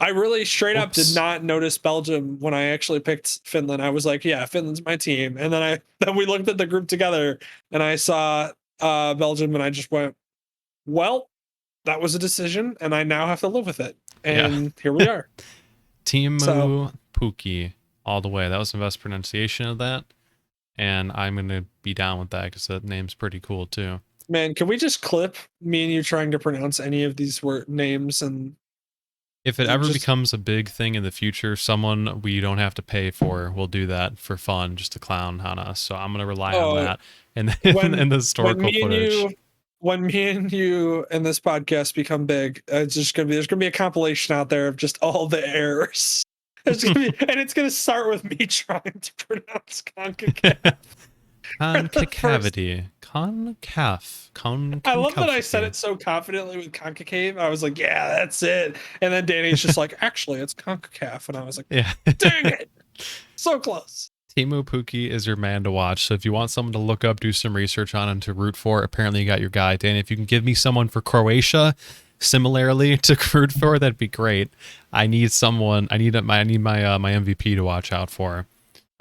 really straight up did Whoops. not notice Belgium when I actually picked Finland. I was like, yeah, Finland's my team. And then we looked at the group together and I saw Belgium and I just went, well, that was a decision and I now have to live with it. And here we are. Timu So Pukki all the way. That was the best pronunciation of that. And I'm going to be down with that because that name's pretty cool too. man, can we just clip me and you trying to pronounce any of these word names? And If it ever just becomes a big thing in the future, someone we don't have to pay for will do that for fun, just to clown on us. So I'm going to rely on that and in the historical footage. When me and you and this podcast become big, there's gonna be a compilation out there of just all the errors. And it's gonna start with me trying to pronounce CONCACAF. Concavity. Concaf. I love that I said it so confidently with CONCACAF. I was like, yeah, that's it. And then Danny's just like, actually, it's CONCACAF. And I was like, Yeah. dang it. So close. Timu Pukki is your man to watch. So if you want someone to look up, do some research on and to root for, apparently you got your guy. Dan, if you can give me someone for Croatia, similarly to root for, that'd be great. I need someone. I need my MVP to watch out for,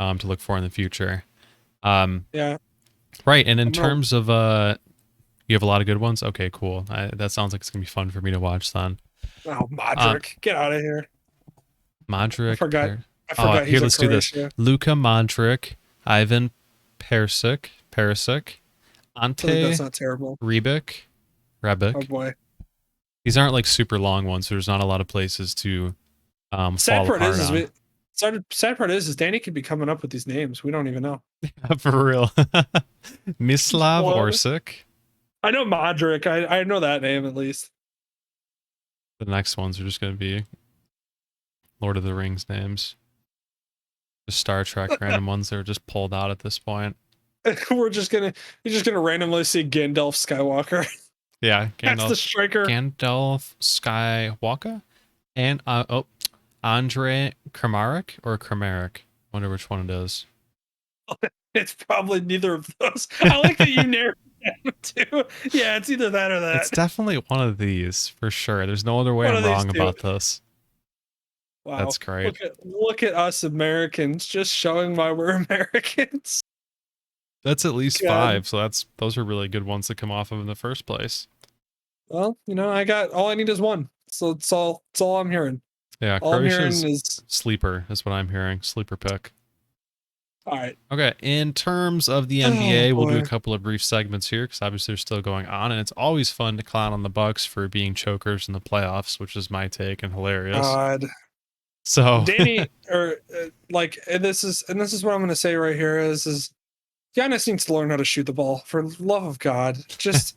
to look for in the future. Yeah. Right. And in terms of you have a lot of good ones. Okay, cool. That sounds like it's gonna be fun for me to watch then. Oh, Modric, get out of here. Modric. I forgot. Here, let's do this. Luka Modric, Ivan Perisic, Ante That's not terrible. Rebic. Oh boy. These aren't like super long ones, so there's not a lot of places to Sad fall part apart is, on. sad part is Danny could be coming up with these names. We don't even know. For real. Mislav What? Orsic. I know Modric. I know that name at least. The next ones are just going to be Lord of the Rings names. Just Star Trek random ones that are just pulled out at this point. You're just gonna randomly see Gandalf Skywalker. Yeah, That's the striker. Gandalf Skywalker. And Andre Kramaric or Kramaric. Wonder which one it is. It's probably neither of those. I like that you narrowed it down too. Yeah, it's either that or that. It's definitely one of these for sure. There's no other way I'm wrong about this. Wow, that's great. Look at us Americans, just showing why we're Americans. That's at least 5, so those are really good ones to come off of in the first place. Well, I got all I need is one, so it's all I'm hearing. Yeah, all I'm hearing Croatia's is sleeper is what I'm hearing. Sleeper pick. All right. Okay, in terms of the NBA, we'll do a couple of brief segments here because obviously they're still going on, and it's always fun to clown on the Bucks for being chokers in the playoffs, which is my take and hilarious. God. So Danny, and this is what I'm going to say right here is Giannis needs to learn how to shoot the ball. For the love of God, just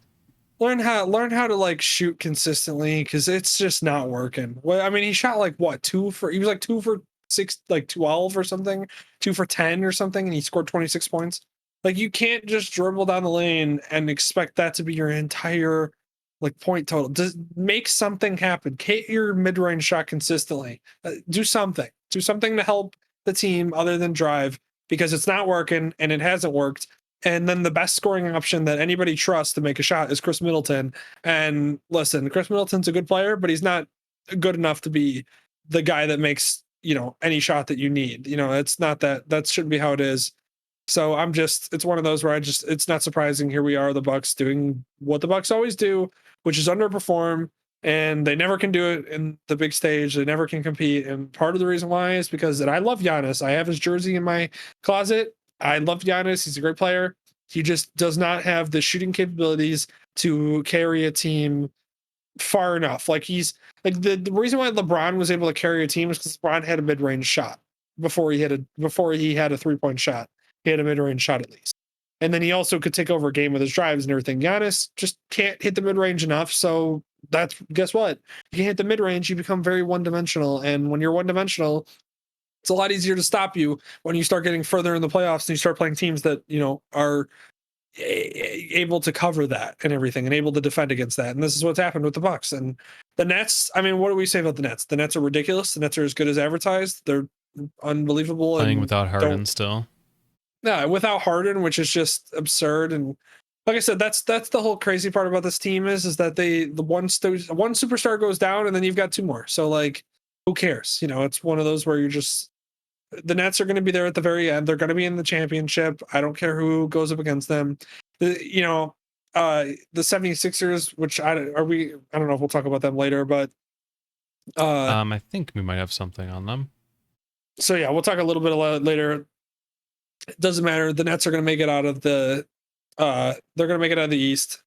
learn how to like shoot consistently because it's just not working. Well, I mean, he shot like what he was like 2 for 6, like 12 or something, 2 for 10 or something, and he scored 26 points. Like you can't just dribble down the lane and expect that to be your entire like point total. Just make something happen. Hit your mid-range shot consistently. Do something to help the team other than drive because it's not working and it hasn't worked. And then the best scoring option that anybody trusts to make a shot is Chris Middleton. And listen, Chris Middleton's a good player, but he's not good enough to be the guy that makes, any shot that you need. It's not that shouldn't be how it is. So it's one of those where it's not surprising. Here we are, the Bucks doing what the Bucks always do, which is underperform, and they never can do it in the big stage. They never can compete. And part of the reason why is because I love Giannis. I have his jersey in my closet. I love Giannis. He's a great player. He just does not have the shooting capabilities to carry a team far enough. Like he's like the reason why LeBron was able to carry a team is because LeBron had a mid-range shot before he had a 3-point shot. He had a mid-range shot at least. And then he also could take over a game with his drives and everything. Giannis just can't hit the mid-range enough. So that's guess what? You can hit the mid-range, you become very one-dimensional. And when you're one-dimensional, it's a lot easier to stop you when you start getting further in the playoffs and you start playing teams that, are able to cover that and everything and able to defend against that. And this is what's happened with the Bucks and the Nets. I mean, what do we say about the Nets? The Nets are ridiculous. The Nets are as good as advertised. They're unbelievable. Playing and without Harden still. Yeah, without Harden, which is just absurd. And like I said, that's the whole crazy part about this team is that the one superstar goes down and then you've got two more. So like, who cares? It's one of those where you're just the Nets are going to be there at the very end. They're going to be in the championship. I don't care who goes up against them. The 76ers, which I don't know if we'll talk about them later, but I think we might have something on them. So yeah, we'll talk a little bit later. It doesn't matter. The Nets are going to make it out of the they're going to make it out of the East.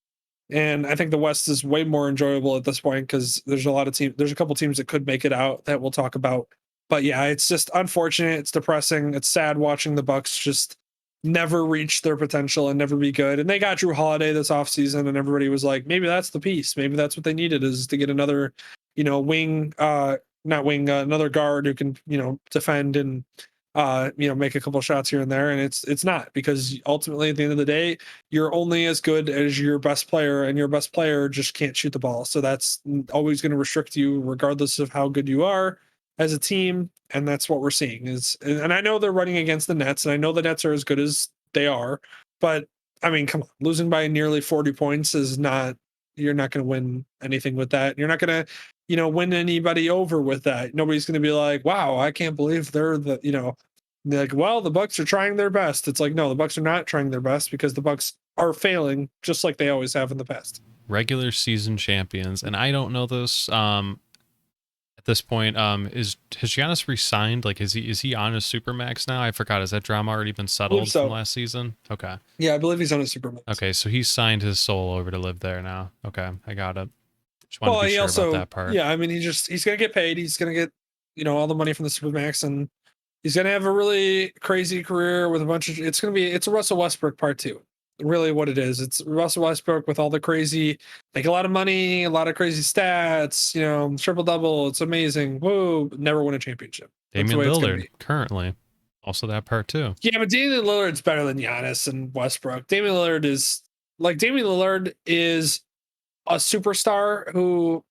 And I think the West is way more enjoyable at this point because there's a couple teams that could make it out that we'll talk about. But yeah, it's just unfortunate. It's depressing. It's sad watching the Bucks just never reach their potential and never be good. And they got Drew Holiday this offseason, and everybody was like, maybe that's the piece. Maybe that's what they needed is to get another, another guard who can, defend and, make a couple shots here and there. And it's not because ultimately at the end of the day, you're only as good as your best player, and your best player just can't shoot the ball. So that's always going to restrict you regardless of how good you are as a team. And that's what we're seeing and I know they're running against the Nets, and I know the Nets are as good as they are, but I mean, come on, losing by nearly 40 points you're not going to win anything with that. You're not going to, win anybody over with that. Nobody's going to be like, wow, I can't believe they're like, well, the Bucks are trying their best. It's like, no, the Bucks are not trying their best because the Bucks are failing just like they always have in the past. Regular season champions. And I don't know this, this point, has Giannis re-signed? Like, is he on his supermax now? I forgot. Has that drama already been settled from last season? Okay. Yeah, I believe he's on his supermax. Okay, so he's signed his soul over to live there now. Okay, I got it. Just wanted to be sure about that part. Yeah, I mean, he's gonna get paid. He's gonna get all the money from the supermax, and he's gonna have a really crazy career with a bunch of. It's a Russell Westbrook part two. Really what it is. It's Russell Westbrook with all the crazy, make a lot of money, a lot of crazy stats, triple double. It's amazing. Whoa, never win a championship. Damian Lillard currently also that part too. Yeah, but Damian Lillard's better than Giannis and Westbrook. Damian Lillard is a superstar who,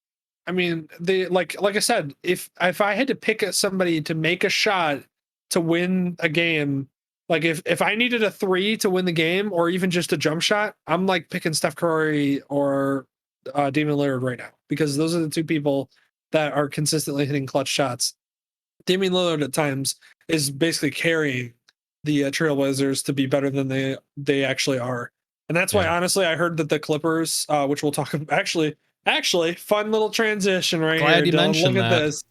I mean, they like I said, if I had to pick somebody to make a shot to win a game, like if I needed a 3 to win the game or even just a jump shot, I'm like picking Steph Curry or Damian Lillard right now because those are the two people that are consistently hitting clutch shots. Damian Lillard at times is basically carrying the Trailblazers to be better than they actually are. And that's why, honestly, I heard that the Clippers, which we'll talk about, actually, fun little transition right here. Glad you mentioned Look at this.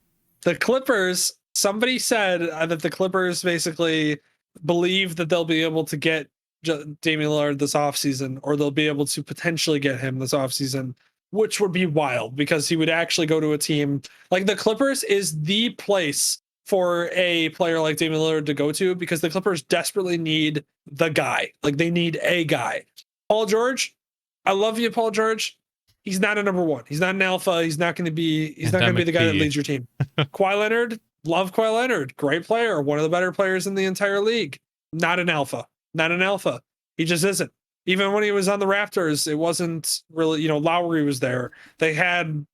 The Clippers, somebody said that the Clippers basically believe that they'll be able to get Damian Lillard this offseason, or they'll be able to potentially get him this offseason, which would be wild because he would actually go to a team like the Clippers is the place for a player like Damian Lillard to go to because the Clippers desperately need the guy. Like they need a guy. Paul George, I love you, Paul George. He's not a number one. He's not an alpha. He's not going to be the guy that leads your team. Kawhi Leonard, love Kawhi Leonard. Great player. One of the better players in the entire league. Not an alpha. He just isn't. Even when he was on the Raptors, it wasn't really, Lowry was there. They had,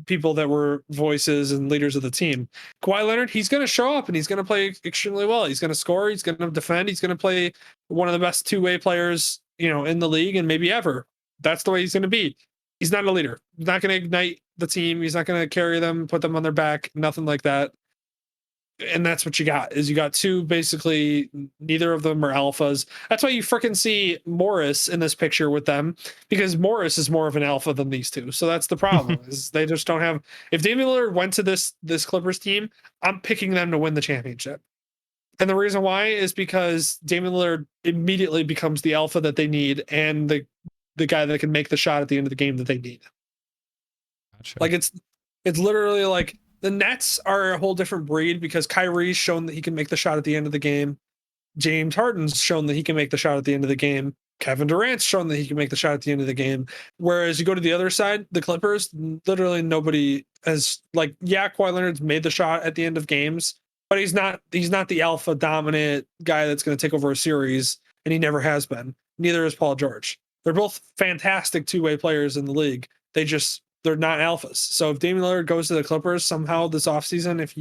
people that were voices and leaders of the team. Kawhi Leonard, he's going to show up and he's going to play extremely well. He's going to score. He's going to defend. He's going to play one of the best two-way players, in the league and maybe ever. That's the way he's going to be. He's not a leader. He's not going to ignite the team. He's not going to carry them, put them on their back, nothing like that. And that's what you got is you got two, basically neither of them are alphas. That's why you freaking see Morris in this picture with them, because Morris is more of an alpha than these two. So that's the problem is they just don't have, if Damian Lillard went to this Clippers team, I'm picking them to win the championship. And the reason why is because Damian Lillard immediately becomes the alpha that they need and the guy that can make the shot at the end of the game that they need. Gotcha. Like it's literally like the Nets are a whole different breed because Kyrie's shown that he can make the shot at the end of the game. James Harden's shown that he can make the shot at the end of the game. Kevin Durant's shown that he can make the shot at the end of the game. Whereas you go to the other side, the Clippers, literally nobody has like, yeah, Kawhi Leonard's made the shot at the end of games, but he's not the alpha dominant guy that's going to take over a series, and he never has been. Neither is Paul George. They're both fantastic two-way players in the league. They're not alphas. So if Damian Lillard goes to the Clippers somehow this offseason, if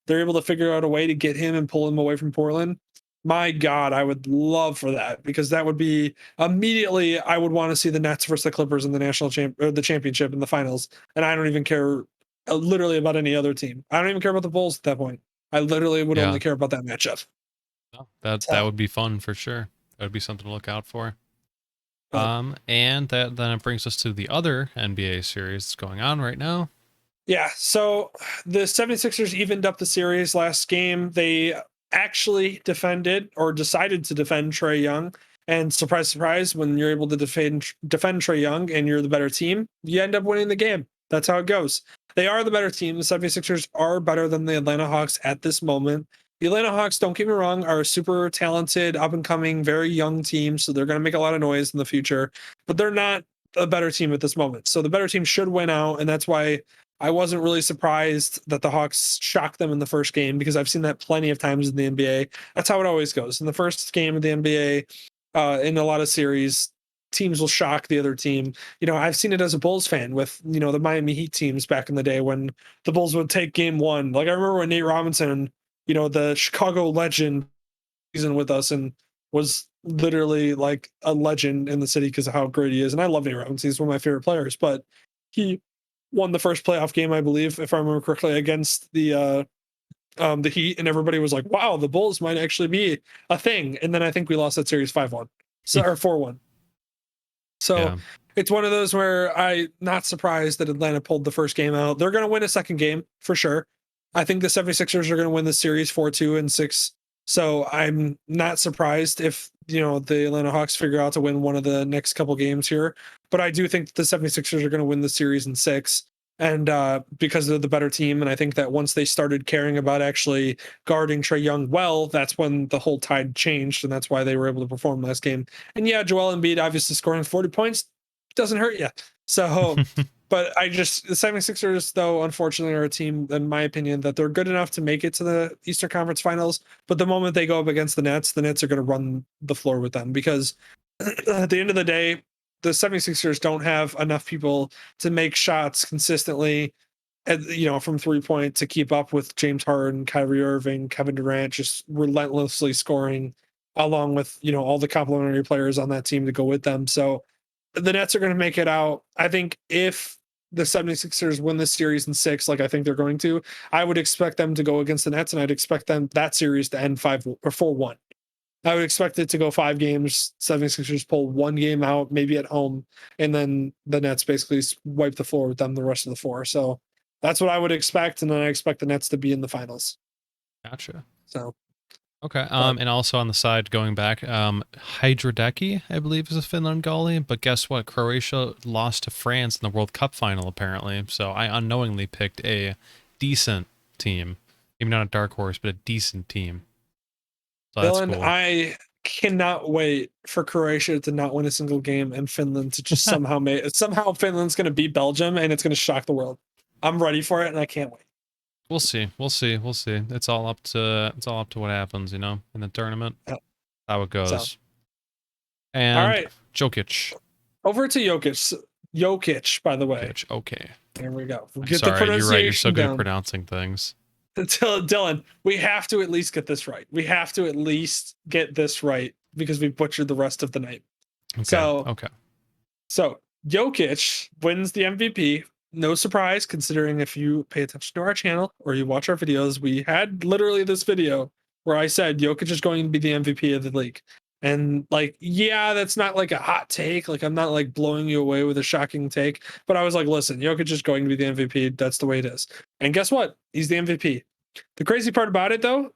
they're able to figure out a way to get him and pull him away from Portland, my God, I would love for that, because that would be immediately. I would want to see the Nets versus the Clippers in the the championship in the finals, and I don't even care literally about any other team. I don't even care about the Bulls at that point. I literally would Yeah. only care about that matchup. No, that So, would be fun for sure. That would be something to look out for. but And that then it brings us to the other NBA series that's going on right now. yeah, so the 76ers evened up the series last game. They actually defended or decided to defend Trae Young. And surprise, surprise, when you're able to defend Trae Young and you're the better team, you end up winning the game. That's how it goes. They are the better team. The 76ers are better than the Atlanta Hawks at this moment. The Atlanta Hawks, don't get me wrong, are a super talented, up and coming, very young team. So they're going to make a lot of noise in the future, but they're not a better team at this moment. So the better team should win out. And that's why I wasn't really surprised that the Hawks shocked them in the first game, because I've seen that plenty of times in the NBA. That's how it always goes. In the first game of the NBA, in a lot of series, teams will shock the other team. I've seen it as a Bulls fan with, the Miami Heat teams back in the day when the Bulls would take game one. Like I remember when Nate Robinson, the Chicago legend, season with us and was literally like a legend in the city because of how great he is. And I love Nate Robinson. He's one of my favorite players, but he won the first playoff game, I believe, if I remember correctly, against the Heat, and everybody was like, "Wow, the Bulls might actually be a thing." And then I think we lost that series 5-1, so or 4-1. So Yeah. it's one of those where I'm not surprised that Atlanta pulled the first game out. They're going to win a second game for sure. I think the 76ers are going to win the series 4-2 and 6. So I'm not surprised if, the Atlanta Hawks figure out to win one of the next couple games here. But I do think the 76ers are going to win the series in 6. And because they're the better team. And I think that once they started caring about actually guarding Trae Young well, that's when the whole tide changed. And that's why they were able to perform last game. And yeah, Joel Embiid obviously scoring 40 points doesn't hurt you. So, but the 76ers, though, unfortunately, are a team, in my opinion, that they're good enough to make it to the Eastern Conference Finals. But the moment they go up against the Nets are going to run the floor with them, because at the end of the day, the 76ers don't have enough people to make shots consistently, from 3-point to keep up with James Harden, Kyrie Irving, Kevin Durant, just relentlessly scoring, along with, all the complementary players on that team to go with them. So the Nets are going to make it out. I think if the 76ers win this series in 6, like I think they're going to, I would expect them to go against the Nets, and I'd expect that series to end 5 or 4-1. I would expect it to go 5 games. 76ers pull 1 game out, maybe at home, and then the Nets basically wipe the floor with them the rest of the 4. So that's what I would expect, and then I expect the Nets to be in the finals. Gotcha. So Okay. And also on the side, going back, Hydrodeki, I believe, is a Finland goalie. But guess what? Croatia lost to France in the World Cup final, apparently. So I unknowingly picked a decent team, maybe not a dark horse, but a decent team. So that's Dylan, cool. I cannot wait for Croatia to not win a single game and Finland to just somehow Finland's going to beat Belgium and it's going to shock the world. I'm ready for it and I can't wait. We'll see. We'll see. We'll see. It's all up to what happens, in the tournament. Yeah. How it goes. So. And all right, Jokic. Over to Jokic. Jokic, by the way. Jokic. Okay. There we go. I'm Get sorry. the You're right. You're so good down. at pronouncing things. Dylan, we have to at least get this right. We have to at least get this right because we butchered the rest of the night. Okay. So Jokic wins the MVP. No surprise, considering if you pay attention to our channel or you watch our videos, we had literally this video where I said Jokic is going to be the MVP of the league. And that's not like a hot take. Like, I'm not like blowing you away with a shocking take, but I was like, listen, Jokic is going to be the MVP. That's the way it is. And guess what? He's the MVP. The crazy part about it, though,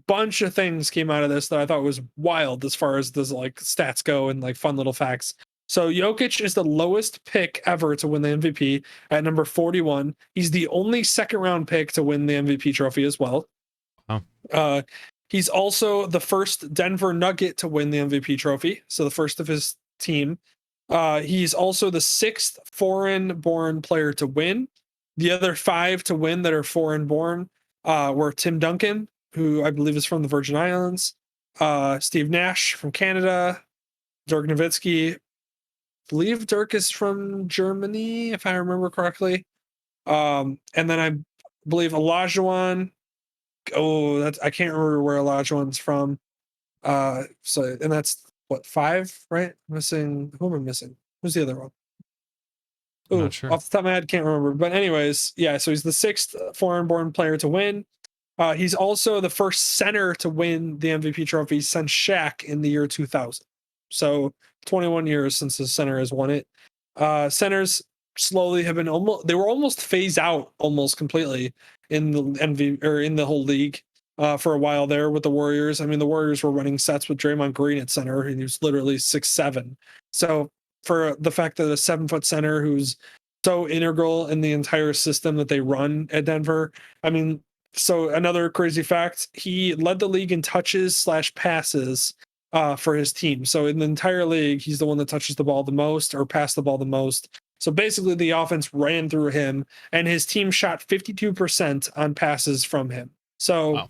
bunch of things came out of this that I thought was wild as far as this like stats go and like fun little facts. So Jokic is the lowest pick ever to win the MVP at number 41. He's the only second round pick to win the MVP trophy as well. Oh. He's also the first Denver Nugget to win the MVP trophy, so the first of his team. He's also the sixth foreign-born player to win. The other 5 to win that are foreign-born were Tim Duncan, who I believe is from the Virgin Islands, Steve Nash from Canada, Dirk Nowitzki. I believe Dirk is from Germany, if I remember correctly. And then I believe Olajuwon. Oh, that's I can't remember where Olajuwon's from. So and that's what 5, right? Missing. Who am I missing? Who's the other one? I'm Oh, not sure. off the top of my head, can't remember. But anyways, yeah. So he's the sixth foreign-born player to win. He's also the first center to win the MVP trophy since Shaq in the year 2000. So 21 years since the center has won it. Centers slowly have been they were almost phased out almost completely in the MVP or in the whole league for a while there with the Warriors. I mean, the Warriors were running sets with Draymond Green at center, and he was literally 6'7". So for the fact that a 7-foot center who's so integral in the entire system that they run at Denver, I mean, so another crazy fact, he led the league in touches/passes for his team. So in the entire league, he's the one that touches the ball the most or passed the ball the most. So basically the offense ran through him and his team shot 52% on passes from him. So Wow.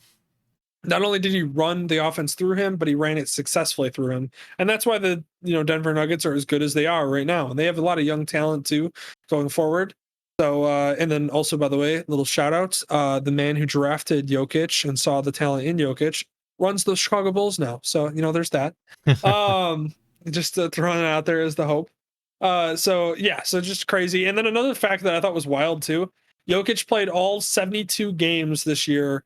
not only did he run the offense through him, but he ran it successfully through him. And that's why the Denver Nuggets are as good as they are right now. And they have a lot of young talent too going forward. So, and then also, by the way, little shout out, the man who drafted Jokic and saw the talent in Jokic runs the Chicago Bulls now. So, there's that. Just throwing it out there as the hope. So just crazy. And then another fact that I thought was wild too, Jokic played all 72 games this year.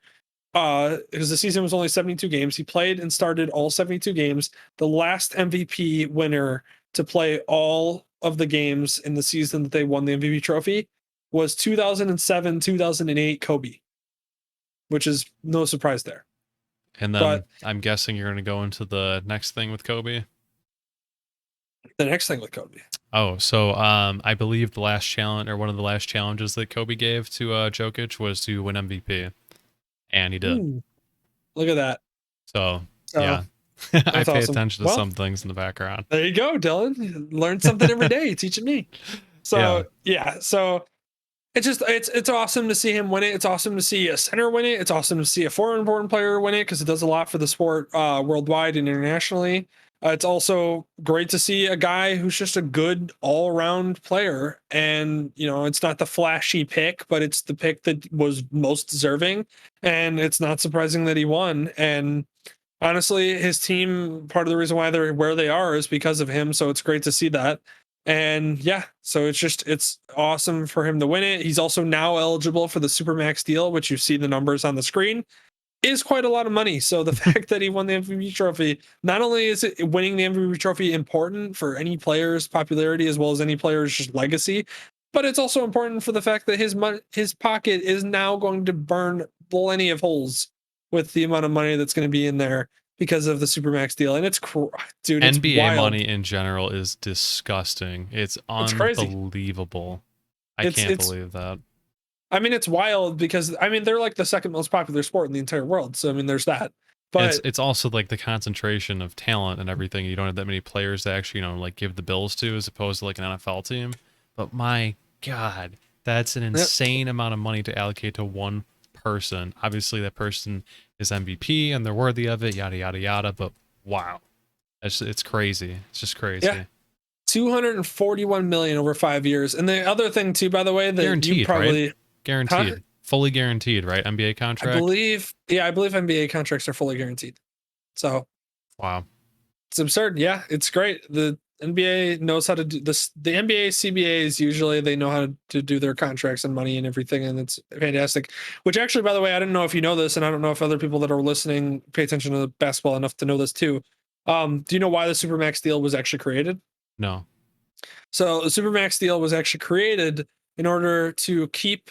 Because the season was only 72 games. He played and started all 72 games. The last MVP winner to play all of the games in the season that they won the MVP trophy was 2007-2008 Kobe, which is no surprise there. And then But I'm guessing you're going to go into the next thing with Kobe. the next thing with Kobe. Oh, so I believe the last challenge or one of the last challenges that Kobe gave to Jokic was to win MVP, and he did. Ooh, look at that. So So, yeah, I pay awesome. attention to Well, some things in the background. There you go, Dylan. Learn something every day. Teaching me. So so it's awesome to see him win it. It's awesome to see a center win it. It's awesome to see a foreign-born player win it because it does a lot for the sport worldwide and internationally. It's also great to see a guy who's just a good all-around player, and it's not the flashy pick, but it's the pick that was most deserving, and it's not surprising that he won. And honestly, his team, part of the reason why they're where they are is because of him. So it's great to see that. And yeah, so it's awesome for him to win it. He's also now eligible for the Supermax deal, which you see the numbers on the screen, is quite a lot of money. So the fact that he won the MVP trophy, not only is it winning the MVP trophy important for any player's popularity as well as any player's just legacy, but it's also important for the fact that his pocket is now going to burn plenty of holes with the amount of money that's going to be in there because of the Supermax deal. And it's dude, it's NBA wild. money in general is disgusting. It's crazy. Unbelievable. I can't believe that. I mean, it's wild because they're like the second most popular sport in the entire world. So I mean, there's that. But it's also like the concentration of talent and everything. You don't have that many players to actually like give the bills to, as opposed to like an NFL team. But my God, that's an insane amount of money to allocate to one person. Obviously, that person is MVP and they're worthy of it. Yada yada yada. But wow, it's crazy. It's just crazy. Yeah. 241 million over 5 years. And the other thing too, by the way, that Guaranteed, you probably right? Guaranteed. Huh? Fully guaranteed, right? NBA contract? I believe NBA contracts are fully guaranteed. So wow. It's absurd. Yeah, it's great. The NBA knows how to do this. The NBA CBAs usually they know how to do their contracts and money and everything, and it's fantastic. Which actually, by the way, I didn't know if you know this, and I don't know if other people that are listening pay attention to basketball enough to know this too. Do you know why the Supermax deal was actually created? No. So the Supermax deal was actually created in order to keep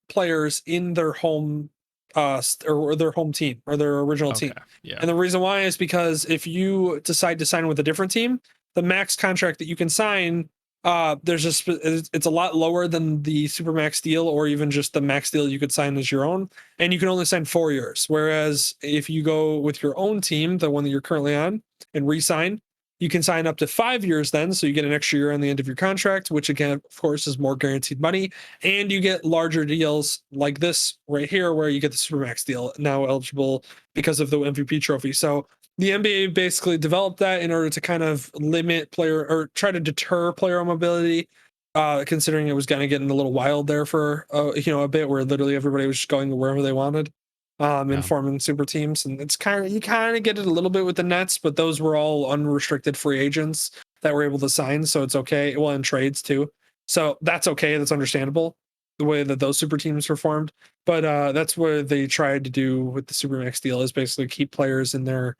players in their home or their home team or their original Okay. team. Yeah. And the reason why is because if you decide to sign with a different team, the max contract that you can sign, it's a lot lower than the supermax deal or even just the max deal you could sign as your own, and you can only sign 4 years. Whereas if you go with your own team, the one that you're currently on, and re-sign, you can sign up to 5 years then, so you get an extra year on the end of your contract, which again, of course, is more guaranteed money, and you get larger deals like this right here, where you get the supermax deal now eligible because of the MVP trophy. So the NBA basically developed that in order to kind of limit player or try to deter player mobility, considering it was kind of getting a little wild there for a bit where literally everybody was just going wherever they wanted, and Yeah. forming super teams. And it's you kind of get it a little bit with the Nets, but those were all unrestricted free agents that were able to sign, so it's okay. Well, in trades too, so that's okay. That's understandable the way that those super teams were formed. But that's what they tried to do with the supermax deal, is basically keep players in their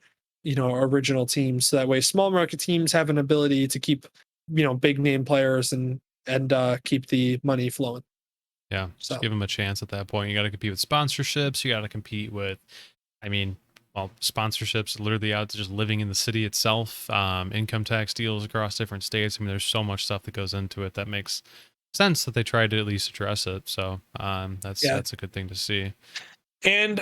original teams, so that way small market teams have an ability to keep big name players and keep the money flowing. Yeah. Just So give them a chance at that point. You got to compete with sponsorships. You got to compete with, I mean, well, sponsorships literally out to just living in the city itself, income tax deals across different states. I mean, there's so much stuff that goes into it that makes sense that they tried to at least address it. So that's yeah, a good thing to see. and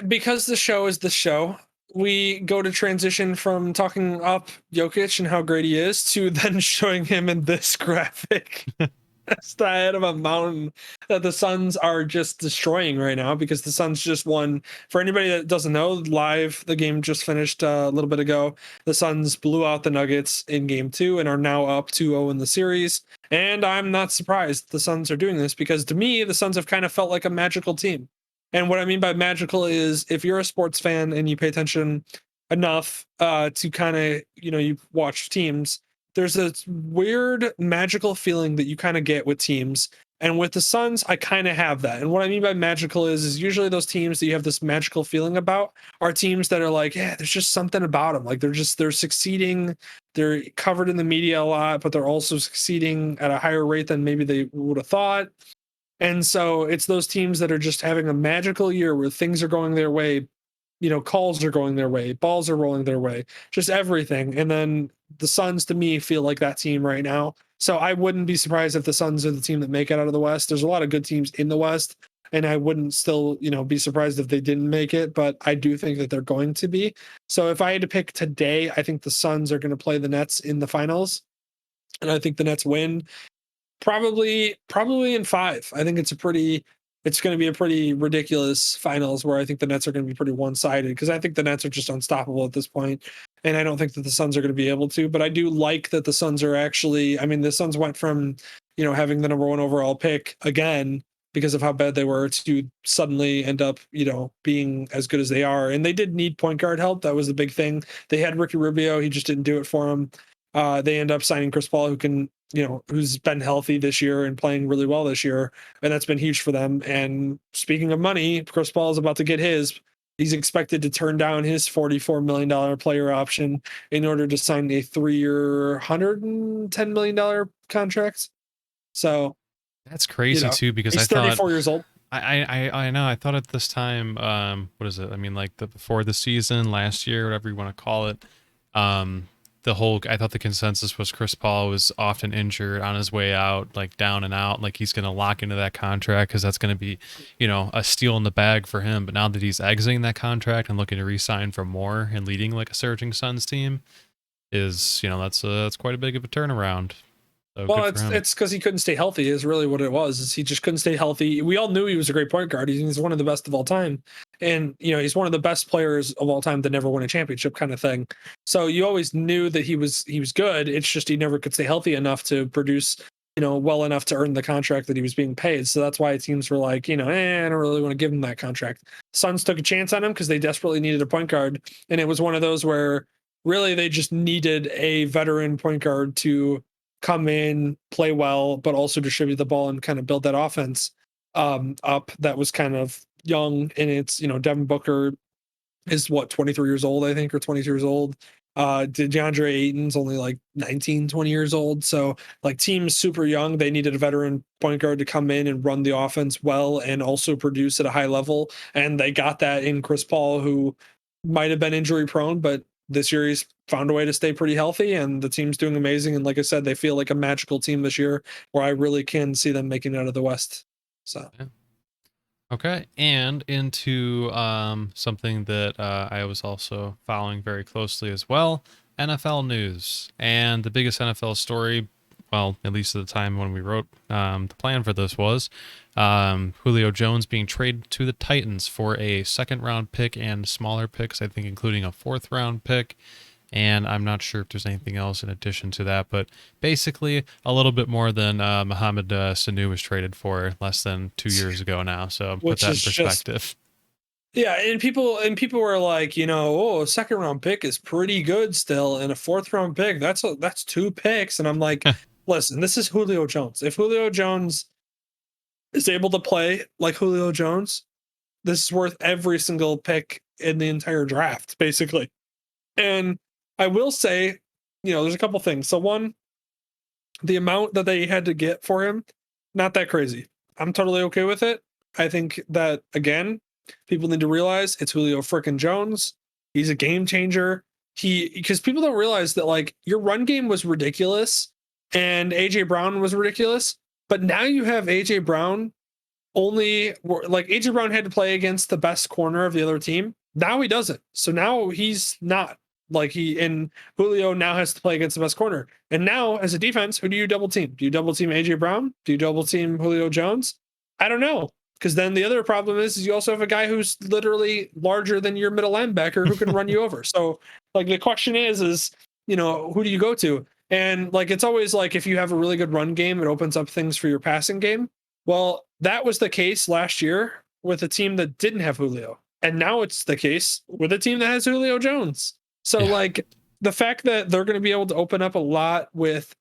because the show is the show, we go to transition from talking up Jokic and how great he is to then showing him in this graphic. That's the head of a mountain that the Suns are just destroying right now, because the Suns just won. For anybody that doesn't know, live, the game just finished a little bit ago. The Suns blew out the Nuggets in game 2 and are now up 2-0 in the series. And I'm not surprised the Suns are doing this, because to me, the Suns have kind of felt like a magical team. And what I mean by magical is, if you're a sports fan and you pay attention enough to kind of, you watch teams, there's a weird magical feeling that you kind of get with teams. And with the Suns, I kind of have that. And what I mean by magical is usually those teams that you have this magical feeling about are teams that are like, yeah, there's just something about them. Like they're succeeding. They're covered in the media a lot, but they're also succeeding at a higher rate than maybe they would have thought. And so it's those teams that are just having a magical year where things are going their way, calls are going their way, balls are rolling their way, just everything. And then the Suns, to me, feel like that team right now. So I wouldn't be surprised if the Suns are the team that make it out of the West. There's a lot of good teams in the West, and I wouldn't still, be surprised if they didn't make it, but I do think that they're going to be. So if I had to pick today, I think the Suns are going to play the Nets in the finals, and I think the Nets win. Probably in 5. I think it's going to be a pretty ridiculous finals, where I think the Nets are going to be pretty one-sided, because I think the Nets are just unstoppable at this point, and I don't think that the Suns are going to be able to. But I do like that the Suns are actually, I mean, the Suns went from, having the number 1 overall pick again because of how bad they were, to suddenly end up, being as good as they are. And they did need point guard help. That was the big thing. They had Ricky Rubio. He just didn't do it for them. They end up signing Chris Paul, who's been healthy this year and playing really well this year, and that's been huge for them. And speaking of money, Chris Paul is about to get his. He's expected to turn down his $44 million player option in order to sign a 3-year, $110 million contract. So, That's crazy too, because I he's thought 34 years old. I know. I thought at this time, what is it? I mean, like before the season last year, whatever you want to call it, I thought the consensus was Chris Paul was often injured on his way out, like down and out, like he's going to lock into that contract because that's going to be, a steal in the bag for him. But now that he's exiting that contract and looking to re-sign for more and leading like a surging Suns team, that's quite a big of a turnaround. So Well, good for him. it's because he couldn't stay healthy is really what it was. Is he just couldn't stay healthy. We all knew he was a great point guard. He's one of the best of all time, and he's one of the best players of all time to never win a championship, kind of thing. So you always knew that he was good. It's just he never could stay healthy enough to produce well enough to earn the contract that he was being paid. So that's why teams were like, I don't really want to give him that contract. Suns took a chance on him because they desperately needed a point guard, and it was one of those where really they just needed a veteran point guard to come in, play well, but also distribute the ball and kind of build that offense up. That was kind of young. And it's, Devin Booker is 23 years old, I think, or 22 years old. DeAndre Ayton's only like 19, 20 years old. So like team's super young. They needed a veteran point guard to come in and run the offense well and also produce at a high level. And they got that in Chris Paul, who might have been injury prone, but this year he's found a way to stay pretty healthy and the team's doing amazing. And like I said, they feel like a magical team this year where I really can see them making it out of the West. So Yeah. Okay, and into something that I was also following very closely as well, NFL news. And the biggest NFL story, well, at least at the time when we wrote the plan for this, was Julio Jones being traded to the Titans for a second-round pick and smaller picks, I think including a fourth-round pick. And I'm not sure if there's anything else in addition to that, but basically a little bit more than Mohamed Sanu was traded for less than 2 years ago now. So put which that in is just perspective. yeah, and people were like, oh, a second round pick is pretty good still, and a fourth round pick, that's two picks. And I'm like, listen, this is Julio Jones. If Julio Jones is able to play like Julio Jones, this is worth every single pick in the entire draft, basically. And I will say, there's a couple things. So one, the amount that they had to get for him, not that crazy. I'm totally okay with it. I think that again, people need to realize it's Julio frickin' Jones. He's a game changer. Because people don't realize that like your run game was ridiculous and AJ Brown was ridiculous, but now you have AJ Brown like AJ Brown had to play against the best corner of the other team. Now he doesn't. So now he's not like and Julio now has to play against the best corner. And now as a defense, who do you double team? Do you double team AJ Brown? Do you double team Julio Jones? I don't know. Because then the other problem is you also have a guy who's literally larger than your middle linebacker who can run you over. So like the question is, who do you go to? And like it's always like if you have a really good run game, it opens up things for your passing game. Well, that was the case last year with a team that didn't have Julio. And now it's the case with a team that has Julio Jones. So Yeah. like the fact that they're going to be able to open up a lot with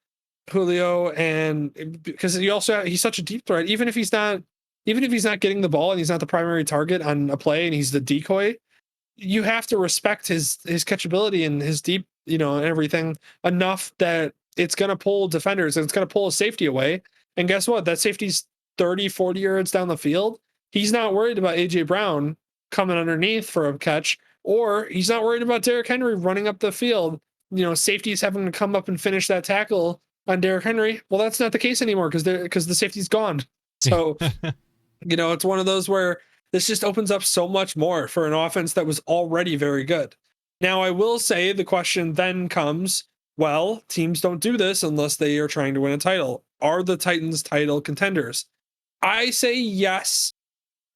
Julio, and because he's such a deep threat, even if he's not getting the ball and he's not the primary target on a play and he's the decoy, you have to respect his catchability and his deep, and everything enough that it's going to pull defenders and it's going to pull a safety away. And guess what? That safety's 30, 40 yards down the field. He's not worried about AJ Brown coming underneath for a catch, or he's not worried about Derrick Henry running up the field. Safety's having to come up and finish that tackle on Derrick Henry. Well, that's not the case anymore because the safety's gone. So, it's one of those where this just opens up so much more for an offense that was already very good. Now, I will say the question then comes, well, teams don't do this unless they are trying to win a title. Are the Titans title contenders? I say yes,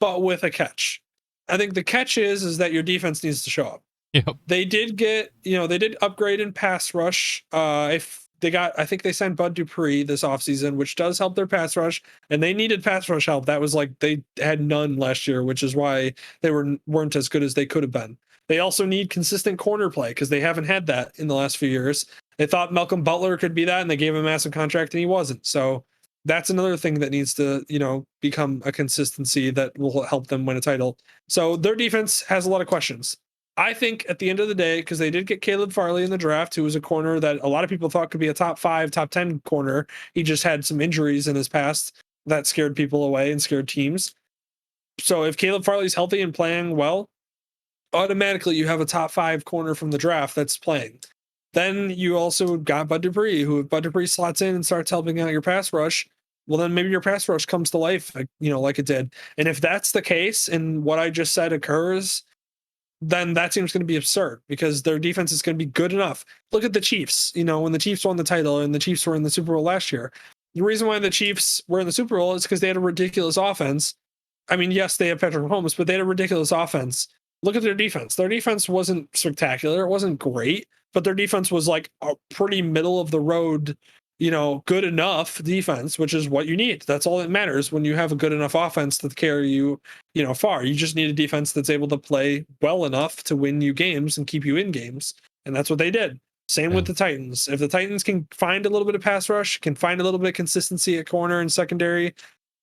but with a catch. I think the catch is that your defense needs to show up. Yep. They did get, they did upgrade in pass rush. I think they signed Bud Dupree this offseason, which does help their pass rush, and they needed pass rush help. That was like they had none last year, which is why they weren't as good as they could have been. They also need consistent corner play because they haven't had that in the last few years. They thought Malcolm Butler could be that, and they gave him a massive contract, and he wasn't. So that's another thing that needs to, become a consistency that will help them win a title. So their defense has a lot of questions. I think at the end of the day, because they did get Caleb Farley in the draft, who was a corner that a lot of people thought could be a top 5, top 10 corner. He just had some injuries in his past that scared people away and scared teams. So if Caleb Farley's healthy and playing well, automatically you have a top 5 corner from the draft that's playing. Then you also got Bud Dupree, who if Bud Dupree slots in and starts helping out your pass rush, well, then maybe your pass rush comes to life, like it did. And if that's the case and what I just said occurs, then that team's going to be absurd because their defense is going to be good enough. Look at the Chiefs, when the Chiefs won the title and the Chiefs were in the Super Bowl last year. The reason why the Chiefs were in the Super Bowl is because they had a ridiculous offense. I mean, yes, they have Patrick Mahomes, but they had a ridiculous offense. Look at their defense. Their defense wasn't spectacular. It wasn't great, but their defense was like a pretty middle of the road, good enough defense, which is what you need. That's all that matters when you have a good enough offense to carry you, far. You just need a defense that's able to play well enough to win you games and keep you in games. And that's what they did. Same with the Titans. If the Titans can find a little bit of pass rush, can find a little bit of consistency at corner and secondary,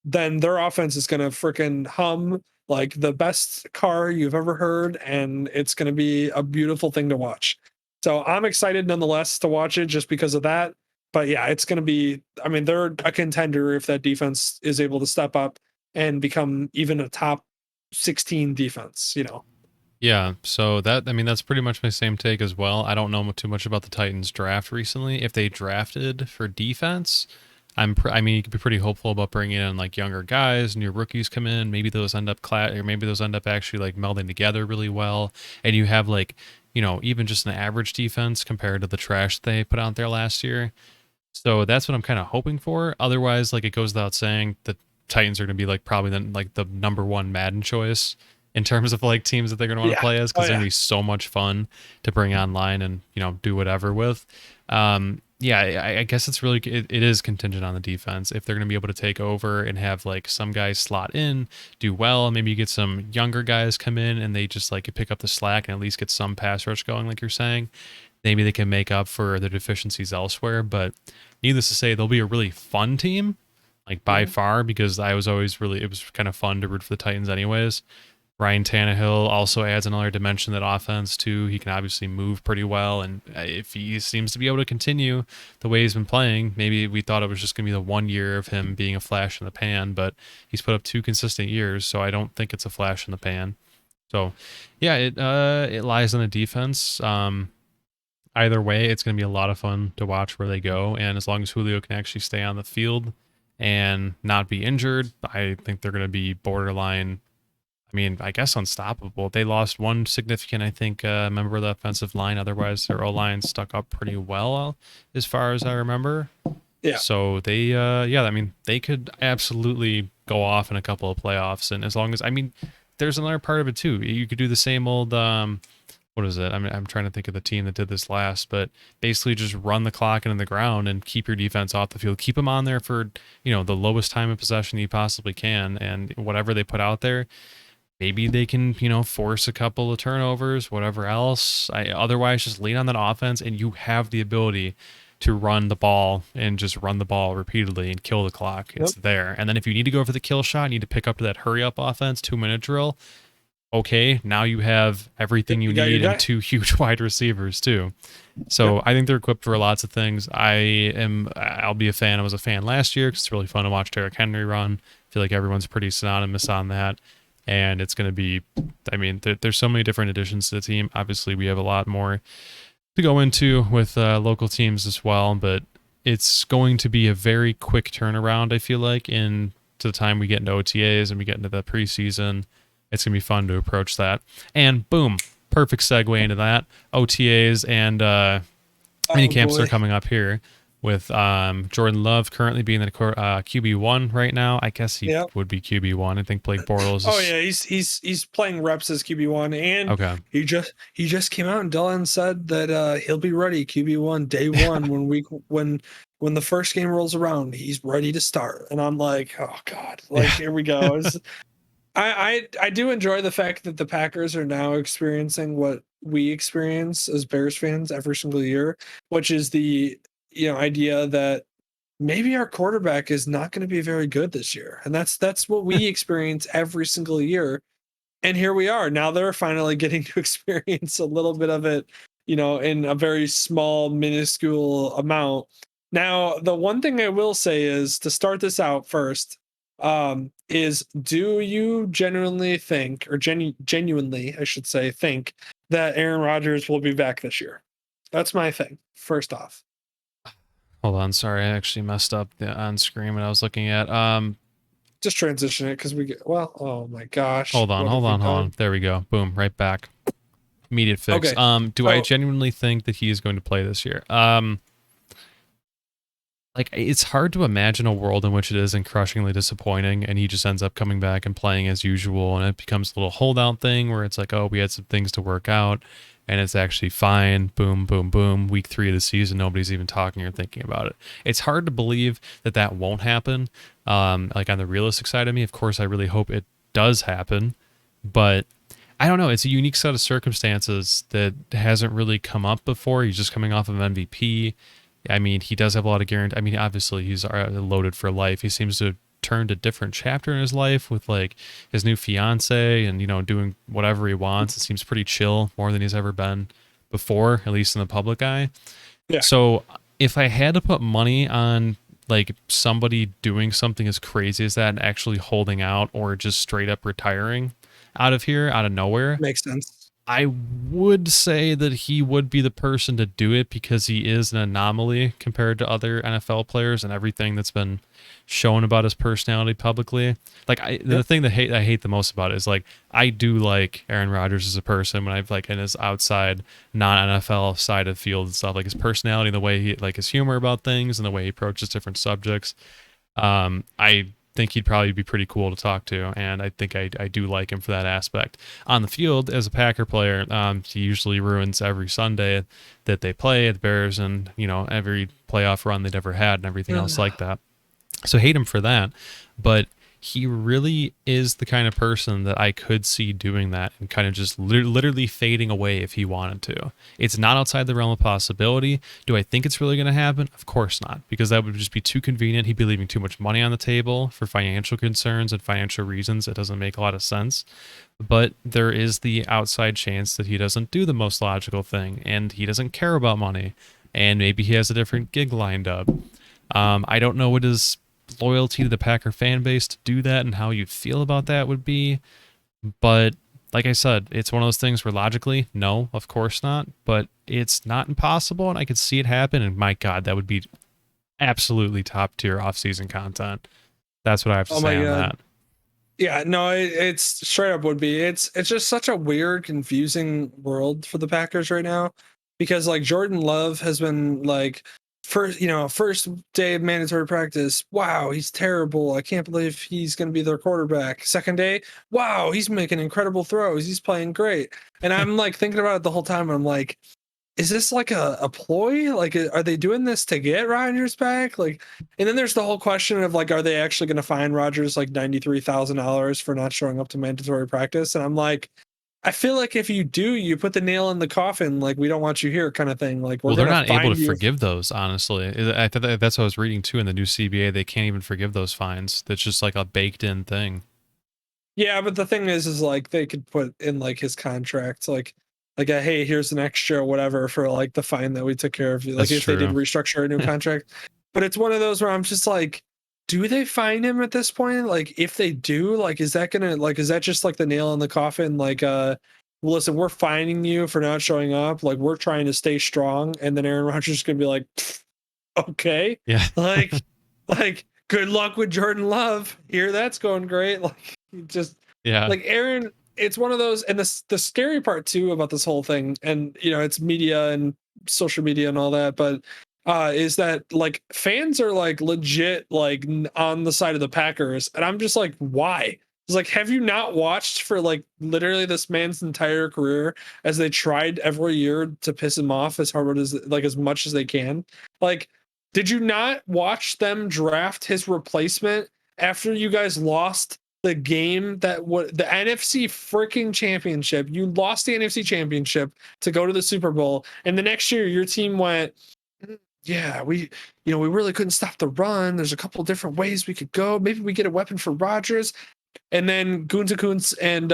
then their offense is going to freaking hum like the best car you've ever heard. And it's going to be a beautiful thing to watch. So I'm excited nonetheless to watch it just because of that. But yeah, it's going to be, I mean, they're a contender if that defense is able to step up and become even a top 16 defense, you know. Yeah, so that I mean that's pretty much my same take as well. I don't know too much about the Titans draft recently. If they drafted for defense, I mean you could be pretty hopeful about bringing in like younger guys, new rookies come in. Maybe those end up or maybe those end up actually like melding together really well, and you have like even just an average defense compared to the trash they put out there last year. So that's what I'm kind of hoping for. Otherwise, like it goes without saying, the Titans are going to be like probably the number one Madden choice in terms of like teams that they're going to want to Yeah. play as, Oh because they're going yeah. to be so much fun to bring online and do whatever with. Yeah, I guess it's really it is contingent on the defense if they're going to be able to take over and have like some guys slot in, do well. Maybe you get some younger guys come in and they just like pick up the slack and at least get some pass rush going, like you're saying. Maybe they can make up for their deficiencies elsewhere, but needless to say, they'll be a really fun team, like by Mhm. far, because I was always really, it was kind of fun to root for the Titans anyways. Ryan Tannehill also adds another dimension to that offense too. He can obviously move pretty well, and if he seems to be able to continue the way he's been playing, maybe we thought it was just going to be the 1 year of him being a flash in the pan, but he's put up 2 consistent years, so I don't think it's a flash in the pan. So, yeah, it lies on the defense. Either way, it's going to be a lot of fun to watch where they go. And as long as Julio can actually stay on the field and not be injured, I think they're going to be borderline. I mean, I guess unstoppable. They lost one significant, I think, member of the offensive line. Otherwise, their O line stuck up pretty well, as far as I remember. Yeah. So they, yeah, I mean, they could absolutely go off in a couple of playoffs. And as long as, I mean, there's another part of it too. You could do the same old, what is it? I'm trying to think of the team that did this last, but basically just run the clock into the ground and keep your defense off the field. Keep them on there for, the lowest time of possession you possibly can. And whatever they put out there, maybe they can, force a couple of turnovers, whatever else. Otherwise, just lean on that offense and you have the ability to run the ball and just run the ball repeatedly and kill the clock. Yep. It's there. And then if you need to go for the kill shot, you need to pick up to that hurry up offense, 2 minute drill. Okay, now you have everything you You got your need and guy. 2 huge wide receivers too. So I think they're equipped for lots of things. I'll be a fan. I was a fan last year because it's really fun to watch Derrick Henry run. I feel like everyone's pretty synonymous on that. And it's going to be, I mean, there's so many different additions to the team. Obviously, we have a lot more to go into with local teams as well, but it's going to be a very quick turnaround, I feel like, in to the time we get into OTAs and we get into the preseason. It's going to be fun to approach that. And boom, perfect segue into that. OTAs and mini camps boy. are coming up here with Jordan Love currently being the QB1 right now. I guess he Yep. would be QB1. I think Blake Bortles is... Oh yeah, he's playing reps as QB1, and Okay. he just came out and Dylan said that he'll be ready QB1 day one when the first game rolls around, he's ready to start. And I'm like, oh god, like here we go. I do enjoy the fact that the Packers are now experiencing what we experience as Bears fans every single year, which is the idea that maybe our quarterback is not going to be very good this year, and that's what we experience every single year. And here we are. Now they're finally getting to experience a little bit of it, in a very small, minuscule amount. Now, the one thing I will say is to start this out first, is do you genuinely think, or genuinely, I should say, think that Aaron Rodgers will be back this year? That's my thing, first off. Hold on, sorry, I actually messed up the on screen when I was looking at. Just transition it because we get, well, oh my gosh. Hold on, what hold have we on, hold done? on. There we go. Boom, right back. Immediate fix. Okay. Do I So- genuinely think that he is going to play this year? Like it's hard to imagine a world in which it isn't crushingly disappointing and he just ends up coming back and playing as usual and it becomes a little holdout thing where it's like, oh, we had some things to work out and it's actually fine. Boom, boom, boom. Week 3 of the season, nobody's even talking or thinking about it. It's hard to believe that that won't happen. Like on the realistic side of me, of course, I really hope it does happen, but I don't know. It's a unique set of circumstances that hasn't really come up before. He's just coming off of MVP. I mean, he does have a lot of guarantee. I mean, obviously, he's loaded for life. He seems to have turned a different chapter in his life with like his new fiance and doing whatever he wants. It seems pretty chill, more than he's ever been before, at least in the public eye. Yeah. So if I had to put money on like somebody doing something as crazy as that and actually holding out or just straight up retiring out of here, out of nowhere, Makes sense. I would say that he would be the person to do it because he is an anomaly compared to other NFL players and everything that's been shown about his personality publicly. Like the thing that I hate the most about it is like I do like Aaron Rodgers as a person when I've like in his outside non-NFL side of field and stuff, like his personality and the way he like his humor about things and the way he approaches different subjects. I think he'd probably be pretty cool to talk to, and I think I do like him for that aspect. On the field, as a Packer player, he usually ruins every Sunday that they play at the Bears and, you know, every playoff run they'd ever had and everything else like that. So hate him for that, but he really is the kind of person that I could see doing that and kind of just literally fading away if he wanted to. It's not outside the realm of possibility. Do I think it's really going to happen? Of course not, because that would just be too convenient. He'd be leaving too much money on the table for financial concerns and financial reasons. It doesn't make a lot of sense. But there is the outside chance that he doesn't do the most logical thing and he doesn't care about money and maybe he has a different gig lined up. I don't know what his loyalty to the Packer fan base to do that and how you feel about that would be, but like I said, it's one of those things where logically, no, of course not, but it's not impossible and I could see it happen, and my God, that would be absolutely top tier off-season content. That's what I have to say on that. Yeah, no, it's straight up would be. It's just such a weird, confusing world for the Packers right now, because like Jordan Love has been like first day of mandatory practice, wow, he's terrible. I can't believe he's going to be their quarterback. Second day, wow, he's making incredible throws. He's playing great. And I'm like thinking about it the whole time. I'm like, is this like a ploy? Like, are they doing this to get Rodgers back? Like, and then there's the whole question of like, are they actually going to fine Rodgers like $93,000 for not showing up to mandatory practice? And I'm like, I feel like if you do, you put the nail in the coffin. Like, we don't want you here, kind of thing. Like, well, they're not able to forgive those. Honestly, I thought that's what I was reading too in the new CBA. They can't even forgive those fines. That's just like a baked-in thing. Yeah, but the thing is like they could put in like his contract, like a, hey, here's an extra whatever for like the fine that we took care of you. Like That's if they did true. restructure a new contract. But it's one of those where I'm just like, do they fine him at this point? Like if they do, like is that just like the nail in the coffin? Like well, listen, we're fining you for not showing up. Like we're trying to stay strong, and then Aaron Rodgers is gonna be like, okay, Yeah. like good luck with Jordan Love. Here, that's going great. Like just Yeah. like Aaron, it's one of those, and the scary part too about this whole thing, and you know, it's media and social media and all that, but is that like fans are like legit like on the side of the Packers, and I'm just like, why? It's like, have you not watched for like literally this man's entire career as they tried every year to piss him off as hard as like as much as they can? Like, did you not watch them draft his replacement after you guys lost the game that was the NFC freaking championship? You lost the NFC championship to go to the Super Bowl, and the next year your team went, yeah, we really couldn't stop the run. There's a couple different ways we could go. Maybe we get a weapon for Rodgers. And then Gunther and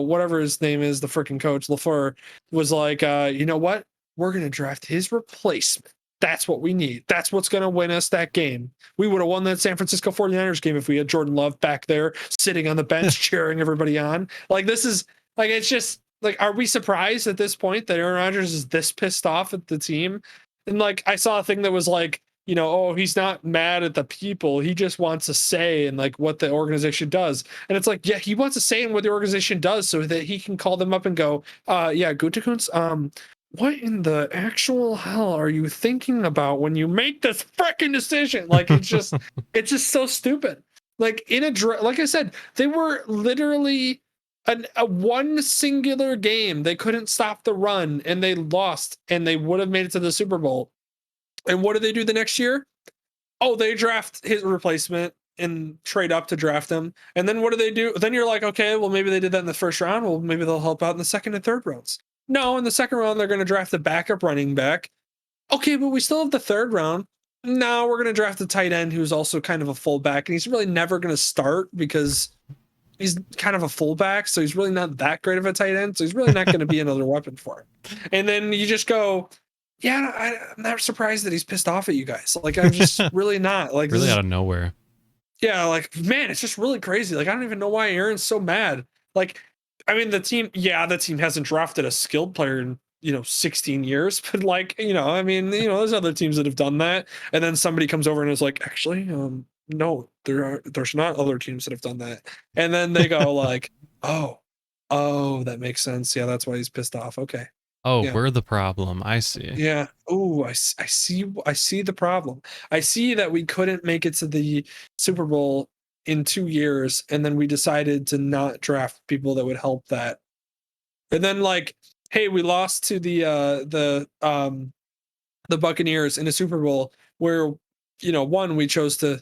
whatever his name is, the freaking coach LaFleur was like, you know what? We're gonna draft his replacement. That's what we need. That's what's going to win us that game. We would have won that San Francisco 49ers game if we had Jordan Love back there sitting on the bench cheering everybody on. Like, this is like, it's just like, are we surprised at this point that Aaron Rodgers is this pissed off at the team? And like, I saw a thing that was like, oh, he's not mad at the people. He just wants a say in like what the organization does. And it's like, yeah, he wants a say in what the organization does so that he can call them up and go, yeah, Gutekunst, what in the actual hell are you thinking about when you make this freaking decision? Like, it's just so stupid. Like like I said, they were literally a one singular game. They couldn't stop the run and they lost, and they would have made it to the Super Bowl. And what do they do the next year? Oh, they draft his replacement and trade up to draft him. And then what do they do? Then you're like, okay, well, maybe they did that in the first round. Well, maybe they'll help out in the second and third rounds. No, in the second round, they're going to draft a backup running back. Okay, but we still have the third round. No, we're going to draft a tight end who's also kind of a fullback, and he's really never going to start because he's kind of a fullback, so he's really not that great of a tight end. So he's really not going to be another weapon for him. And then you just go, yeah, I'm not surprised that he's pissed off at you guys. Like, I'm just really not. Like, Really this is, out of nowhere. yeah, like, man, it's just really crazy. Like, I don't even know why Aaron's so mad. Like, I mean, the team hasn't drafted a skilled player in 16 years, but like, I mean, there's other teams that have done that, and then somebody comes over and is like, actually, no, there's not other teams that have done that, and then they go like, oh, that makes sense. Yeah, that's why he's pissed off. Okay, Oh, yeah. we're the problem. I see. Yeah. Oh, I see the problem. I see that we couldn't make it to the Super Bowl in 2 years, and then we decided to not draft people that would help that. And then like, hey, we lost to the Buccaneers in a Super Bowl where, one, we chose to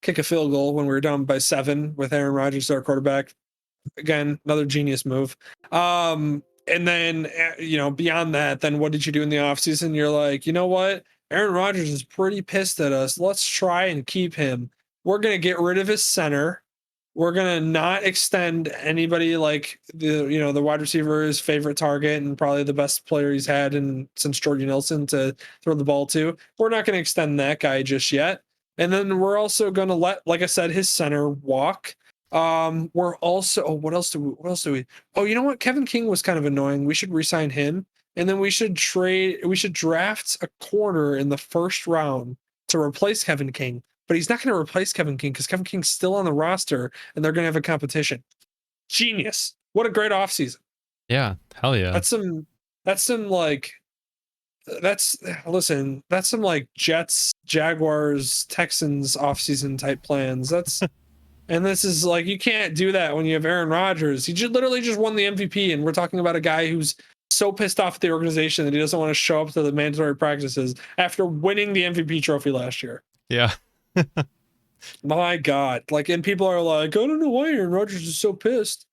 kick a field goal when we were down by 7 with Aaron Rodgers our quarterback. Again, another genius move. And then beyond that, then what did you do in the offseason? You're like, you know what? Aaron Rodgers is pretty pissed at us. Let's try and keep him. We're gonna get rid of his center. We're gonna not extend anybody like the wide receiver's favorite target and probably the best player he's had since Jordy Nelson to throw the ball to. We're not gonna extend that guy just yet. And then we're also gonna let, like I said, his center walk. We're also, what else do we oh, you know what? Kevin King was kind of annoying. We should re-sign him, and then we should draft a corner in the first round to replace Kevin King. But he's not going to replace Kevin King because Kevin King's still on the roster and they're going to have a competition. Genius. What a great offseason. Yeah, hell yeah. That's some like that's some like Jets, Jaguars, Texans offseason type plans. And this is like, you can't do that when you have Aaron Rodgers. He literally just won the MVP, and we're talking about a guy who's so pissed off at the organization that he doesn't want to show up to the mandatory practices after winning the MVP trophy last year. Yeah. My God. Like, and people are like, I don't know why Aaron Rodgers is so pissed.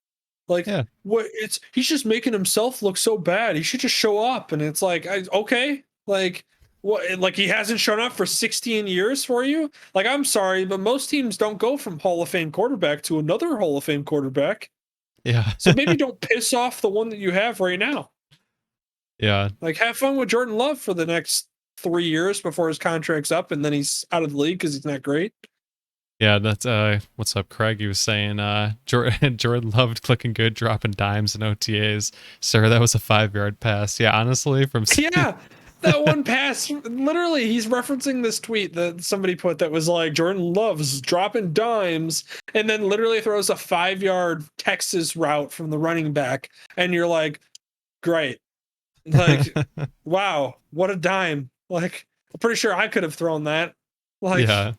Like, Yeah. what? He's just making himself look so bad. He should just show up. And it's like, okay, like, what? Like, he hasn't shown up for 16 years for you? Like, I'm sorry, but most teams don't go from Hall of Fame quarterback to another Hall of Fame quarterback. Yeah. So maybe don't piss off the one that you have right now. Yeah. Like, have fun with Jordan Love for the next 3 years before his contract's up, and then he's out of the league because he's not great. Yeah, that's what's up, Craig? He was saying Jordan loved clicking good, dropping dimes and OTAs. Sir, that was a 5-yard pass. Yeah, honestly, from Yeah, that one pass, literally, he's referencing this tweet that somebody put that was like, Jordan loves dropping dimes, and then literally throws a 5-yard Texas route from the running back, and you're like, great. Like, wow, what a dime. Like, I'm pretty sure I could have thrown that. Like, yeah.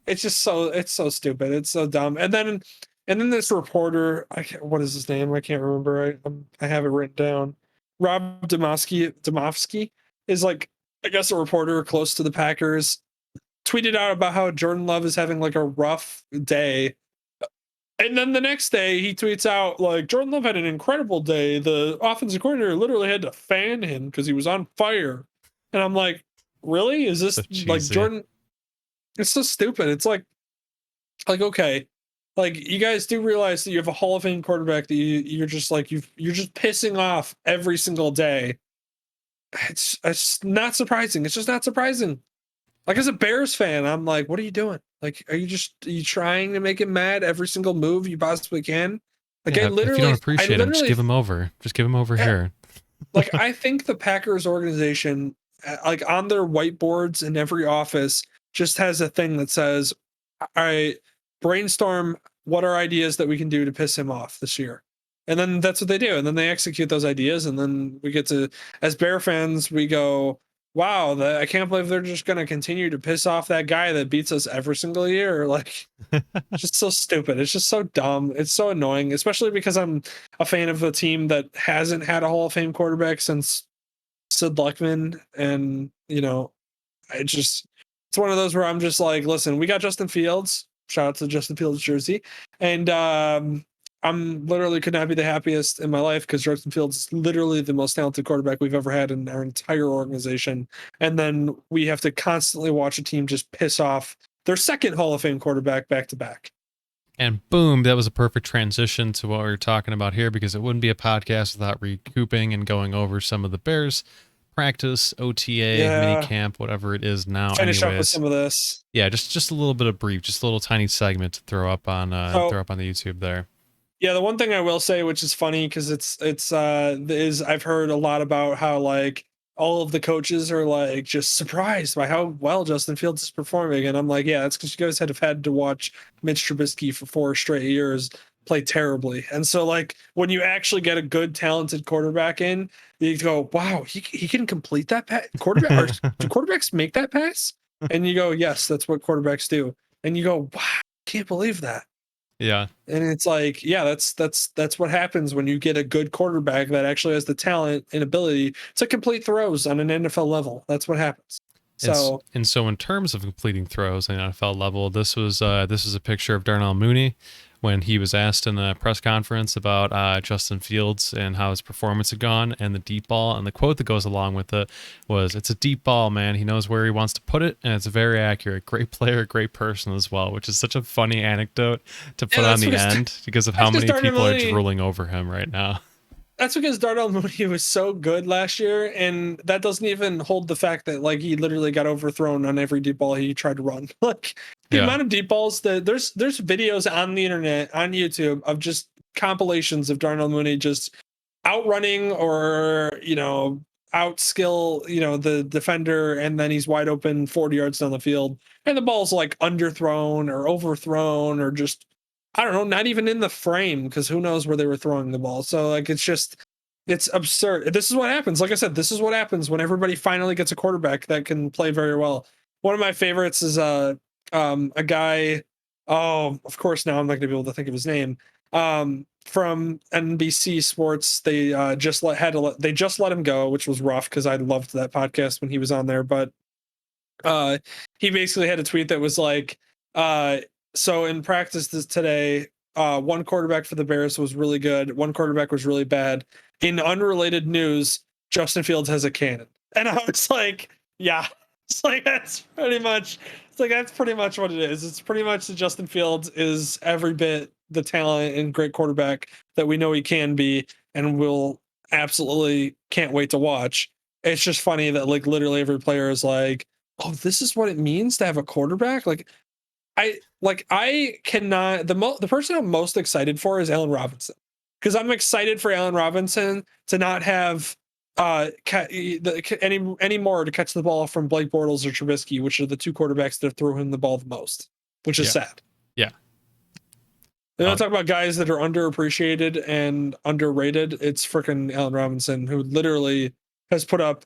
it's so stupid. It's so dumb. And then this reporter, what is his name? I can't remember. I have it written down. Rob Demovsky is like, I guess, a reporter close to the Packers, tweeted out about how Jordan Love is having like a rough day. And then the next day he tweets out like, Jordan Love had an incredible day. The offensive coordinator literally had to fan him because he was on fire. And I'm like, really? Is this So like cheesy. Jordan? It's so stupid. It's like, okay, like, you guys do realize that you have a Hall of Fame quarterback that you're just like, you're just pissing off every single day. It's not surprising. It's just not surprising. Like, as a Bears fan, I'm like, what are you doing? Like, are you trying to make him mad every single move you possibly can? Like, Yeah, if you don't appreciate him, just give him over. Just give him over Yeah. here. Like, I think the Packers organization, like, on their whiteboards in every office, just has a thing that says, all right, brainstorm what are ideas that we can do to piss him off this year. And then that's what they do. And then they execute those ideas. And then we get to, as Bear fans, we go, wow, I can't believe they're just going to continue to piss off that guy that beats us every single year. Like, just so stupid. It's just so dumb. It's so annoying, especially because I'm a fan of a team that hasn't had a Hall of Fame quarterback since Sid Luckman. And, it's one of those where I'm just like, listen, we got Justin Fields. Shout out to Justin Fields jersey. And I'm literally could not be the happiest in my life because Justin Fields is literally the most talented quarterback we've ever had in our entire organization. And then we have to constantly watch a team just piss off their second Hall of Fame quarterback back to back. And boom, that was a perfect transition to what we were talking about here, because it wouldn't be a podcast without recouping and going over some of the Bears practice, OTA, mini Yeah. camp, whatever it is now. Finish up with Anyways, some of this. yeah, just a little bit of brief, just a little tiny segment to throw up on So the YouTube there. yeah, the one thing I will say, which is funny because is I've heard a lot about how like all of the coaches are like just surprised by how well Justin Fields is performing, and I'm like, yeah, that's because you guys have had to watch Mitch Trubisky for 4 straight years play terribly, and so like when you actually get a good talented quarterback in, you go, wow, he can complete that pass. Quarterback or do quarterbacks make that pass? And you go, yes, that's what quarterbacks do, and you go, wow, can't believe that. Yeah. And it's like, yeah, that's what happens when you get a good quarterback that actually has the talent and ability to complete throws on an NFL level. That's what happens. So And so in terms of completing throws on the NFL level, this was a picture of Darnell Mooney when he was asked in a press conference about Justin Fields and how his performance had gone and the deep ball. And the quote that goes along with it was, "It's a deep ball, man. He knows where he wants to put it, and it's very accurate. Great player, great person as well," which is such a funny anecdote to put on the end because of how many people are drooling over him right now. That's because Darnell Mooney was so good last year, and that doesn't even hold the fact that like he literally got overthrown on every deep ball he tried to run. Like the amount of deep balls that there's videos on the internet on YouTube of just compilations of Darnell Mooney just outrunning or outskill the defender, and then he's wide open 40 yards down the field, and the ball's like underthrown or overthrown or just I don't know, not even in the frame because who knows where they were throwing the ball. So like it's absurd. This is what happens. Like I said, this is what happens when everybody finally gets a quarterback that can play very well. One of my favorites is a guy. Oh, of course now I'm not gonna be able to think of his name. From NBC Sports, they just let him go, which was rough because I loved that podcast when he was on there. But he basically had a tweet that was like, so in practice today, one quarterback for the Bears was really good, one quarterback was really bad. In unrelated news, Justin Fields has a cannon. And I was like, yeah, it's like that's pretty much what it is. It's pretty much that Justin Fields is every bit the talent and great quarterback that we know he can be, and we'll absolutely can't wait to watch. It's just funny that like literally every player is like, oh, this is what it means to have a quarterback. I cannot the person I'm most excited for is Allen Robinson, because I'm excited for Allen Robinson to not have any more to catch the ball from Blake Bortles or Trubisky, which are the two quarterbacks that throw him the ball the most, which is sad. Yeah. And I talk about guys that are underappreciated and underrated. It's freaking Allen Robinson, who literally has put up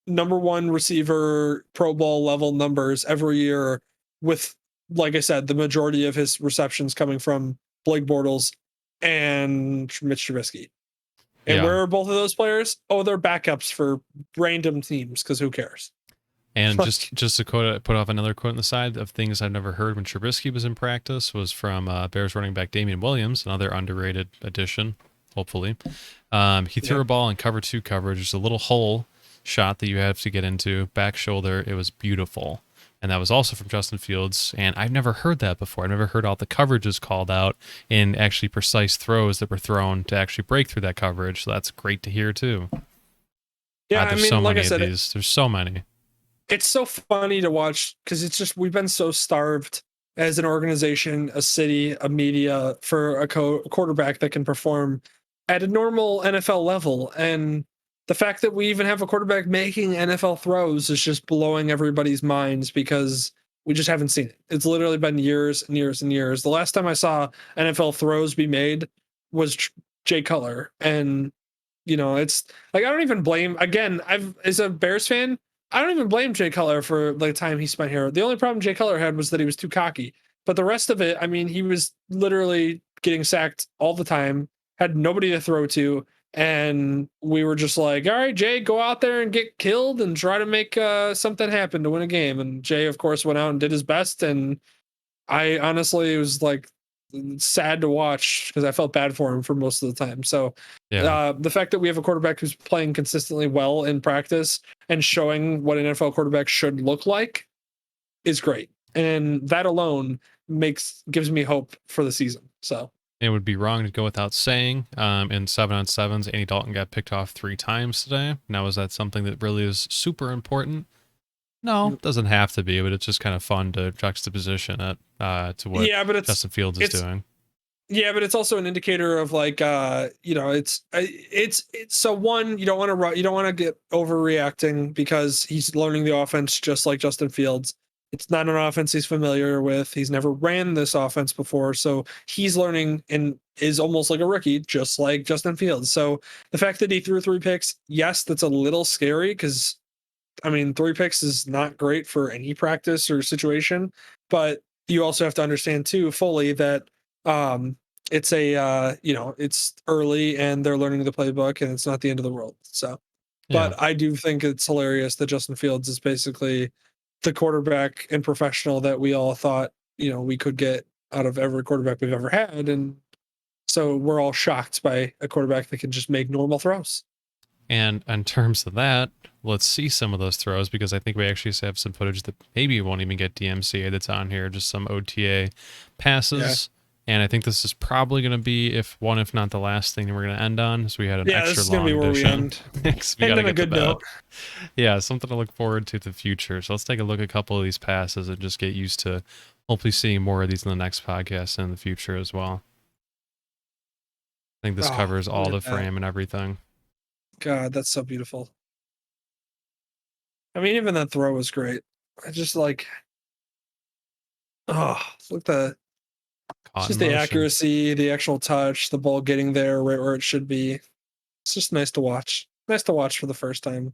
number one receiver Pro Bowl level numbers every year with, like I said, the majority of his receptions coming from Blake Bortles and Mitch Trubisky. And where are both of those players? Oh, they're backups for random teams because who cares? And just to put off another quote on the side of things I've never heard when Trubisky was in practice was from Bears running back Damian Williams, another underrated addition, hopefully. He threw a ball in cover 2 coverage. There's a little hole shot that you have to get into, back shoulder. It was beautiful. And that was also from Justin Fields. And I've never heard that before. I've never heard all the coverages called out in actually precise throws that were thrown to actually break through that coverage. So that's great to hear too. Yeah, God, there's so many of these. There's so many. It's so funny to watch because it's just we've been so starved as an organization, a city, a media for a quarterback that can perform at a normal NFL level. And the fact that we even have a quarterback making NFL throws is just blowing everybody's minds because we just haven't seen it. It's literally been years and years and years. The last time I saw NFL throws be made was Jay Cutler. And, it's like, I don't even blame, again, as a Bears fan, I don't even blame Jay Cutler for the time he spent here. The only problem Jay Cutler had was that he was too cocky. But the rest of it, I mean, he was literally getting sacked all the time, had nobody to throw to. And we were just like, all right, Jay, go out there and get killed and try to make something happen to win a game. And Jay, of course, went out and did his best. And I honestly was like sad to watch because I felt bad for him for most of the time. So the fact that we have a quarterback who's playing consistently well in practice and showing what an NFL quarterback should look like is great. And that alone gives me hope for the season. So It would be wrong to go without saying. In 7-on-7s, Andy Dalton got picked off 3 times today. Now, is that something that really is super important? No, doesn't have to be, but it's just kind of fun to juxtaposition it to what yeah, but Justin Fields is doing. Yeah, but it's also an indicator of like it's so one, you don't want to get overreacting because he's learning the offense just like Justin Fields. It's not an offense he's familiar with. He's never ran this offense before, so he's learning and is almost like a rookie, just like Justin Fields. So the fact that he threw 3 picks, yes, that's a little scary because I mean 3 picks is not great for any practice or situation, but you also have to understand too fully that um it's it's early and they're learning the playbook and it's not the end of the world. So Yeah. but I do think it's hilarious that Justin Fields is basically the quarterback and professional that we all thought, we could get out of every quarterback we've ever had. And so we're all shocked by a quarterback that can just make normal throws. And in terms of that, let's see some of those throws because I think we actually have some footage that maybe won't even get DMCA that's on here, just some OTA passes. Yeah. And I think this is probably going to be, if not the last thing that we're going to end on. So we had an extra this is long gonna be where edition. we end. We got to on a get to good bed. note. Yeah, something to look forward to the future. So let's take a look at a couple of these passes and just get used to hopefully seeing more of these in the next podcast and in the future as well. I think this covers all the frame and everything. God, that's so beautiful. I mean, even that throw was great. I just look the just the accuracy, the actual touch, the ball getting there right where it should be. It's just nice to watch. Nice to watch for the first time.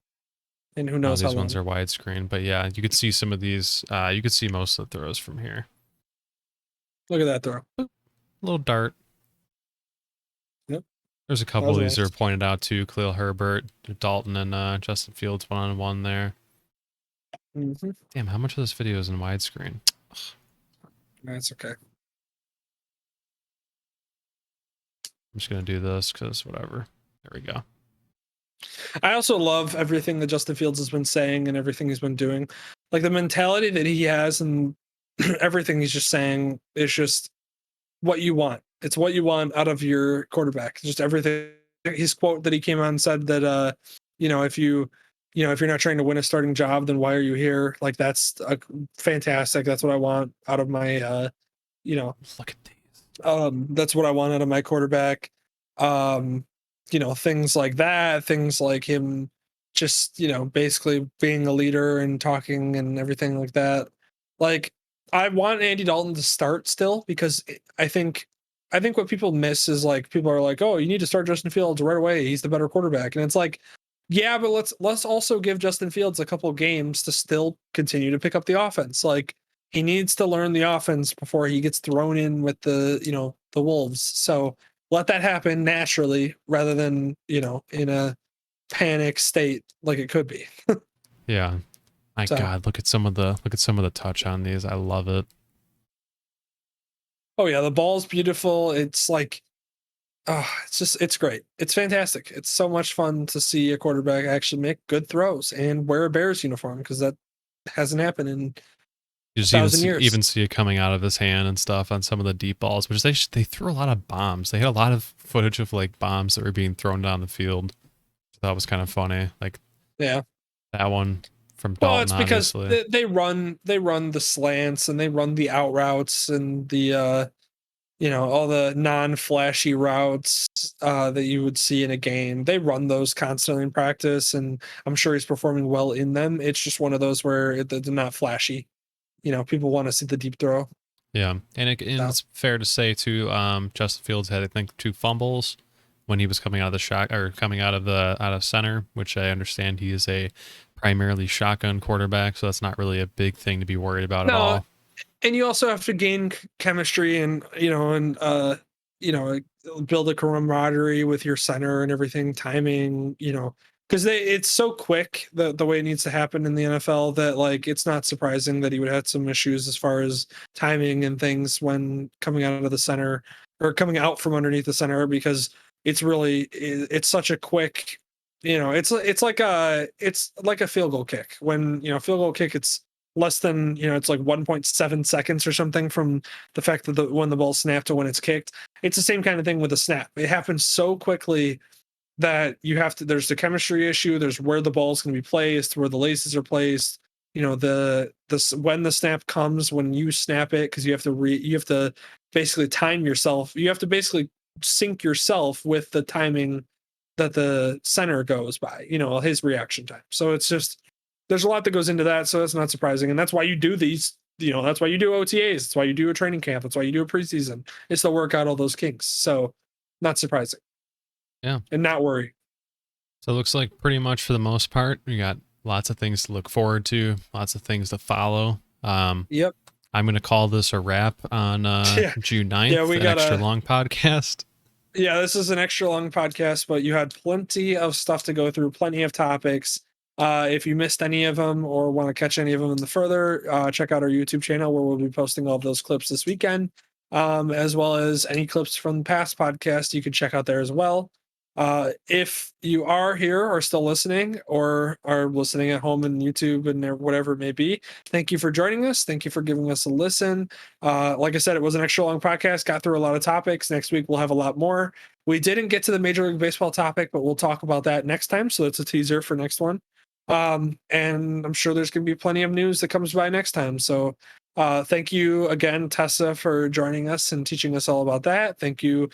And who knows how these long. ones are widescreen, but yeah, you could see some of these. You could see most of the throws from here. Look at that throw. Boop. Little dart. Yep. There's a couple of these nice. that are pointed out too. Khalil Herbert, Dalton, and Justin Fields 1-on-1 there. Mm-hmm. Damn, how much of this video is in widescreen? That's okay. I'm just gonna do this because whatever. There we go. I also love everything that Justin Fields has been saying and everything he's been doing. Like the mentality that he has and everything he's just saying is just what you want. It's what you want out of your quarterback. Just everything. His quote that he came out and said that if you're not trying to win a starting job, then why are you here? Like that's fantastic. That's what I want out of my look at these. That's what I want out of my quarterback. Things like that, things like him just, basically being a leader and talking and everything like that. Like I want Andy Dalton to start still because I think what people miss is like people are like, "Oh, you need to start Justin Fields right away. He's the better quarterback." And it's like, yeah, but let's also give Justin Fields a couple of games to still continue to pick up the offense. Like he needs to learn the offense before he gets thrown in with the Wolves. So let that happen naturally rather than, in a panic state like it could be. Yeah. My God, look at some of the touch on these. I love it. Oh yeah, the ball's beautiful. It's like it's great. It's fantastic. It's so much fun to see a quarterback actually make good throws and wear a Bears uniform because that hasn't happened in You just even see it coming out of his hand and stuff on some of the deep balls, which they threw a lot of bombs. They had a lot of footage of like bombs that were being thrown down the field. That was kind of funny. Like, yeah, that one from Dalton. Well, it's because they run the slants and they run the out routes and the all the non-flashy routes that you would see in a game. They run those constantly in practice, and I'm sure he's performing well in them. It's just one of those where they're not flashy. People want to see the deep throw. Yeah, and it's fair to say too. Justin Fields had, I think, 2 fumbles when he was coming out of the out of center, which I understand he is a primarily shotgun quarterback, so that's not really a big thing to be worried about at all. And you also have to gain chemistry and build a camaraderie with your center and everything, timing, because it's so quick the way it needs to happen in the NFL that like it's not surprising that he would have some issues as far as timing and things when coming out of the center or coming out from underneath the center because it's such a quick, it's like a field goal kick. When field goal kick, it's less than, it's like 1.7 seconds or something from the fact that when the ball's snapped to when it's kicked. It's the same kind of thing with a snap. It happens so quickly that there's the chemistry issue, there's where the ball's going to be placed, where the laces are placed, when the snap comes, when you snap it, because you have to basically time yourself. You have to basically sync yourself with the timing that the center goes by, his reaction time. So it's just, there's a lot that goes into that. So that's not surprising. And that's why you do these, that's why you do OTAs. That's why you do a training camp. That's why you do a preseason. It's to work out all those kinks. So not surprising. Yeah. And not worry. So it looks like pretty much for the most part, we got lots of things to look forward to, lots of things to follow. Yep. I'm going to call this a wrap on June 9th, Yeah, we got extra long podcast. Yeah, this is an extra long podcast, but you had plenty of stuff to go through, plenty of topics. If you missed any of them or want to catch any of them in the further, check out our YouTube channel where we'll be posting all of those clips this weekend, as well as any clips from the past podcast you can check out there as well. If you are here or still listening or are listening at home in YouTube and whatever it may be, thank you for joining us. Thank you for giving us a listen. Like I said, it was an extra long podcast, got through a lot of topics. Next week, we'll have a lot more. We didn't get to the Major League Baseball topic, but we'll talk about that next time. So that's a teaser for next one. And I'm sure there's going to be plenty of news that comes by next time. So thank you again, Tessa, for joining us and teaching us all about that. Thank you,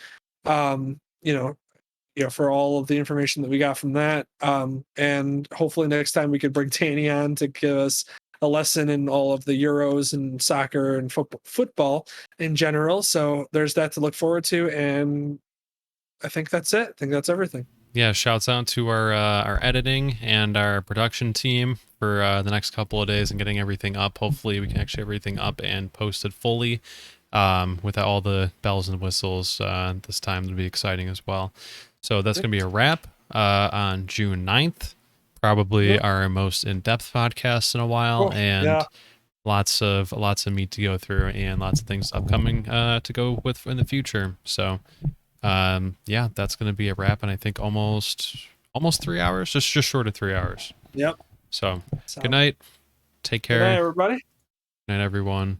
for all of the information that we got from that. And hopefully next time we could bring Tanny on to give us a lesson in all of the Euros and soccer and football in general. So there's that to look forward to. And I think that's it. I think that's everything. Yeah, shouts out to our editing and our production team for the next couple of days and getting everything up. Hopefully we can actually have everything up and posted fully with all the bells and whistles this time. It'll be exciting as well. So that's going to be a wrap on June 9th. Probably our most in-depth podcast in a while, and lots of meat to go through and lots of things upcoming to go with in the future. So that's going to be a wrap, and I think almost 3 hours, just short of 3 hours. Yep. So good night. Take care. Good night, everybody. Good night, everyone.